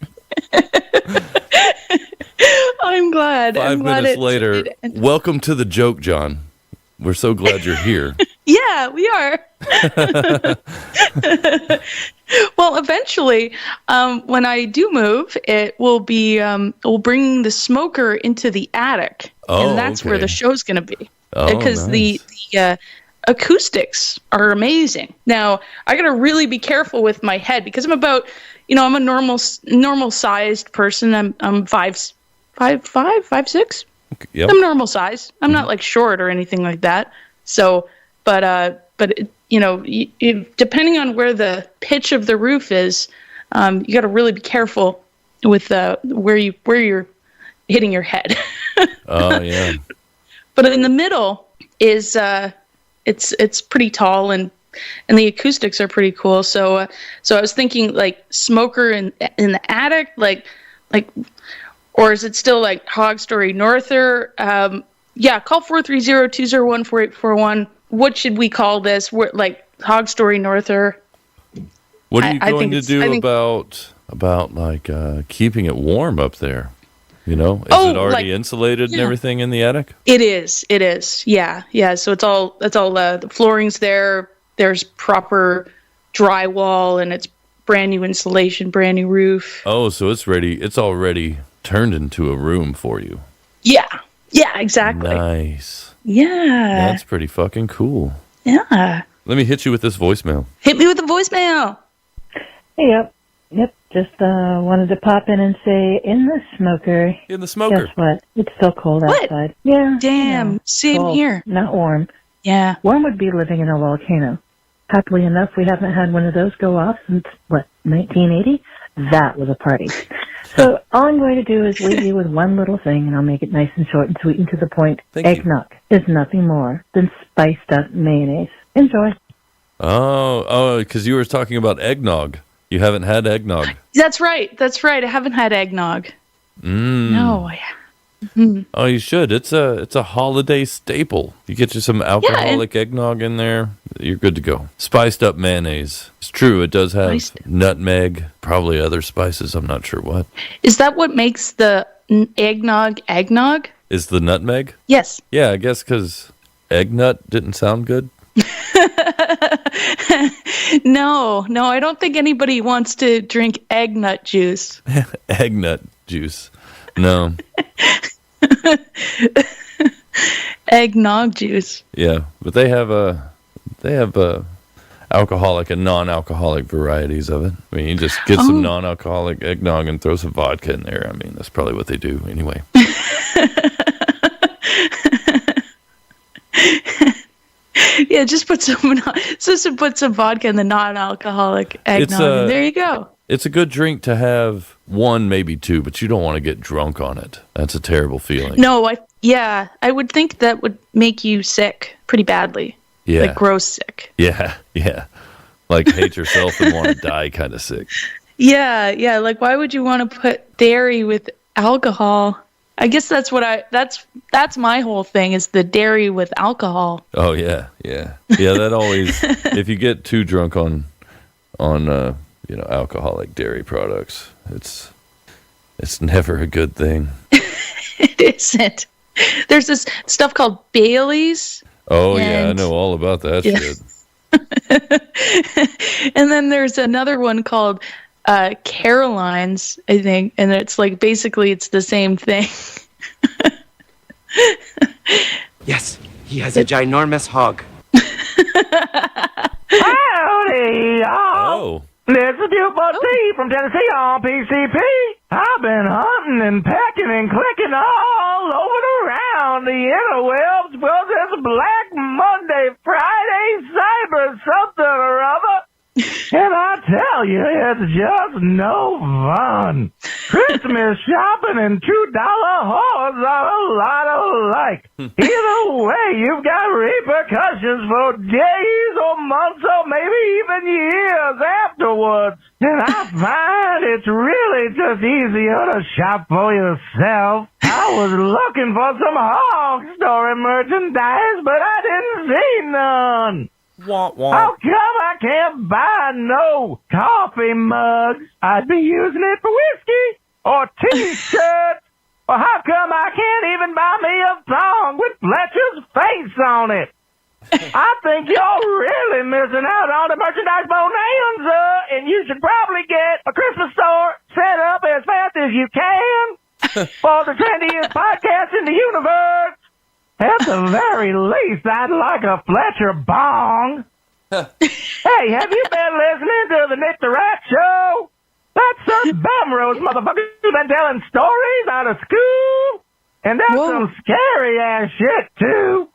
I'm glad. 5 minutes later, welcome to the joke, John. We're so glad you're here. Yeah, we are. Well, eventually, when I do move, it will be we'll bring the smoker into the attic, and that's where the show's going to be. Because nice. the acoustics are amazing. Now, I got to really be careful with my head because I'm about, I'm a normal sized person. I'm 5'6". Yep. I'm normal size. I'm not like short or anything like that. So, but depending on where the pitch of the roof is, you got to really be careful with where you're hitting your head. Oh yeah. But in the middle is it's pretty tall and the acoustics are pretty cool. So I was thinking like smoker in the attic, like. Or is it still like Hog Story Norther? Yeah, call 430-201-4841. What should we call this? We're like Hog Story Norther. What are you going to do about like keeping it warm up there? Is it already insulated and everything in the attic? It is. Yeah. So it's all the flooring's there. There's proper drywall and it's brand new insulation, brand new roof. Oh, so it's ready. It's already turned into a room for you. Yeah, exactly. Nice. Yeah. That's pretty fucking cool. Yeah. Let me hit you with this voicemail. Hit me with the voicemail. Hey, yep. Just wanted to pop in and say, in the smoker. Guess what? It's still cold outside. Yeah. Damn. Same cold, here. Not warm. Yeah. Warm would be living in a volcano. Happily enough, we haven't had one of those go off since, 1980? That was a party. So all I'm going to do is leave you with one little thing, and I'll make it nice and short and sweet and to the point. Eggnog is nothing more than spiced up mayonnaise. Enjoy. Because you were talking about eggnog. You haven't had eggnog. That's right. I haven't had eggnog. No. Oh, you should. It's a holiday staple. You get you some alcoholic eggnog in there, you're good to go. Spiced up mayonnaise. It's true. It does have nutmeg, probably other spices. I'm not sure what. Is that what makes the eggnog? Is the nutmeg? Yes. Yeah, I guess because egg nut didn't sound good. No, I don't think anybody wants to drink egg nut juice. Egg nut juice. No. Eggnog juice. Yeah, but they have alcoholic and non-alcoholic varieties of it. I mean, you just get some non-alcoholic eggnog and throw some vodka in there. I mean, that's probably what they do anyway. Yeah, just put some vodka in the non-alcoholic eggnog, and there you go. It's a good drink to have one, maybe two, but you don't want to get drunk on it. That's a terrible feeling. No, I would think that would make you sick pretty badly. Yeah. Like gross sick. Yeah. Like hate yourself and want to die kind of sick. Yeah. Like, why would you want to put dairy with alcohol? I guess that's that's my whole thing is the dairy with alcohol. Oh yeah. That always, if you get too drunk on alcoholic dairy products, it's never a good thing. It isn't. There's this stuff called Bailey's. Oh yeah, I know all about that shit. And then there's another one called Caroline's, I think, and it's like basically it's the same thing. Yes, he has a ginormous hog. Howdy, y'all. Oh. This is Buford T from Tennessee on PCP. I've been hunting and pecking and clicking all over around the interwebs for this Black Monday, Friday, Cyber something or other. And I tell you, it's just no fun. Christmas shopping and $2 whores are a lot alike. Either way, you've got repercussions for days or months or maybe even years afterwards. And I find it's really just easier to shop for yourself. I was looking for some Hog Story merchandise, but I didn't see none. Wah, wah. How come I can't buy no coffee mugs? I'd be using it for whiskey or T-shirts. Or how come I can't even buy me a thong with Fletcher's face on it? I think you're really missing out on the merchandise bonanza, and you should probably get a Christmas store set up as fast as you can for the trendiest podcast in the universe. At the very least, I'd like a Fletcher bong. Hey, have you been listening to the Nick the Rat Show? That's Sir Bamrose motherfucker's been telling stories out of school. And that's some scary-ass shit, too.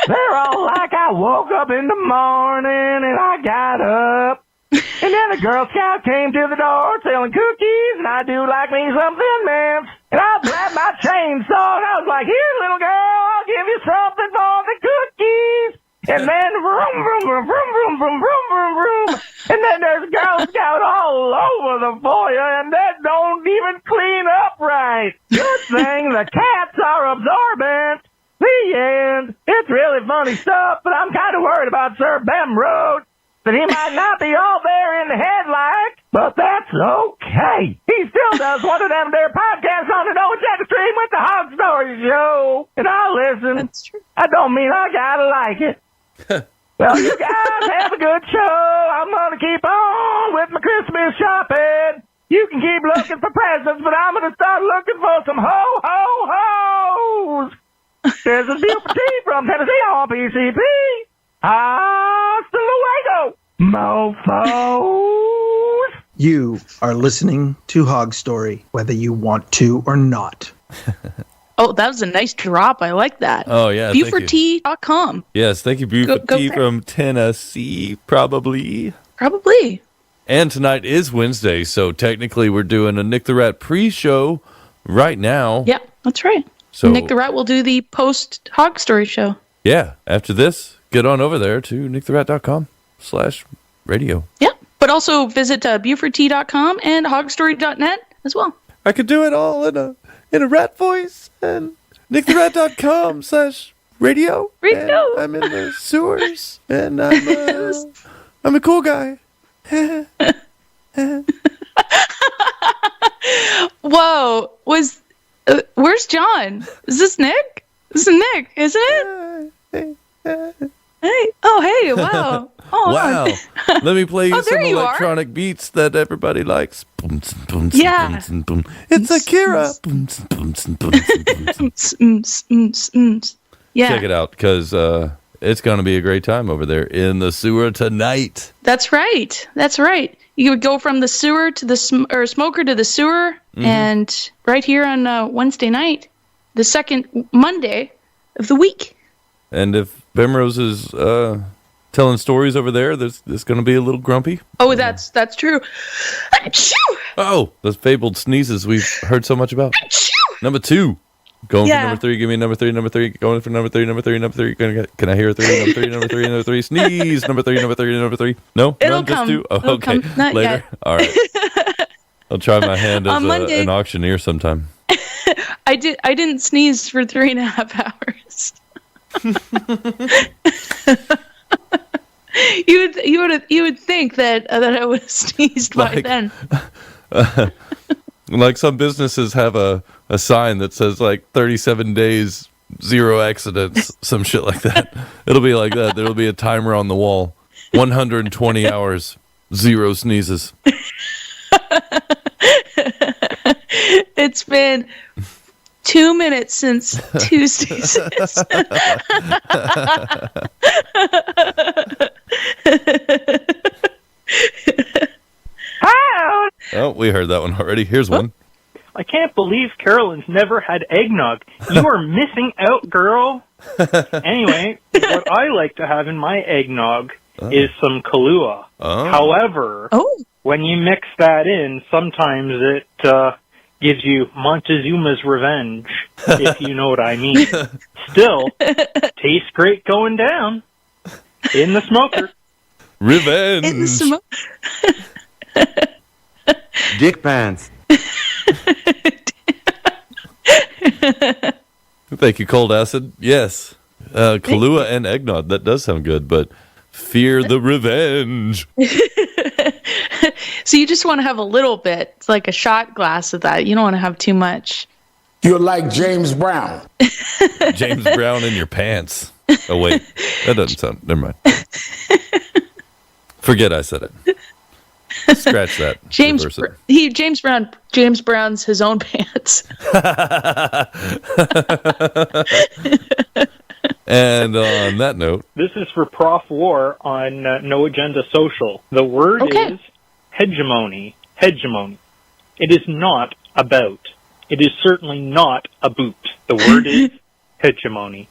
They're all like, I woke up in the morning and I got up. And then a Girl Scout came to the door selling cookies, and I do like me some Thin Mints. And I grabbed my chainsaw, and I was like, here, little girl, I'll give you something for the cookies. And then vroom, vroom, vroom, vroom, vroom, vroom, vroom, vroom, vroom. And then there's Girl Scout all over the foyer, and that don't even clean up right. Good thing the cats are absorbent. The end. It's really funny stuff, but I'm kind of worried about Sir Bamrose. That he might not be all there in the headlight, but that's okay. He still does one of them there podcasts on the No Agenda Stream with the Hog Story Show. And I listen. That's true. I don't mean I gotta like it. Well, you guys have a good show. I'm gonna keep on with my Christmas shopping. You can keep looking for presents, but I'm gonna start looking for some ho-ho-hos. This is Buford T from Tennessee on PCP. Hasta luego, mofos. You are listening to Hog Story, whether you want to or not. Oh, that was a nice drop. I like that. Oh, yeah. BufordT.com. Yes, thank you, Buford T from Tennessee, probably. Probably. And tonight is Wednesday, so technically we're doing a Nick the Rat pre-show right now. Yeah, that's right. So Nick the Rat will do the post-Hog Story show. Yeah, after this, get on over there to nicktherat.com/radio. Yeah, but also visit BufordT.com and hogstory.net as well. I could do it all in a rat voice and nicktherat.com/radio. Radio. I'm in the sewers and I'm a cool guy. Whoa, where's John? Is this Nick? This is Nick, isn't it? Hey, oh hey, wow. Oh, wow. Let me play you some there you electronic beats that everybody likes. Yeah. It's Akira. Yeah. Check it out, because it's going to be a great time over there in the sewer tonight. That's right. That's right. You would go from the sewer to the smoker to the sewer, and right here on Wednesday night, the second Monday of the week. And if Bemrose is telling stories over there, there's going to be a little grumpy. Oh, that's true. Achoo! Oh, those fabled sneezes we've heard so much about. Achoo! Number 2. Going Yeah. for number 3. Give me number 3. Number 3. Going for number 3. Number 3. Number 3. Can I hear a 3? Number 3. Number 3. Number 3. Sneeze. Number 3. Number 3. Number 3. No? It'll None? Just come. 2? Oh, It'll okay. come. Not Later. yet. All right. I'll try my hand as On Monday- an auctioneer sometime. I didn't sneeze for 3.5 hours. You would think that I would have sneezed by then. Like some businesses have a sign that says like 37 days, 0 accidents, some shit like that. It'll be like that. There'll be a timer on the wall. 120 hours, 0 sneezes. It's been 2 minutes since 2 sneezes. Oh, we heard that one already. Here's one. I can't believe Carolyn's never had eggnog. You are missing out, girl. Anyway, what I like to have in my eggnog is some Kahlua. Oh. However, when you mix that in, sometimes it gives you Montezuma's revenge, if you know what I mean. Still, tastes great going down in the smoker. Revenge. In the smoker. Dick pants. Thank you, Cold Acid. Yes. Kahlua and eggnog. That does sound good, but fear the revenge. So you just want to have a little bit. It's like a shot glass of that. You don't want to have too much. You're like James Brown. James Brown in your pants. Oh, wait. That doesn't sound... Never mind. Forget I said it. Scratch that. James Reverse it. James Brown's his own pants. And on that note, This is for Prof War on No Agenda Social. The word is hegemony. Hegemony. It is not about. It is certainly not a boot. The word is hegemony.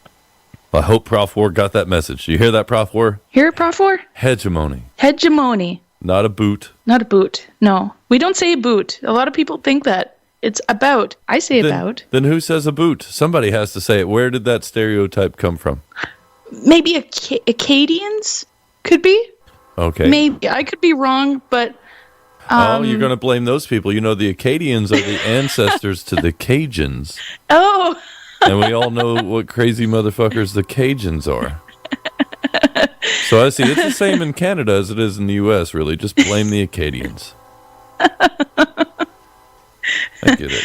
I hope Prof War got that message. You hear that, Prof War? Hear it, Prof War? Hegemony. Hegemony. Not a boot. Not a boot. No. We don't say a boot. A lot of people think that. It's about. I say about. Then who says a boot? Somebody has to say it. Where did that stereotype come from? Maybe Acadians? Could be. Okay. Maybe. I could be wrong, but... oh, you're going to blame those people. You know, the Acadians are the ancestors to the Cajuns. Oh! And we all know what crazy motherfuckers the Cajuns are. So I see. It's the same in Canada as it is in the U.S., really. Just blame the Acadians. I get it.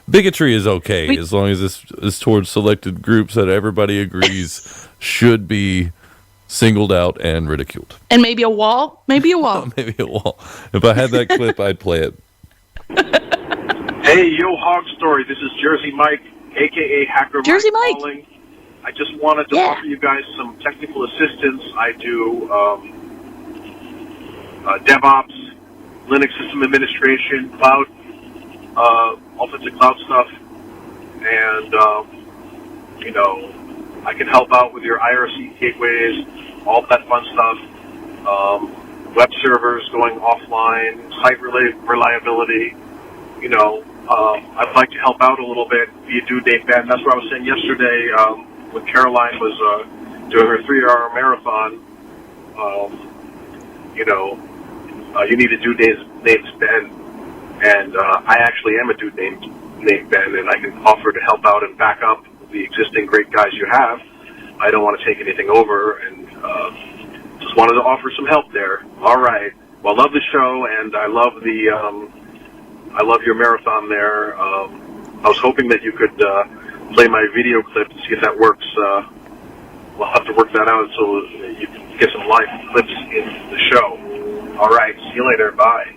Bigotry is okay as long as this is towards selected groups that everybody agrees should be singled out and ridiculed. And maybe a wall? Maybe a wall. Maybe a wall. If I had that clip, I'd play it. Hey, yo, Hog Story. This is Jersey Mike, a.k.a. Hacker Jersey Mike calling. I just wanted to offer you guys some technical assistance. I do DevOps, Linux system administration, cloud, offensive cloud stuff, and, I can help out with your IRC gateways, all that fun stuff. web servers going offline, site reliability. You know, I'd like to help out a little bit via due date ban. That's what I was saying yesterday when Caroline was doing her 3-hour marathon. You know, you need a due date named Ben, and I actually am a due named Ben, and I can offer to help out and back up the existing great guys you have. I don't want to take anything over, and just wanted to offer some help there. All right. Well, I love the show, and I love I love your marathon there. I was hoping that you could play my video clip to see if that works. We'll have to work that out so you can get some live clips in the show. All right. See you later. Bye.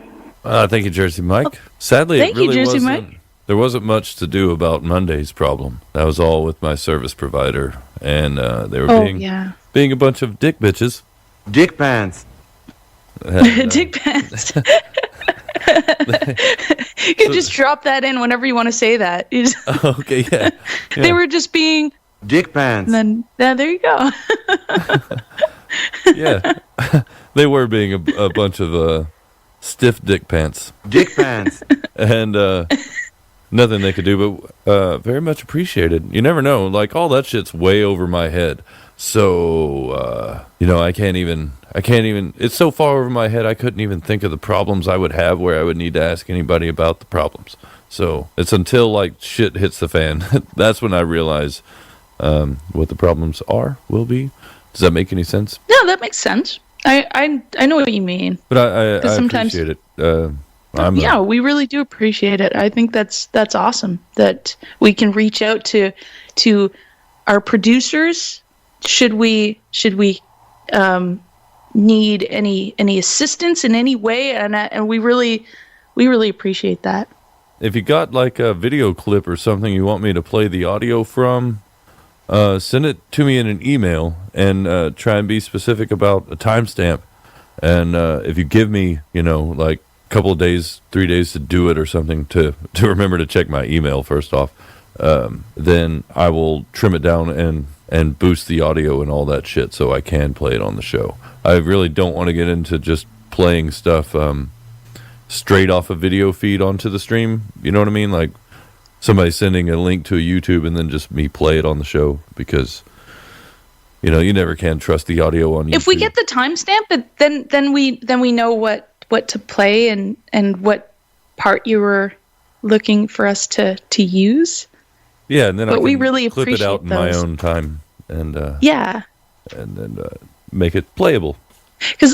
Thank you, Jersey Mike. Sadly, Thank you, Jersey Mike. There wasn't much to do about Monday's problem. That was all with my service provider, and they were being a bunch of dick bitches. Dick pants. And, dick pants. You can just drop that in whenever you want to say that. Okay, yeah. They were just being dick pants. And then there you go. Yeah, they were being a bunch of stiff dick pants. Dick pants. And nothing they could do, but very much appreciated. You never know. Like, all that shit's way over my head. So, you know, I can't even, it's so far over my head, I couldn't even think of the problems I would have where I would need to ask anybody about the problems. So it's until, like, shit hits the fan. That's when I realize what the problems will be. Does that make any sense? No, that makes sense. I know what you mean. But I appreciate it. We really do appreciate it. I think that's awesome that we can reach out to our producers. Should we need any assistance in any way, and we really appreciate that. If you got like a video clip or something you want me to play the audio from, send it to me in an email, and try and be specific about a timestamp. And if you give me, you know, like a couple of days, 3 days to do it or something, to remember to check my email first off, then I will trim it down and boost the audio and all that shit so I can play it on the show. I really don't want to get into just playing stuff straight off a video feed onto the stream. You know what I mean? Like somebody sending a link to a YouTube and then just me play it on the show, because, you know, you never can trust the audio on YouTube. If we get the timestamp, then we know what to play and what part you were looking for us to use. Yeah, and then I can we really clip it out in my own time, and and then make it playable. Because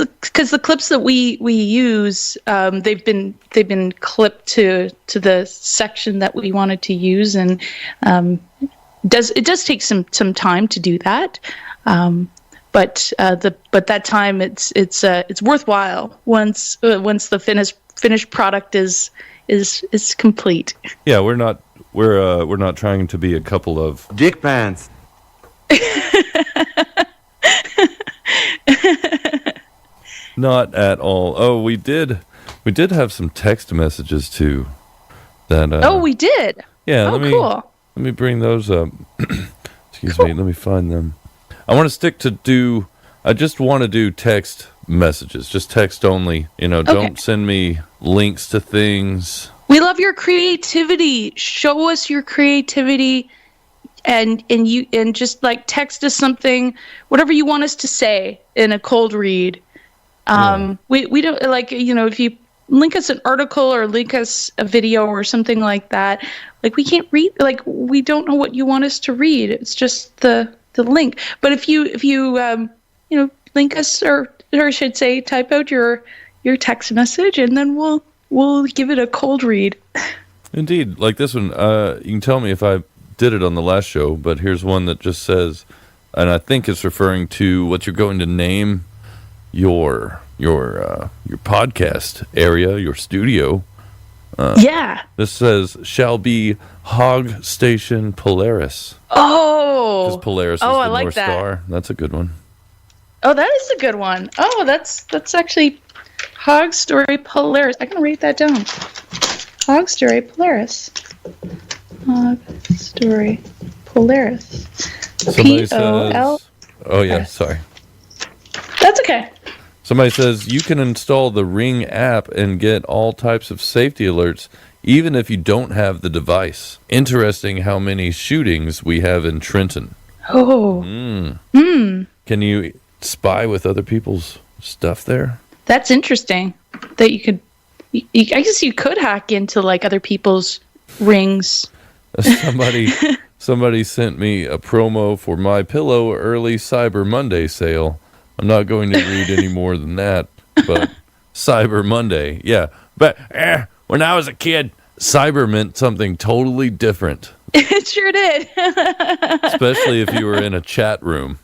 the clips that we use, they've been clipped to the section that we wanted to use, and it does take some time to do that. But that time it's worthwhile once the finished product is complete. Yeah, we're not trying to be a couple of dick pants. Not at all. Oh, we did have some text messages too. That we did. Yeah. Cool. Let me bring those up. Excuse me. Let me find them. I want to stick to I just want to do text messages, just text only. You know, don't send me links to things. We love your creativity. Show us your creativity, and just like text us something, whatever you want us to say in a cold read. We don't, like, you know, if you link us an article or link us a video or something like that, like, we can't read, like, we don't know what you want us to read. It's just the link. But if you you know, link us, or I should say, type out your text message, and then we'll give it a cold read. Indeed. Like this one, you can tell me if I did it on the last show, but here's one that just says, and I think it's referring to what you're going to name your podcast area, your studio. This says, shall be Hog Station Polaris. Oh. Because Polaris is I the like North that. Star. That's a good one. Oh, that is a good one. Oh, that's actually Hog Story Polaris. I can write that down. Hog Story Polaris. Hog Story Polaris. Somebody P-O-L. says, oh yeah, sorry. That's okay. Somebody says you can install the Ring app and get all types of safety alerts, even if you don't have the device. Interesting how many shootings we have in Trenton. Oh. Can you spy with other people's stuff there? That's interesting. That you could. I guess you could hack into like other people's rings. Somebody sent me a promo for My Pillow early Cyber Monday sale. I'm not going to read any more than that, but Cyber Monday, yeah. But when I was a kid, cyber meant something totally different. It sure did. Especially if you were in a chat room.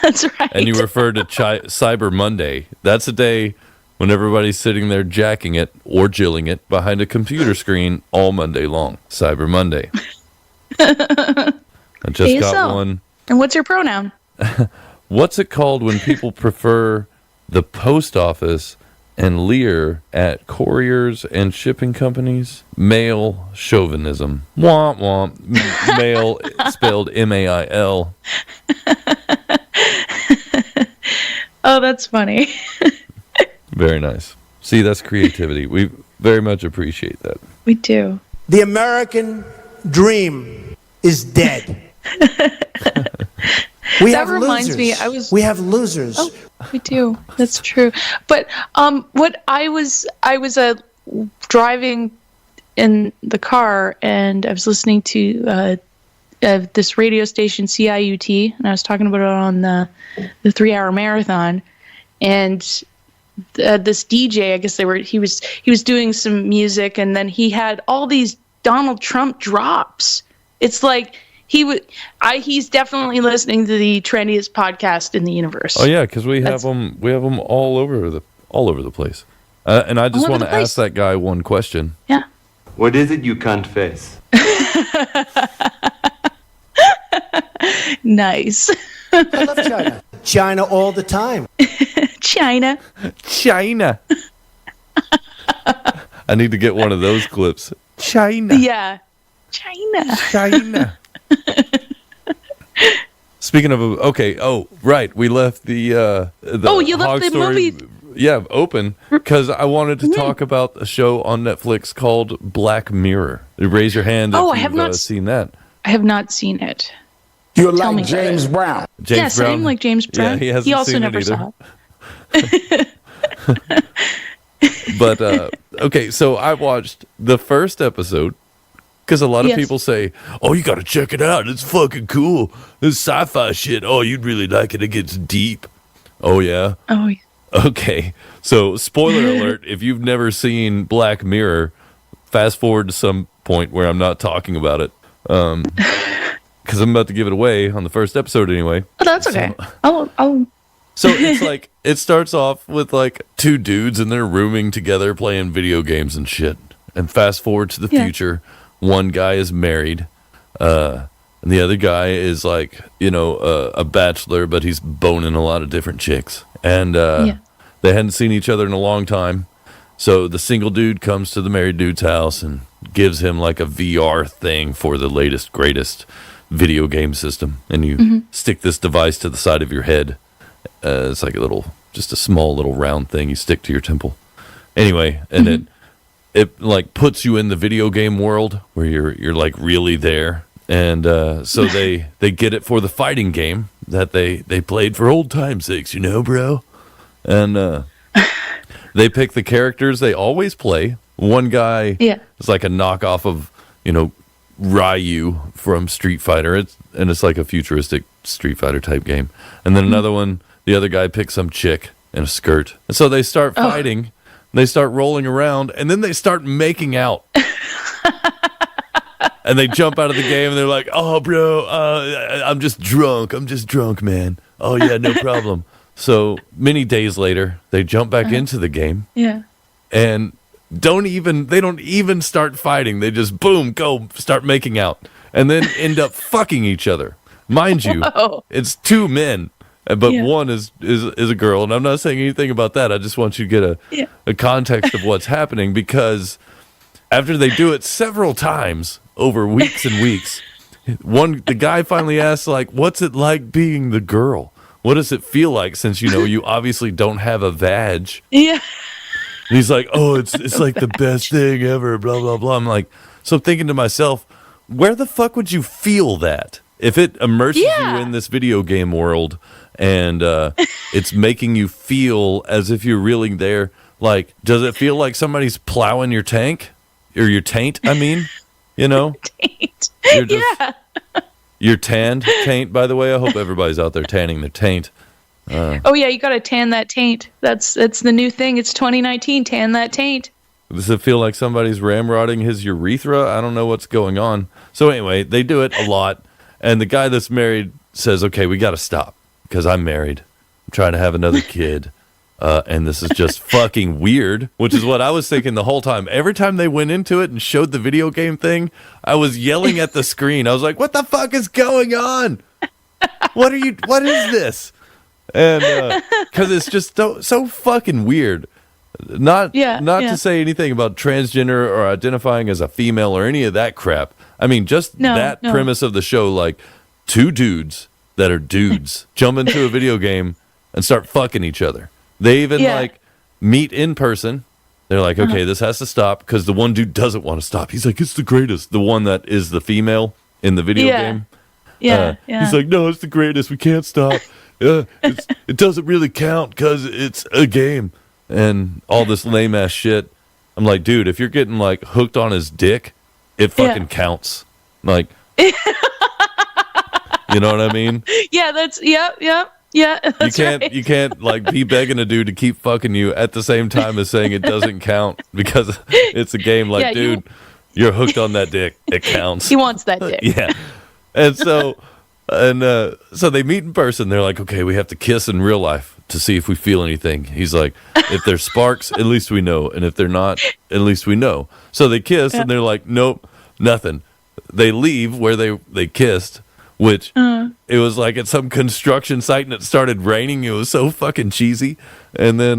That's right. And you referred to Cyber Monday. That's a day when everybody's sitting there jacking it or jilling it behind a computer screen all Monday long. Cyber Monday. I just got one. And what's your pronoun? What's it called when people prefer the post office and leer at couriers and shipping companies? Male chauvinism. Womp womp. Male spelled M-A-I-L. Oh, that's funny. Very nice. See, that's creativity. We very much appreciate that. We do. The American dream is dead. We have losers. We have losers. Oh, we do. That's true. But what I was driving in the car and I was listening to this radio station CIUT, and I was talking about it on the 3-hour marathon, and this DJ, I guess he was doing some music, and then he had all these Donald Trump drops. It's like he's definitely listening to the trendiest podcast in the universe. Oh yeah, because we have them all over the place. And I just want to ask that guy one question. Yeah. What is it you can't face? Nice. I love China. China all the time. China. I need to get one of those clips. China. Yeah. China. Speaking of, okay, right, we left the you left Hog the Story, movie. Yeah, open, because I wanted to talk about a show on Netflix called Black Mirror. Raise your hand if I have not seen that. I have not seen it. You're like James Brown. Yes, Brown. I'm like James Brown. Yeah, he also never saw it. But, okay, so I watched the first episode, because a lot of people say, oh, you got to check it out. It's fucking cool. This sci-fi shit. Oh, you'd really like it. It gets deep. Oh, yeah? Oh, yeah. Okay. So, spoiler alert, if you've never seen Black Mirror, fast forward to some point where I'm not talking about it. Because I'm about to give it away on the first episode anyway. Oh, that's okay. I'll... So it's like, it starts off with like two dudes and they're rooming together playing video games and shit. And fast forward to the future, one guy is married, and the other guy is like, a bachelor, but he's boning a lot of different chicks. And they hadn't seen each other in a long time. So the single dude comes to the married dude's house and gives him like a VR thing for the latest, greatest video game system. And you stick this device to the side of your head. It's like just a small little round thing you stick to your temple. Anyway, and it like puts you in the video game world where you're like really there. And so they get it for the fighting game that they played for old time's sakes, bro. And they pick the characters they always play. One guy is like a knockoff of, Ryu from Street Fighter. It's like a futuristic Street Fighter type game. And then another one, the other guy picks some chick in a skirt. And so they start fighting, they start rolling around, and then they start making out. And they jump out of the game and they're like, oh, bro, I'm just drunk, man. Oh, yeah, no problem. So many days later, they jump back into the game. Yeah. And they don't even start fighting. They just, boom, go start making out. And then end up fucking each other. Mind you, it's two men. But one is a girl, and I'm not saying anything about that. I just want you to get a context of what's happening, because after they do it several times over weeks and weeks, the guy finally asks, like, what's it like being the girl? what does it feel like since, you obviously don't have a vag? Yeah. And he's like, oh, it's like the best thing ever, blah, blah, blah. I'm like, so I'm thinking to myself, where the fuck would you feel that? If it immerses you in this video game world and it's making you feel as if you're really there, like, does it feel like somebody's plowing your tank? Or your taint, I mean? Taint. You're just, you're tanned, taint, by the way. I hope everybody's out there tanning their taint. Oh, yeah, you got to tan that taint. That's the new thing. It's 2019, tan that taint. Does it feel like somebody's ramrodding his urethra? I don't know what's going on. So anyway, they do it a lot. And the guy that's married says, okay, we got to stop because I'm married. I'm trying to have another kid. And this is just fucking weird, which is what I was thinking the whole time. Every time they went into it and showed the video game thing, I was yelling at the screen. I was like, what the fuck is going on? What is this? And because it's just so fucking weird. Not to say anything about transgender or identifying as a female or any of that crap. I mean, just that premise of the show, like two dudes that are dudes jump into a video game and start fucking each other. They even like meet in person. They're like, okay, this has to stop because the one dude doesn't want to stop. He's like, it's the greatest. The one that is the female in the video game. Yeah. He's like, no, it's the greatest. We can't stop. It doesn't really count because it's a game and all this lame ass shit. I'm like, dude, if you're getting like hooked on his dick, it fucking counts. Like, you know what I mean? Yeah, Yeah, that's you can't like be begging a dude to keep fucking you at the same time as saying it doesn't count because it's a game. Like, dude, you're hooked on that dick. It counts. He wants that dick. Yeah. And so they meet in person. They're like, okay, we have to kiss in real life to see if we feel anything. He's like, if there's sparks, at least we know. And if they're not, at least we know. So they kiss and they're like, nope, nothing. They leave where they kissed. Which it was like at some construction site and it started raining. It was so fucking cheesy. And then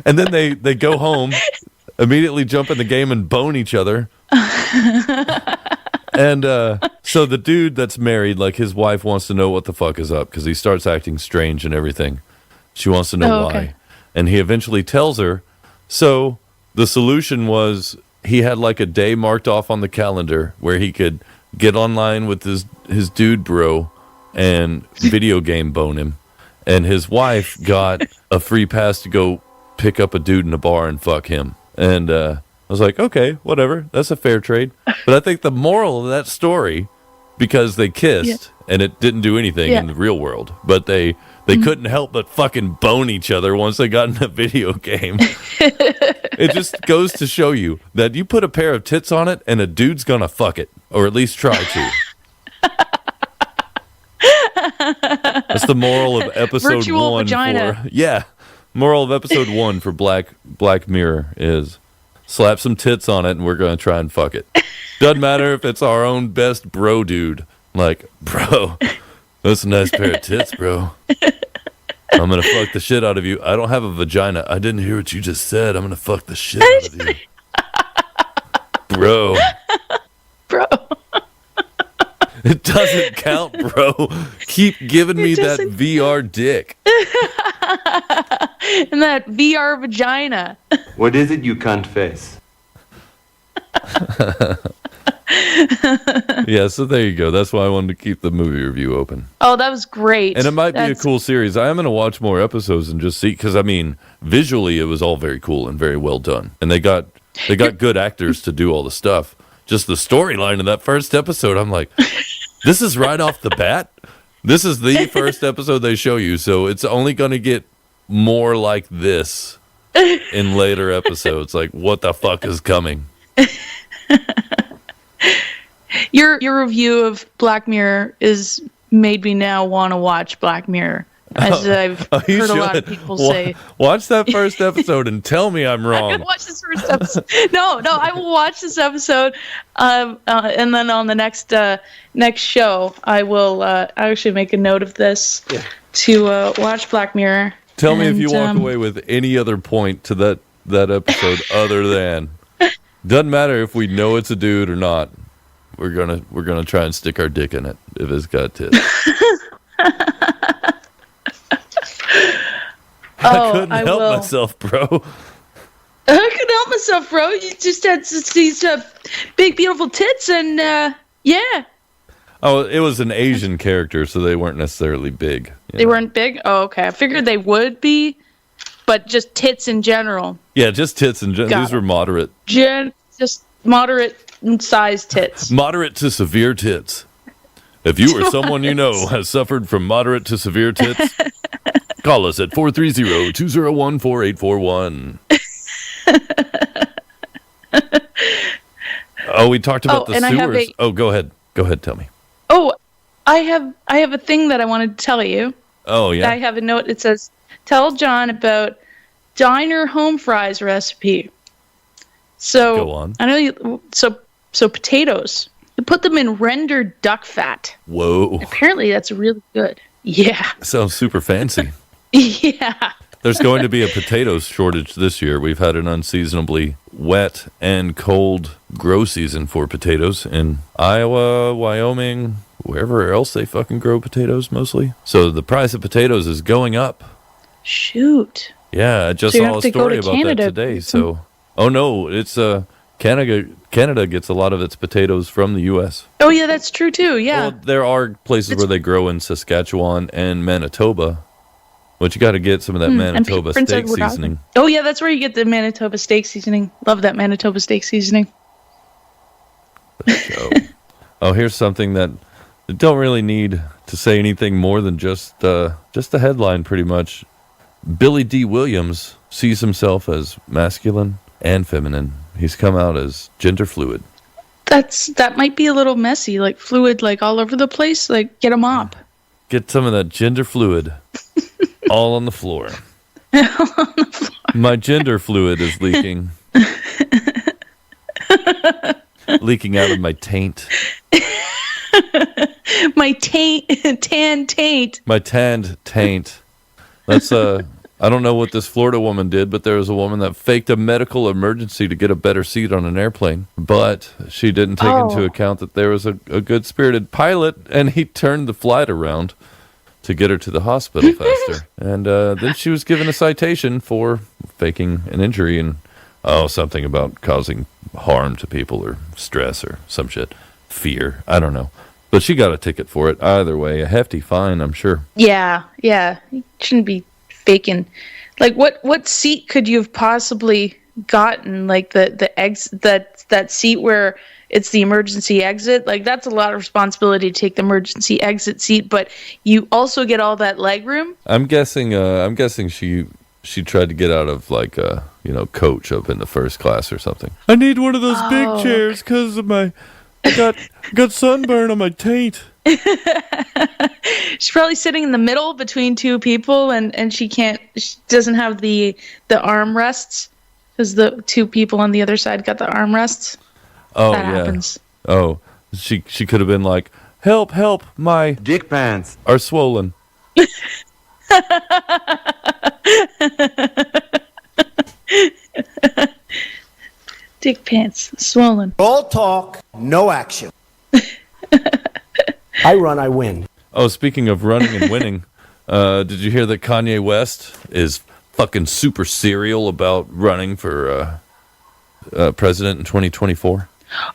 they go home, immediately jump in the game and bone each other. And so the dude that's married, like his wife wants to know what the fuck is up because he starts acting strange and everything. She wants to know why. And he eventually tells her. So the solution was he had like a day marked off on the calendar where he could get online with his dude bro and video game bone him. And his wife got a free pass to go pick up a dude in a bar and fuck him. And I was like, okay, whatever. That's a fair trade. But I think the moral of that story, because they kissed and it didn't do anything in the real world, but they couldn't help but fucking bone each other once they got in a video game. It just goes to show you that you put a pair of tits on it and a dude's gonna fuck it, or at least try to. That's the moral of episode Virtual 1. Vagina. Moral of episode 1 for Black Mirror is slap some tits on it and we're gonna try and fuck it. Doesn't matter if it's our own best bro dude. Like, bro, that's a nice pair of tits, bro. I'm going to fuck the shit out of you. I don't have a vagina. I didn't hear what you just said. I'm going to fuck the shit out of you. Bro. It doesn't count, bro. Keep giving me that VR dick. And that VR vagina. What is it you can't face? Yeah, so there you go. That's why I wanted to keep the movie review open. Oh, that was great. And it might be a cool series. I am going to watch more episodes and just see, because, I mean, visually it was all very cool and very well done. And they got good actors to do all the stuff. Just the storyline of that first episode, I'm like, this is right off the bat? This is the first episode they show you, so it's only going to get more like this in later episodes. Like, what the fuck is coming? Your review of Black Mirror is made me now want to watch Black Mirror, as I've heard a lot of people say. Watch that first episode and tell me I'm wrong. I'm gonna watch this first episode. No, I will watch this episode, and then on the next show, I will actually make a note of this to watch Black Mirror. Tell me if you walk away with any other point to that episode other than doesn't matter if we know it's a dude or not. We're gonna try and stick our dick in it if it's got tits. I couldn't help myself, bro. I couldn't help myself, bro. You just had these big, beautiful tits, and yeah. Oh, it was an Asian character, so they weren't necessarily big. They weren't big? Oh, okay. I figured they would be, but just tits in general. Yeah, just tits in general. These were moderate. Just moderate sized tits. Moderate to severe tits. If you or someone you know has suffered from moderate to severe tits, call us at 430-201-4841. Oh, we talked about the sewers. Go ahead. Go ahead, tell me. Oh, I have a thing that I wanted to tell you. Oh, yeah. I have a note. It says, tell John about diner home fries recipe. So go on. I know you. So potatoes. You put them in rendered duck fat. Whoa. Apparently, that's really good. Yeah. Sounds super fancy. Yeah. There's going to be a potatoes shortage this year. We've had an unseasonably wet and cold grow season for potatoes in Iowa, Wyoming, wherever else they fucking grow potatoes mostly. So the price of potatoes is going up. Shoot. Yeah, I just saw a story about Canada that today. So, oh no, it's Canada gets a lot of its potatoes from the U.S. Oh yeah, that's true too. Yeah. Well, there are places where they grow in Saskatchewan and Manitoba. But you got to get some of that Manitoba steak seasoning. Oh, yeah, that's where you get the Manitoba steak seasoning. Love that Manitoba steak seasoning. Oh, here's something that I don't really need to say anything more than just the headline, pretty much. Billy D. Williams sees himself as masculine and feminine. He's come out as gender fluid. That might be a little messy, like fluid, like all over the place. Like, get a mop. Get some of that gender fluid. All on the floor. My gender fluid is leaking. Leaking out of my taint. My tan taint. My tanned taint. That's I don't know what this Florida woman did, but there was a woman that faked a medical emergency to get a better seat on an airplane. But she didn't take into account that there was a good-spirited pilot, and he turned the flight around to get her to the hospital faster. And then she was given a citation for faking an injury and something about causing harm to people or stress or some shit. Fear. I don't know. But she got a ticket for it. Either way, a hefty fine, I'm sure. Yeah. You shouldn't be faking. Like, what seat could you have possibly gotten? Like that seat where it's the emergency exit. Like, that's a lot of responsibility to take the emergency exit seat, but you also get all that leg room. I'm guessing she tried to get out of like coach up in the first class or something. I need one of those big chairs because of I got sunburn on my taint. She's probably sitting in the middle between two people, and she doesn't have the armrests because the two people on the other side got the armrests. Oh, that yeah. happens. Oh, she could have been like, help, my dick pants are swollen. Dick pants swollen. All talk, no action. I run, I win. Oh, speaking of running and winning, did you hear that Kanye West is fucking super serial about running for president in 2024?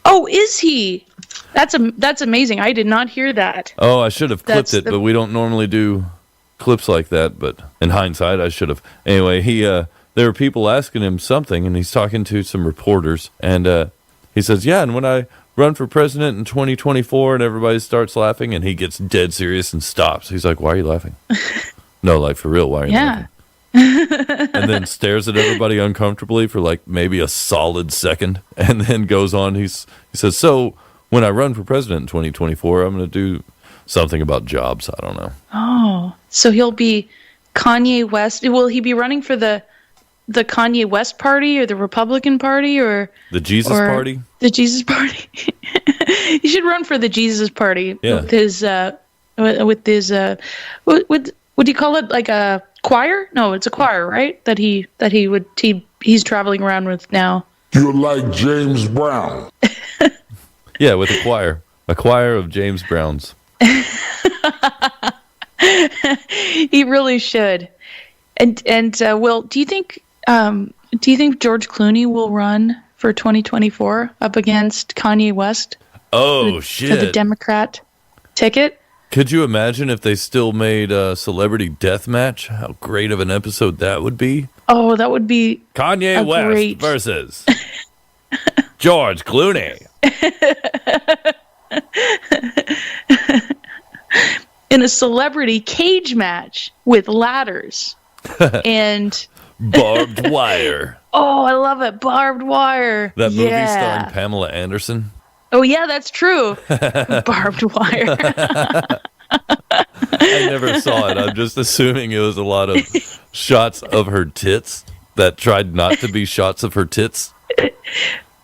Oh, is he? That's amazing. I did not hear that. Oh, I should have clipped it, but we don't normally do clips like that. But in hindsight, I should have. Anyway, there were people asking him something, and he's talking to some reporters, and he says, "Yeah, and when I run for president in 2024," and everybody starts laughing, and he gets dead serious and stops. He's like, "Why are you laughing?" No, like for real, why are you laughing? And then stares at everybody uncomfortably for like maybe a solid second, and then goes on. He says, "So when I run for president in 2024, I'm going to do something about jobs." I don't know. Oh, so he'll be Kanye West. Will he be running for the Kanye West party or the Republican Party or the Jesus Party? The Jesus Party. He should run for the Jesus Party. Yeah. With his what do you call it? Like a choir? No, it's a choir, right? He's traveling around with now. You're like James Brown. Yeah, with a choir of James Browns. He really should. And Will, do you think George Clooney will run for 2024 up against Kanye West? Oh, for shit. the Democrat ticket? Could you imagine if they still made Celebrity Deathmatch? How great of an episode that would be. Oh, that would be Kanye West great... versus George Clooney. In a celebrity cage match with ladders and barbed wire. Oh, I love it. Barbed wire. That movie starring Pamela Anderson. Oh, yeah, that's true. Barbed wire. I never saw it. I'm just assuming it was a lot of shots of her tits that tried not to be shots of her tits.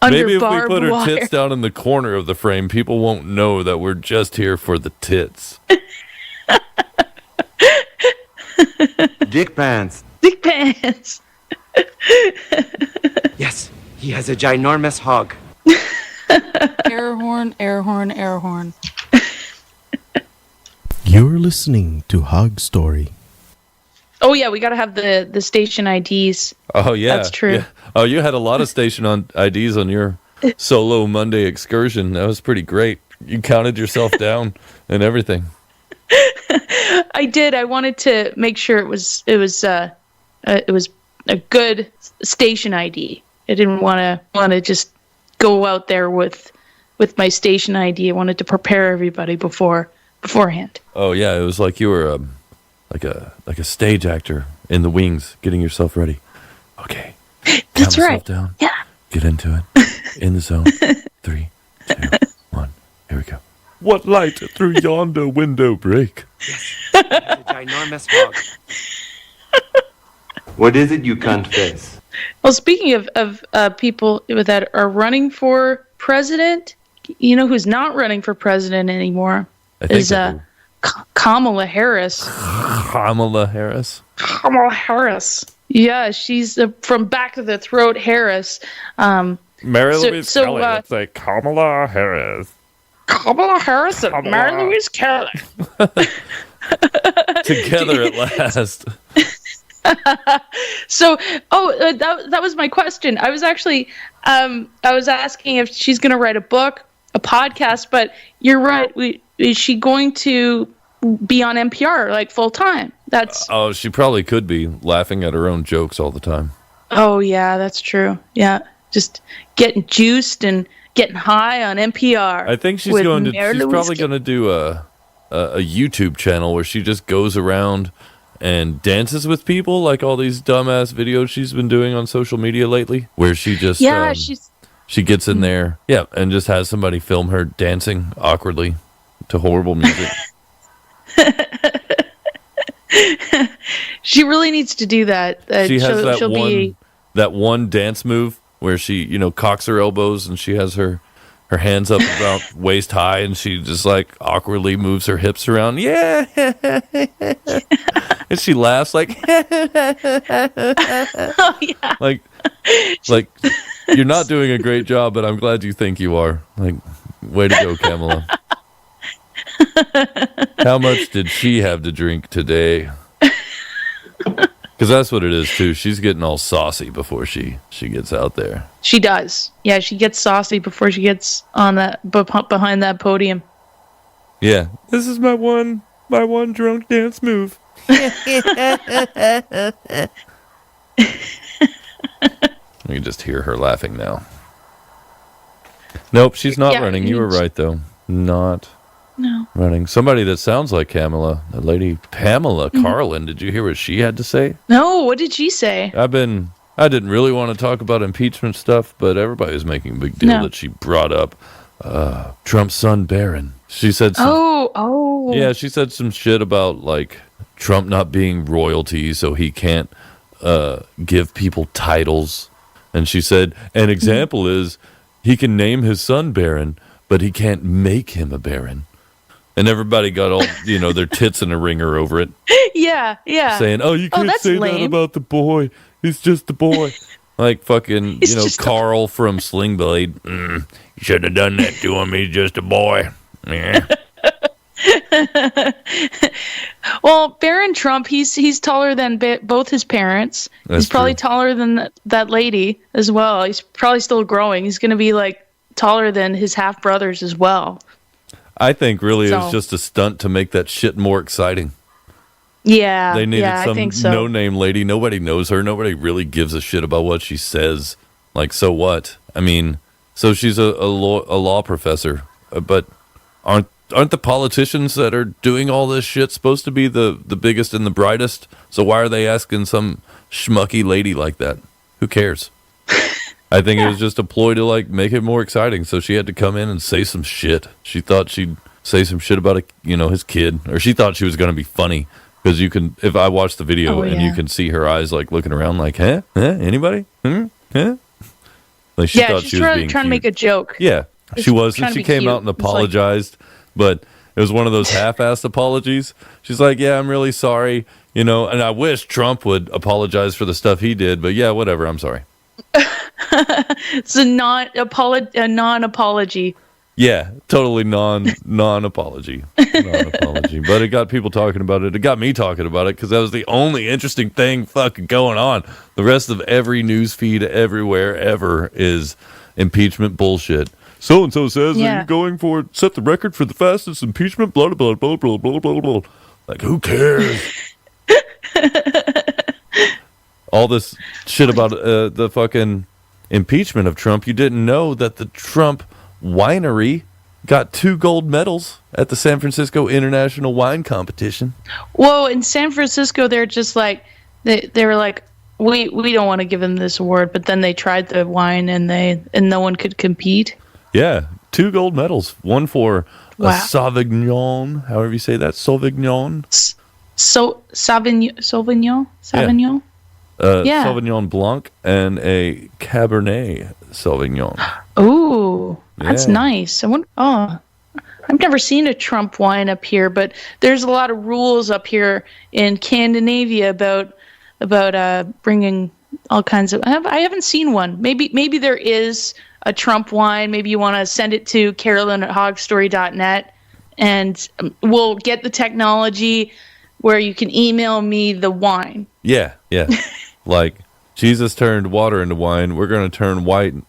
Maybe if we put her tits down in the corner of the frame, people won't know that we're just here for the tits. Dick Pants. Dick Pants. Yes, he has a ginormous hog. Air horn, air horn, air horn. You're listening to Hog Story. Oh, yeah, we got to have the station IDs. Oh, yeah. That's true. Yeah. Oh, you had a lot of station IDs on your solo Monday excursion. That was pretty great. You counted yourself down and everything. I did. I wanted to make sure it was a good station ID. I didn't want to just go out there with my station ID. I wanted to prepare everybody beforehand. Oh yeah, it was like you were like a stage actor in the wings, getting yourself ready. Okay, that's right. Down. Yeah, get into it. In the zone. 3, 2, 1. Here we go. What light through yonder window break? Yes, a ginormous hog. What is it you can't face? Well, speaking of people that are running for president, you know who's not running for president anymore is Kamala Harris. Kamala Harris. Kamala Harris. Yeah, she's from Back to the Throat Harris. Mary Louise Kelly. Let's say Kamala Harris. Kamala Harris and Mary Louise Kelly. Together at last. So, that was my question. I was actually, I was asking if she's going to write a book, a podcast, but you're right. Is she going to be on NPR like full time? Oh, she probably could be laughing at her own jokes all the time. Oh yeah, that's true. Yeah, just getting juiced and getting high on NPR. I think she's probably going to do a YouTube channel where she just goes around and dances with people, like all these dumbass videos she's been doing on social media lately, where she just she gets in there, and just has somebody film her dancing awkwardly to horrible music. She really needs to do that. She has that one dance move where she, cocks her elbows and she has her hands up about waist high and she just like awkwardly moves her hips around. Yeah. And she laughs like, oh, yeah. like you're not doing a great job, but I'm glad you think you are. Like, way to go, Kamala. How much did she have to drink today? Because that's what it is too. She's getting all saucy before she gets out there. She does. Yeah, she gets saucy before she gets on behind that podium. Yeah, this is my one drunk dance move. You can just hear her laughing now. Nope, she's not running. You were right though. Not running. Somebody that sounds like Kamala, the lady Pamela Carlin. Did you hear what she had to say? No, what did she say? I didn't really want to talk about impeachment stuff, but everybody was making a big deal that she brought up Trump's son Barron. She said yeah, she said some shit about like Trump not being royalty, so he can't give people titles. And she said an example is he can name his son Barron, but he can't make him a baron. And everybody got all, their tits in a ringer over it. Yeah. Saying, oh, you can't say that about the boy. He's just a boy. Like fucking, Carl from Sling Blade. You shouldn't have done that to him. He's just a boy. Yeah. Well, Barron Trump, he's taller than both his parents. That's he's probably true. taller than that lady as well. He's probably still growing. He's going to be like taller than his half brothers as well. I think really it was So- just a stunt to make that shit more exciting. Yeah, They needed I some think so. no-name lady. Nobody knows her. Nobody really gives a shit about what she says. Like, so what? I mean, so she's a law professor, but aren't the politicians that are doing all this shit supposed to be the biggest and the brightest? So why are they asking some schmucky lady like that? Who cares? I think it was just a ploy to like make it more exciting. So she had to come in and say some shit. She thought she'd say some shit about his kid, or she thought she was going to be funny. Because you can, if I watch the video and you can see her eyes like looking around, like, huh? Anybody? Huh? Like she thought she's she was being trying to make a joke. Yeah, She's she was, trying and to she be came cute. out and It's like- apologized, but it was one of those half-assed apologies. She's like, "Yeah, I'm really sorry," and I wish Trump would apologize for the stuff he did, but yeah, whatever. I'm sorry. It's a non-apology. Yeah, totally non-apology, non-apology. But it got people talking about it. It got me talking about it because that was the only interesting thing fucking going on. The rest of every news feed everywhere ever is impeachment bullshit. So and so says that you're going for set the record for the fastest impeachment. Blah blah blah blah blah blah blah. Like, who cares? All this shit about the fucking impeachment of Trump. You didn't know that the Trump winery got 2 gold medals at the San Francisco International Wine Competition. Whoa, in San Francisco, they're just like they were like, we don't want to give him this award, but then they tried the wine and no one could compete. Yeah, 2 gold medals. One for a Wow. Sauvignon, however you say that, Sauvignon. Sauvignon. Yeah. Sauvignon Blanc and a Cabernet Sauvignon. Ooh, that's Yeah. nice. I've never seen a Trump wine up here, but there's a lot of rules up here in Scandinavia about bringing all kinds of. I haven't seen one. Maybe there is a Trump wine. Maybe you want to send it to Carolyn@hogstory.net, and we'll get the technology where you can email me the wine. Yeah. Like Jesus turned water into wine. We're going to turn wine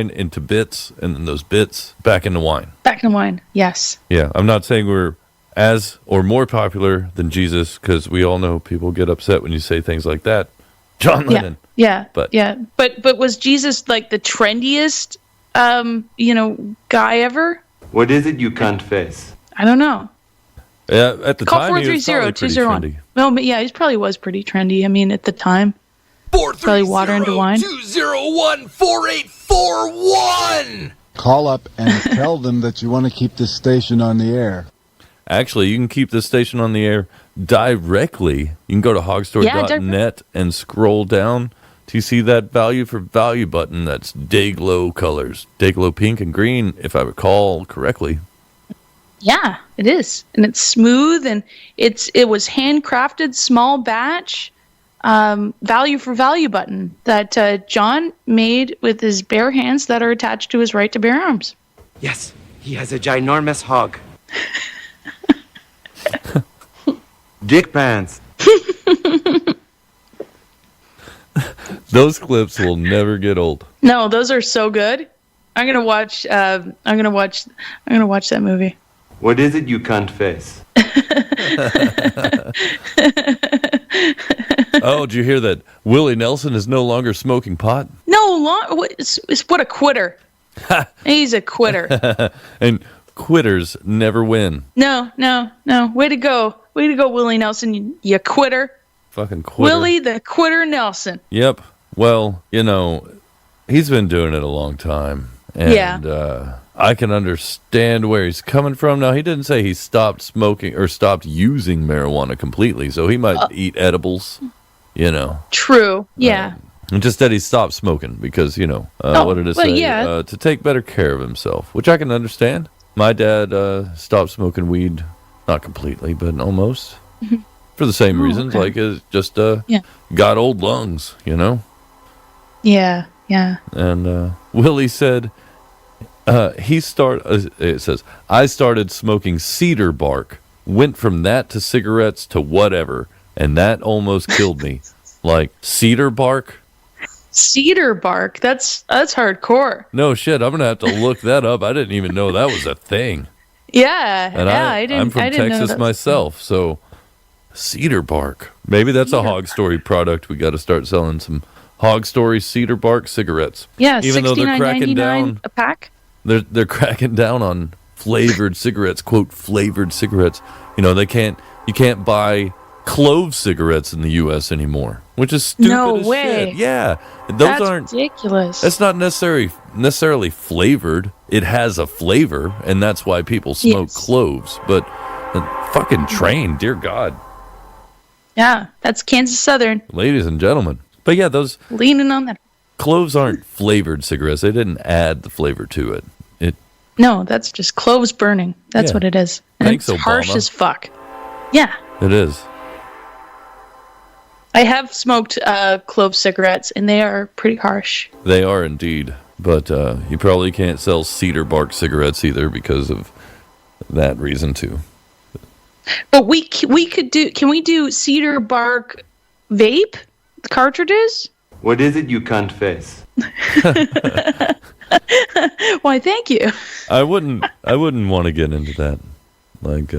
into bits, and then those bits back into wine. Back in the wine, yes. Yeah, I'm not saying we're as or more popular than Jesus, because we all know people get upset when you say things like that. John Lennon. Yeah. But was Jesus like the trendiest, guy ever? What is it you can't face? I don't know. Yeah, at the Call time he was probably pretty 430-201. trendy. Well, but yeah, he probably was pretty trendy. I mean, at the time. Probably water into wine. 201-4841. Call up and tell them that you want to keep this station on the air. Actually, you can keep this station on the air directly. You can go to hogstory.net and scroll down to see that value for value button. That's Dayglow colors. Dayglow pink and green, if I recall correctly. Yeah, it is. And it's smooth, and it was handcrafted, small batch, value for value button that John made with his bare hands that are attached to his right to bear arms. Yes, he has a ginormous hog. Dick pants. Those clips will never get old. No, those are so good. I'm gonna watch that movie. What is it you can't face? Oh, did you hear that Willie Nelson is no longer smoking pot? What a quitter. He's a quitter. And quitters never win. No. Way to go, Willie Nelson, you quitter. Fucking quitter. Willie the Quitter Nelson. Yep. Well, he's been doing it a long time. And I can understand where he's coming from. Now, he didn't say he stopped smoking or stopped using marijuana completely, so he might eat edibles, True. Yeah. And just that he stopped smoking because, what did it say? yeah. To take better care of himself, which I can understand. My dad stopped smoking weed, not completely, but almost, for the same reasons. Okay. Like, it just got old lungs, Yeah. And Willie said it says, I started smoking cedar bark went from that to cigarettes to whatever, and that almost killed me. Like cedar bark. Cedar bark. That's hardcore. No shit. I'm gonna have to look that up. I didn't even know that was a thing. Yeah, And I didn't. I'm from I didn't know Texas that. myself, so cedar bark. Maybe that's a Hog Story product. We got to start selling some Hog Story cedar bark cigarettes. Yeah, even though they're cracking $69.99 down a pack. They're cracking down on flavored cigarettes. Quote flavored cigarettes. You know you can't buy clove cigarettes in the U.S. anymore, which is stupid. No as way. Shit. Yeah, That's ridiculous. That's not necessarily flavored. It has a flavor, and that's why people smoke cloves. But the fucking train, dear God. Yeah, that's Kansas Southern. Ladies and gentlemen. But yeah, those leaning on that. Cloves aren't flavored cigarettes. They didn't add the flavor to it. No, that's just cloves burning. That's what it is. And Thanks, it's harsh Obama. as fuck. Yeah. It is. I have smoked clove cigarettes, and they are pretty harsh. They are indeed. But you probably can't sell cedar bark cigarettes either because of that reason too. But we could do. Can we do cedar bark vape cartridges? What is it you can't face? Why, thank you. I wouldn't want to get into that. Like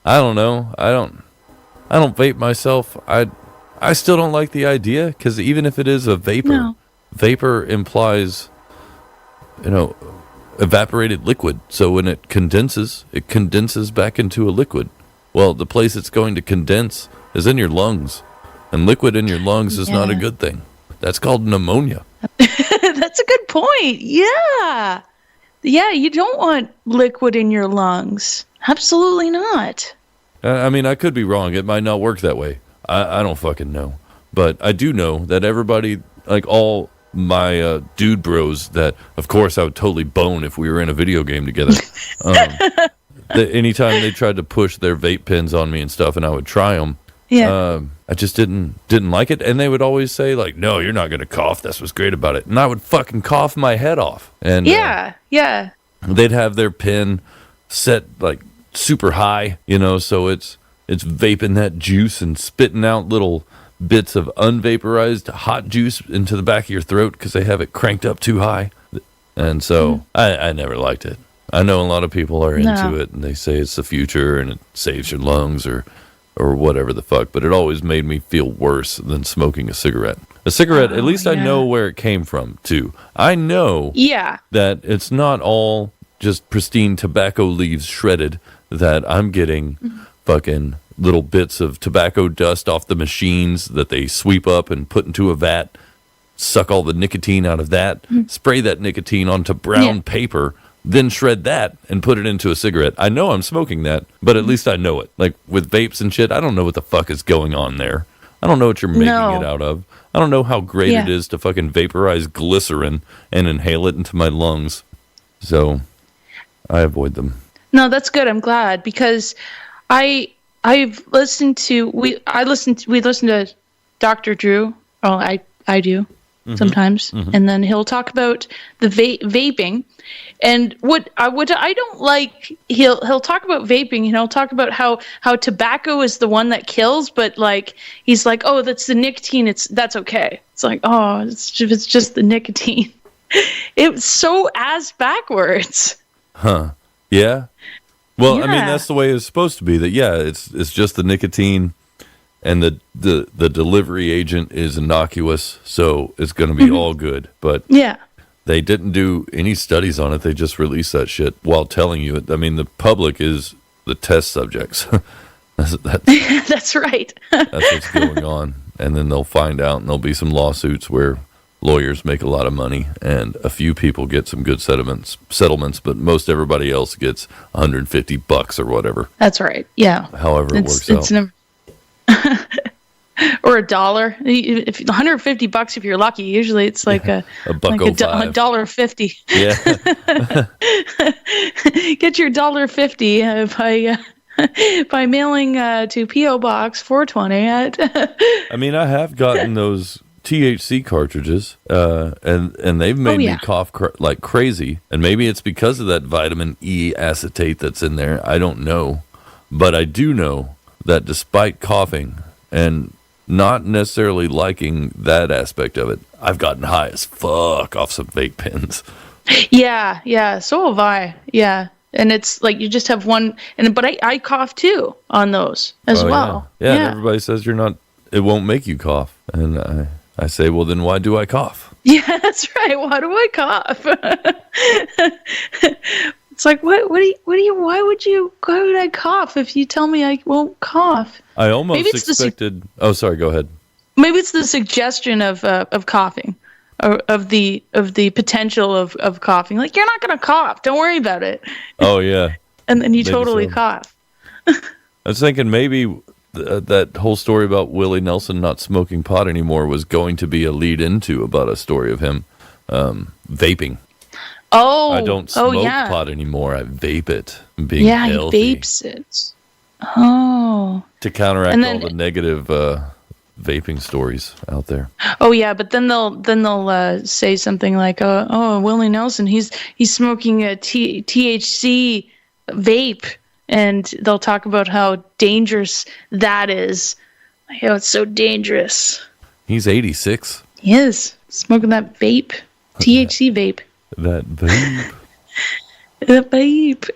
I don't know. I don't vape myself. I still don't like the idea because even if it is a vapor, vapor implies, evaporated liquid. So when it condenses back into a liquid. Well, the place it's going to condense is in your lungs, and liquid in your lungs is not a good thing. That's called pneumonia. That's a good point. Yeah. Yeah, you don't want liquid in your lungs. Absolutely not. I mean, I could be wrong. It might not work that way. I don't fucking know. But I do know that everybody, like all my dude bros that, of course, I would totally bone if we were in a video game together. Anytime they tried to push their vape pens on me and stuff and I would try them, I just didn't like it. And they would always say, like, no, you're not going to cough. That's what's great about it. And I would fucking cough my head off. And they'd have their pen set, like, super high, so it's vaping that juice and spitting out little bits of unvaporized hot juice into the back of your throat because they have it cranked up too high. And so I never liked it. I know a lot of people are into it and they say it's the future and it saves your lungs or whatever the fuck, but it always made me feel worse than smoking a cigarette. A cigarette, at least I know where it came from too. I know that it's not all just pristine tobacco leaves shredded, that I'm getting fucking little bits of tobacco dust off the machines that they sweep up and put into a vat, suck all the nicotine out of that, spray that nicotine onto brown paper, then shred that and put it into a cigarette. I know I'm smoking that, but at least I know it. Like with vapes and shit, I don't know what the fuck is going on there. I don't know what you're making it out of. I don't know how great it is to fucking vaporize glycerin and inhale it into my lungs. So I avoid them. No, that's good. I'm glad because we listen to Dr. Drew. Oh, I do sometimes, and then he'll talk about the vaping, and what I don't like. He'll talk about vaping, and he'll talk about how tobacco is the one that kills, but like he's like, oh, that's the nicotine. That's okay. It's like, oh, it's just the nicotine. It's so ass backwards. Huh. Yeah. Well, I mean, that's the way it's supposed to be. That it's just the nicotine, and the delivery agent is innocuous, so it's going to be all good. But they didn't do any studies on it. They just released that shit while telling you it. I mean, the public is the test subjects. That's right. That's what's going on, and then they'll find out, and there'll be some lawsuits where lawyers make a lot of money, and a few people get some good settlements, but most everybody else gets $150 or whatever. That's right. Yeah. However it works out. Or $1. If $150 if you're lucky. Usually it's like a $1.50. Yeah. Get your $1.50 by mailing to P.O. Box 420 at. I mean, I have gotten those THC cartridges, and they've made me cough like crazy. And maybe it's because of that vitamin E acetate that's in there. I don't know. But I do know that despite coughing and not necessarily liking that aspect of it, I've gotten high as fuck off some vape pens. Yeah. So have I. Yeah. And it's like you just have one, but I cough too on those as well. Yeah. And everybody says it won't make you cough. And I say, well, then why do I cough? Yeah, that's right. Why do I cough? It's like, why would I cough if you tell me I won't cough? I almost expected. Oh, sorry. Go ahead. Maybe it's the suggestion of coughing, or of the potential of coughing. Like, you're not going to cough. Don't worry about it. Oh yeah. And then you totally cough. I was thinking maybe that whole story about Willie Nelson not smoking pot anymore was going to be a lead into about a story of him vaping. Oh, I don't smoke pot anymore. I vape it. Being healthy. He vapes it. Oh. To counteract all the negative vaping stories out there. Oh yeah, but then they'll say something like, "Oh, Willie Nelson, he's smoking a THC vape," and they'll talk about how dangerous that is. Like, oh, it's so dangerous. He's 86. He is smoking that vape, THC vape. That vape. The vape.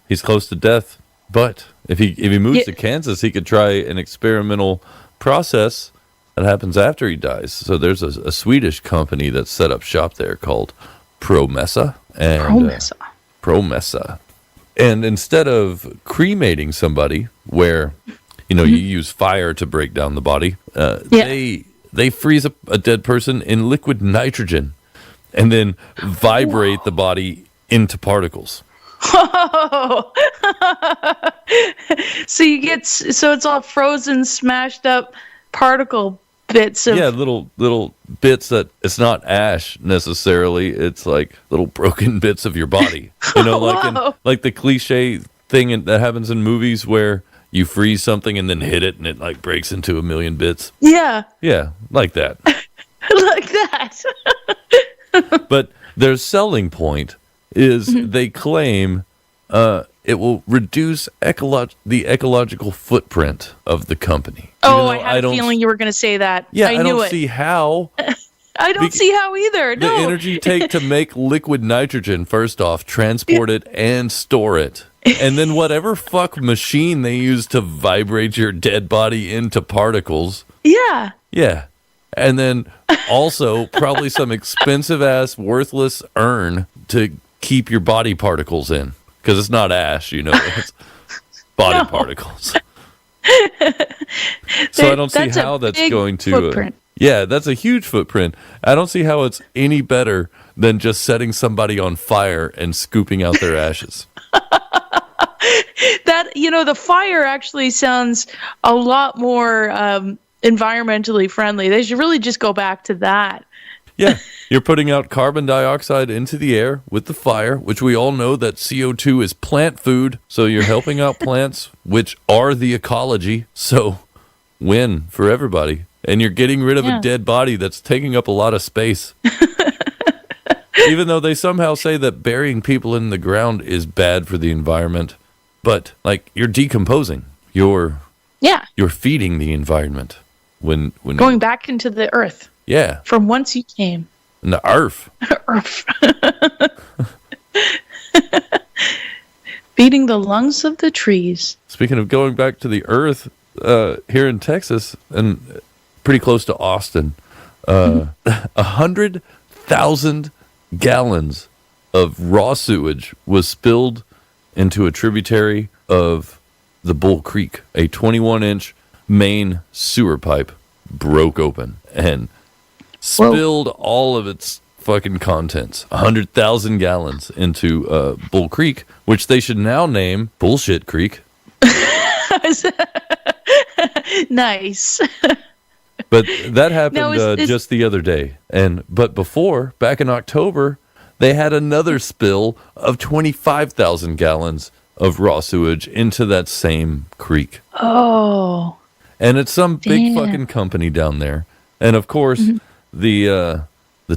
He's close to death, but if he moves to Kansas, he could try an experimental process that happens after he dies. So there's a Swedish company that's set up shop there called Promessa. Promessa. And instead of cremating somebody, where you use fire to break down the body, they freeze a dead person in liquid nitrogen and then vibrate the body into particles. Oh. So it's all frozen, smashed up particle bits of little bits that it's not ash necessarily, it's like little broken bits of your body. Like the cliche thing that happens in movies where you freeze something and then hit it and it like breaks into a million bits. Yeah. Yeah, like that. Like that. But their selling point is they claim it will reduce the ecological footprint of the company. Oh, I had a feeling you were going to say that. Yeah, I don't see how. I don't see how either. No. The energy take to make liquid nitrogen, first off, transport it and store it. And then whatever fuck machine they use to vibrate your dead body into particles. Yeah. Yeah. And then also probably some expensive ass worthless urn to keep your body particles in. Because it's not ash, it's body particles. So I don't see how that's going to... footprint. Yeah, that's a huge footprint. I don't see how it's any better than just setting somebody on fire and scooping out their ashes. That, the fire actually sounds a lot more environmentally friendly. They should really just go back to that. Yeah, you're putting out carbon dioxide into the air with the fire, which we all know that CO2 is plant food. So you're helping out plants, which are the ecology. So win for everybody. And you're getting rid of a dead body that's taking up a lot of space. Even though they somehow say that burying people in the ground is bad for the environment. But, you're decomposing. You're feeding the environment. When going back into the earth. Yeah. From whence you came. In the earth. Earth. Feeding the lungs of the trees. Speaking of going back to the earth, here in Texas, and pretty close to Austin, 100,000 gallons of raw sewage was spilled into a tributary of the Bull Creek. A 21-inch main sewer pipe broke open and spilled all of its fucking contents, 100,000 gallons, into Bull Creek, which they should now name Bullshit Creek. Nice. But that happened just the other day. But before, back in October, they had another spill of 25,000 gallons of raw sewage into that same creek. Oh. And it's some big Damn. fucking company down there. And of course, the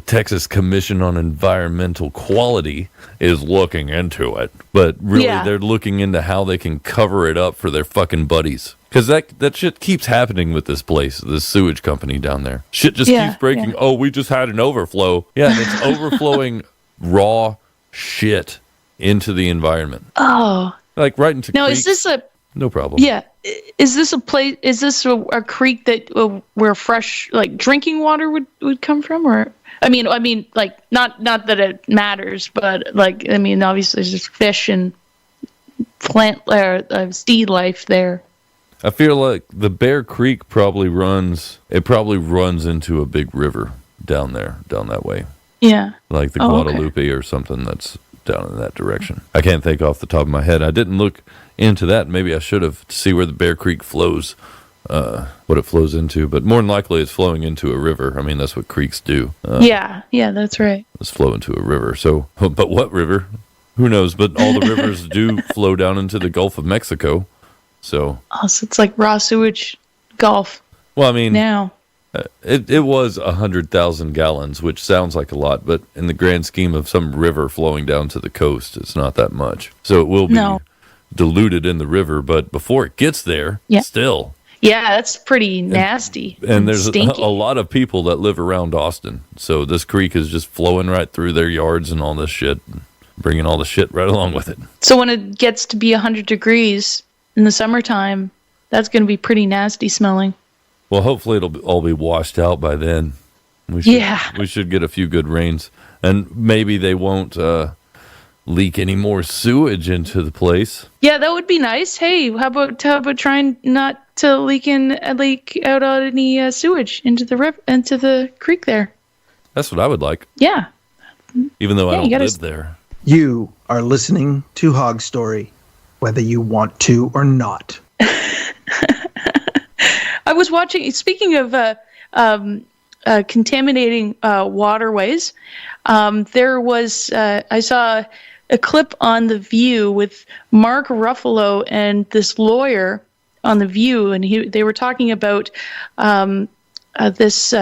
Texas Commission on Environmental Quality is looking into it. But really, they're looking into how they can cover it up for their fucking buddies. Because that shit keeps happening with this place, this sewage company down there. Shit just keeps breaking. Oh, we just had an overflow. Yeah, and it's overflowing raw shit into the environment. Oh. Like right into Now, creeks. is this a... No problem. Yeah. Is this a place? Is this a creek that where fresh like drinking water would come from? Or I mean, like not that it matters, but like I mean, obviously there's just fish and plant sea life there. I feel like the Bear Creek probably runs into a big river down that way. Yeah. Like the Guadalupe or something that's down in that direction. I can't think off the top of my head. I didn't look into that. Maybe I should have to see where the Bear Creek flows, what it flows into. But more than likely it's flowing into a river. I mean, that's what creeks do. Yeah, that's right. It's flow into a river. So, but what river? Who knows? But all the rivers do flow down into the Gulf of Mexico. So it's like raw sewage Gulf. Well, I mean, now it was 100,000 gallons, which sounds like a lot, but in the grand scheme of some river flowing down to the coast, it's not that much. So it will be diluted in the river, but before it gets there, still. Yeah, that's pretty nasty. And there's stinky. a lot of people that live around Austin. So this creek is just flowing right through their yards and all this shit, bringing all the shit right along with it. So when it gets to be 100 degrees in the summertime, that's going to be pretty nasty smelling. Well, hopefully it'll all be washed out by then. We should get a few good rains. And maybe they won't leak any more sewage into the place. Yeah, that would be nice. Hey, how about trying not to leak out any sewage into the creek there? That's what I would like. Yeah. Even though I don't live there. You are listening to Hog Story, whether you want to or not. I was watching, speaking of contaminating waterways, there was, I saw a clip on The View with Mark Ruffalo and this lawyer on The View, and they were talking about this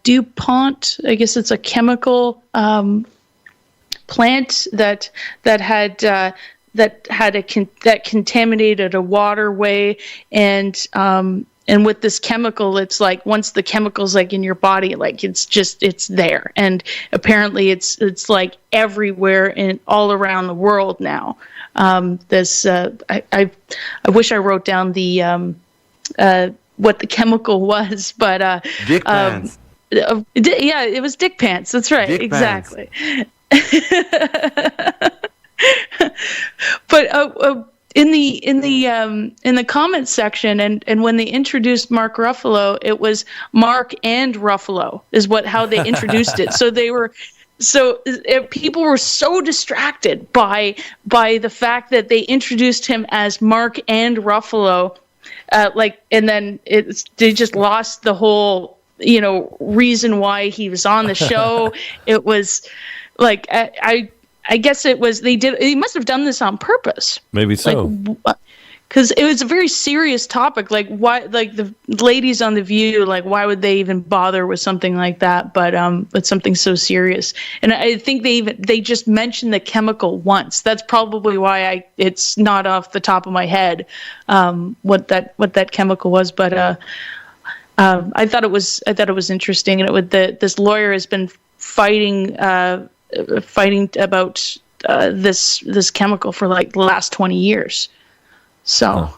DuPont, I guess it's a chemical plant that contaminated a waterway, and with this chemical, it's like once the chemical's like in your body, like it's there, and apparently it's like everywhere and all around the world now. I wish I wrote down the what the chemical was, but Dick Pants. Yeah, it was Dick Pants. That's right, Dick exactly. But in the comments section, and when they introduced Mark Ruffalo, it was Mark and Ruffalo is how they introduced it. So people were so distracted by the fact that they introduced him as Mark and Ruffalo, and then they just lost the whole reason why he was on the show. It was like I guess it was he must have done this on purpose. Maybe so. Because it was a very serious topic. Like why, like the ladies on The View, like why would they even bother with something like that? But something so serious. And I think they just mentioned the chemical once. That's probably why it's not off the top of my head what that chemical was. But I thought it was interesting. And this lawyer has been fighting about this chemical for like the last 20 years. So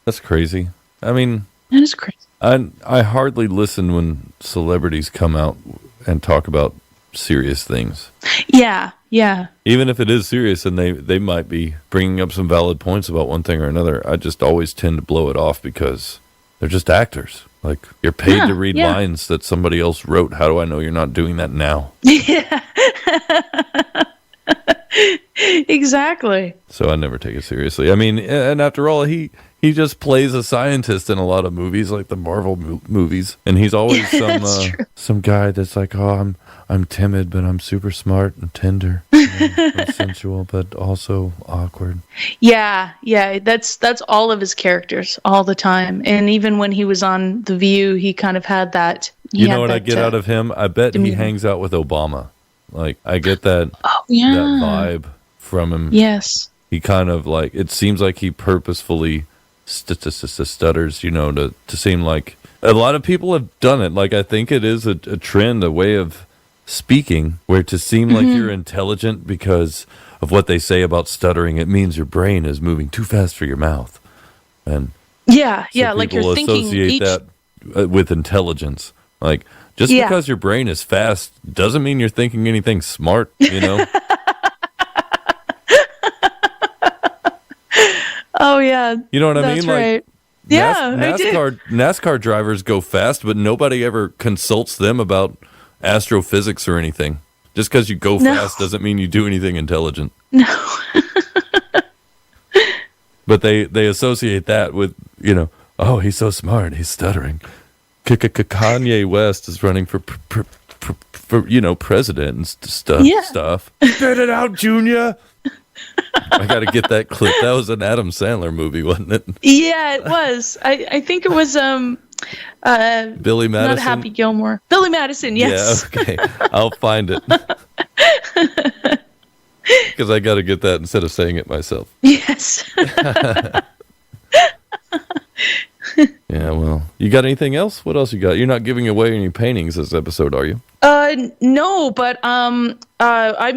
that's crazy. I mean, that is crazy. I hardly listen when celebrities come out and talk about serious things. Yeah. Even if it is serious and they might be bringing up some valid points about one thing or another, I just always tend to blow it off because they're just actors. Like, you're paid to read lines that somebody else wrote. How do I know you're not doing that now? Yeah. Exactly. So I never take it seriously. I mean, and after all, he just plays a scientist in a lot of movies, like the Marvel movies, and he's always some guy that's like, oh, I'm timid, but I'm super smart and tender. I'm sensual, but also awkward. Yeah, that's all of his characters all the time. And even when he was on The View, he kind of had that. You know what I get out of him? I bet he hangs out with Obama. Like, I get that, that vibe from him. Yes. He kind of like, it seems like he purposefully stutters, to seem like a lot of people have done it. Like, I think it is a trend, a way of speaking, where to seem like you're intelligent because of what they say about stuttering, it means your brain is moving too fast for your mouth. And like you're thinking associate that with intelligence. Like, just because your brain is fast doesn't mean you're thinking anything smart, Oh yeah. You know what I mean? Right. Like, NASCAR drivers go fast, but nobody ever consults them about astrophysics or anything. Just because you go fast doesn't mean you do anything intelligent. No. But they associate that with, oh, he's so smart, he's stuttering. Kanye West is running for president and stuff. Spit it out, Junior. I got to get that clip. That was an Adam Sandler movie, wasn't it? Yeah, it was. I think it was Billy Madison. Not Happy Gilmore. Billy Madison, yes. Yeah, okay. I'll find it. Because I got to get that instead of saying it myself. Yes. Yeah, well, you got anything else? What else you got? You're not giving away any paintings this episode, are you? No, but I'm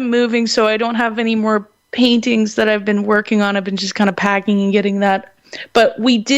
moving, so I don't have any more paintings that I've been working on. I've been just kind of packing and getting that. But we did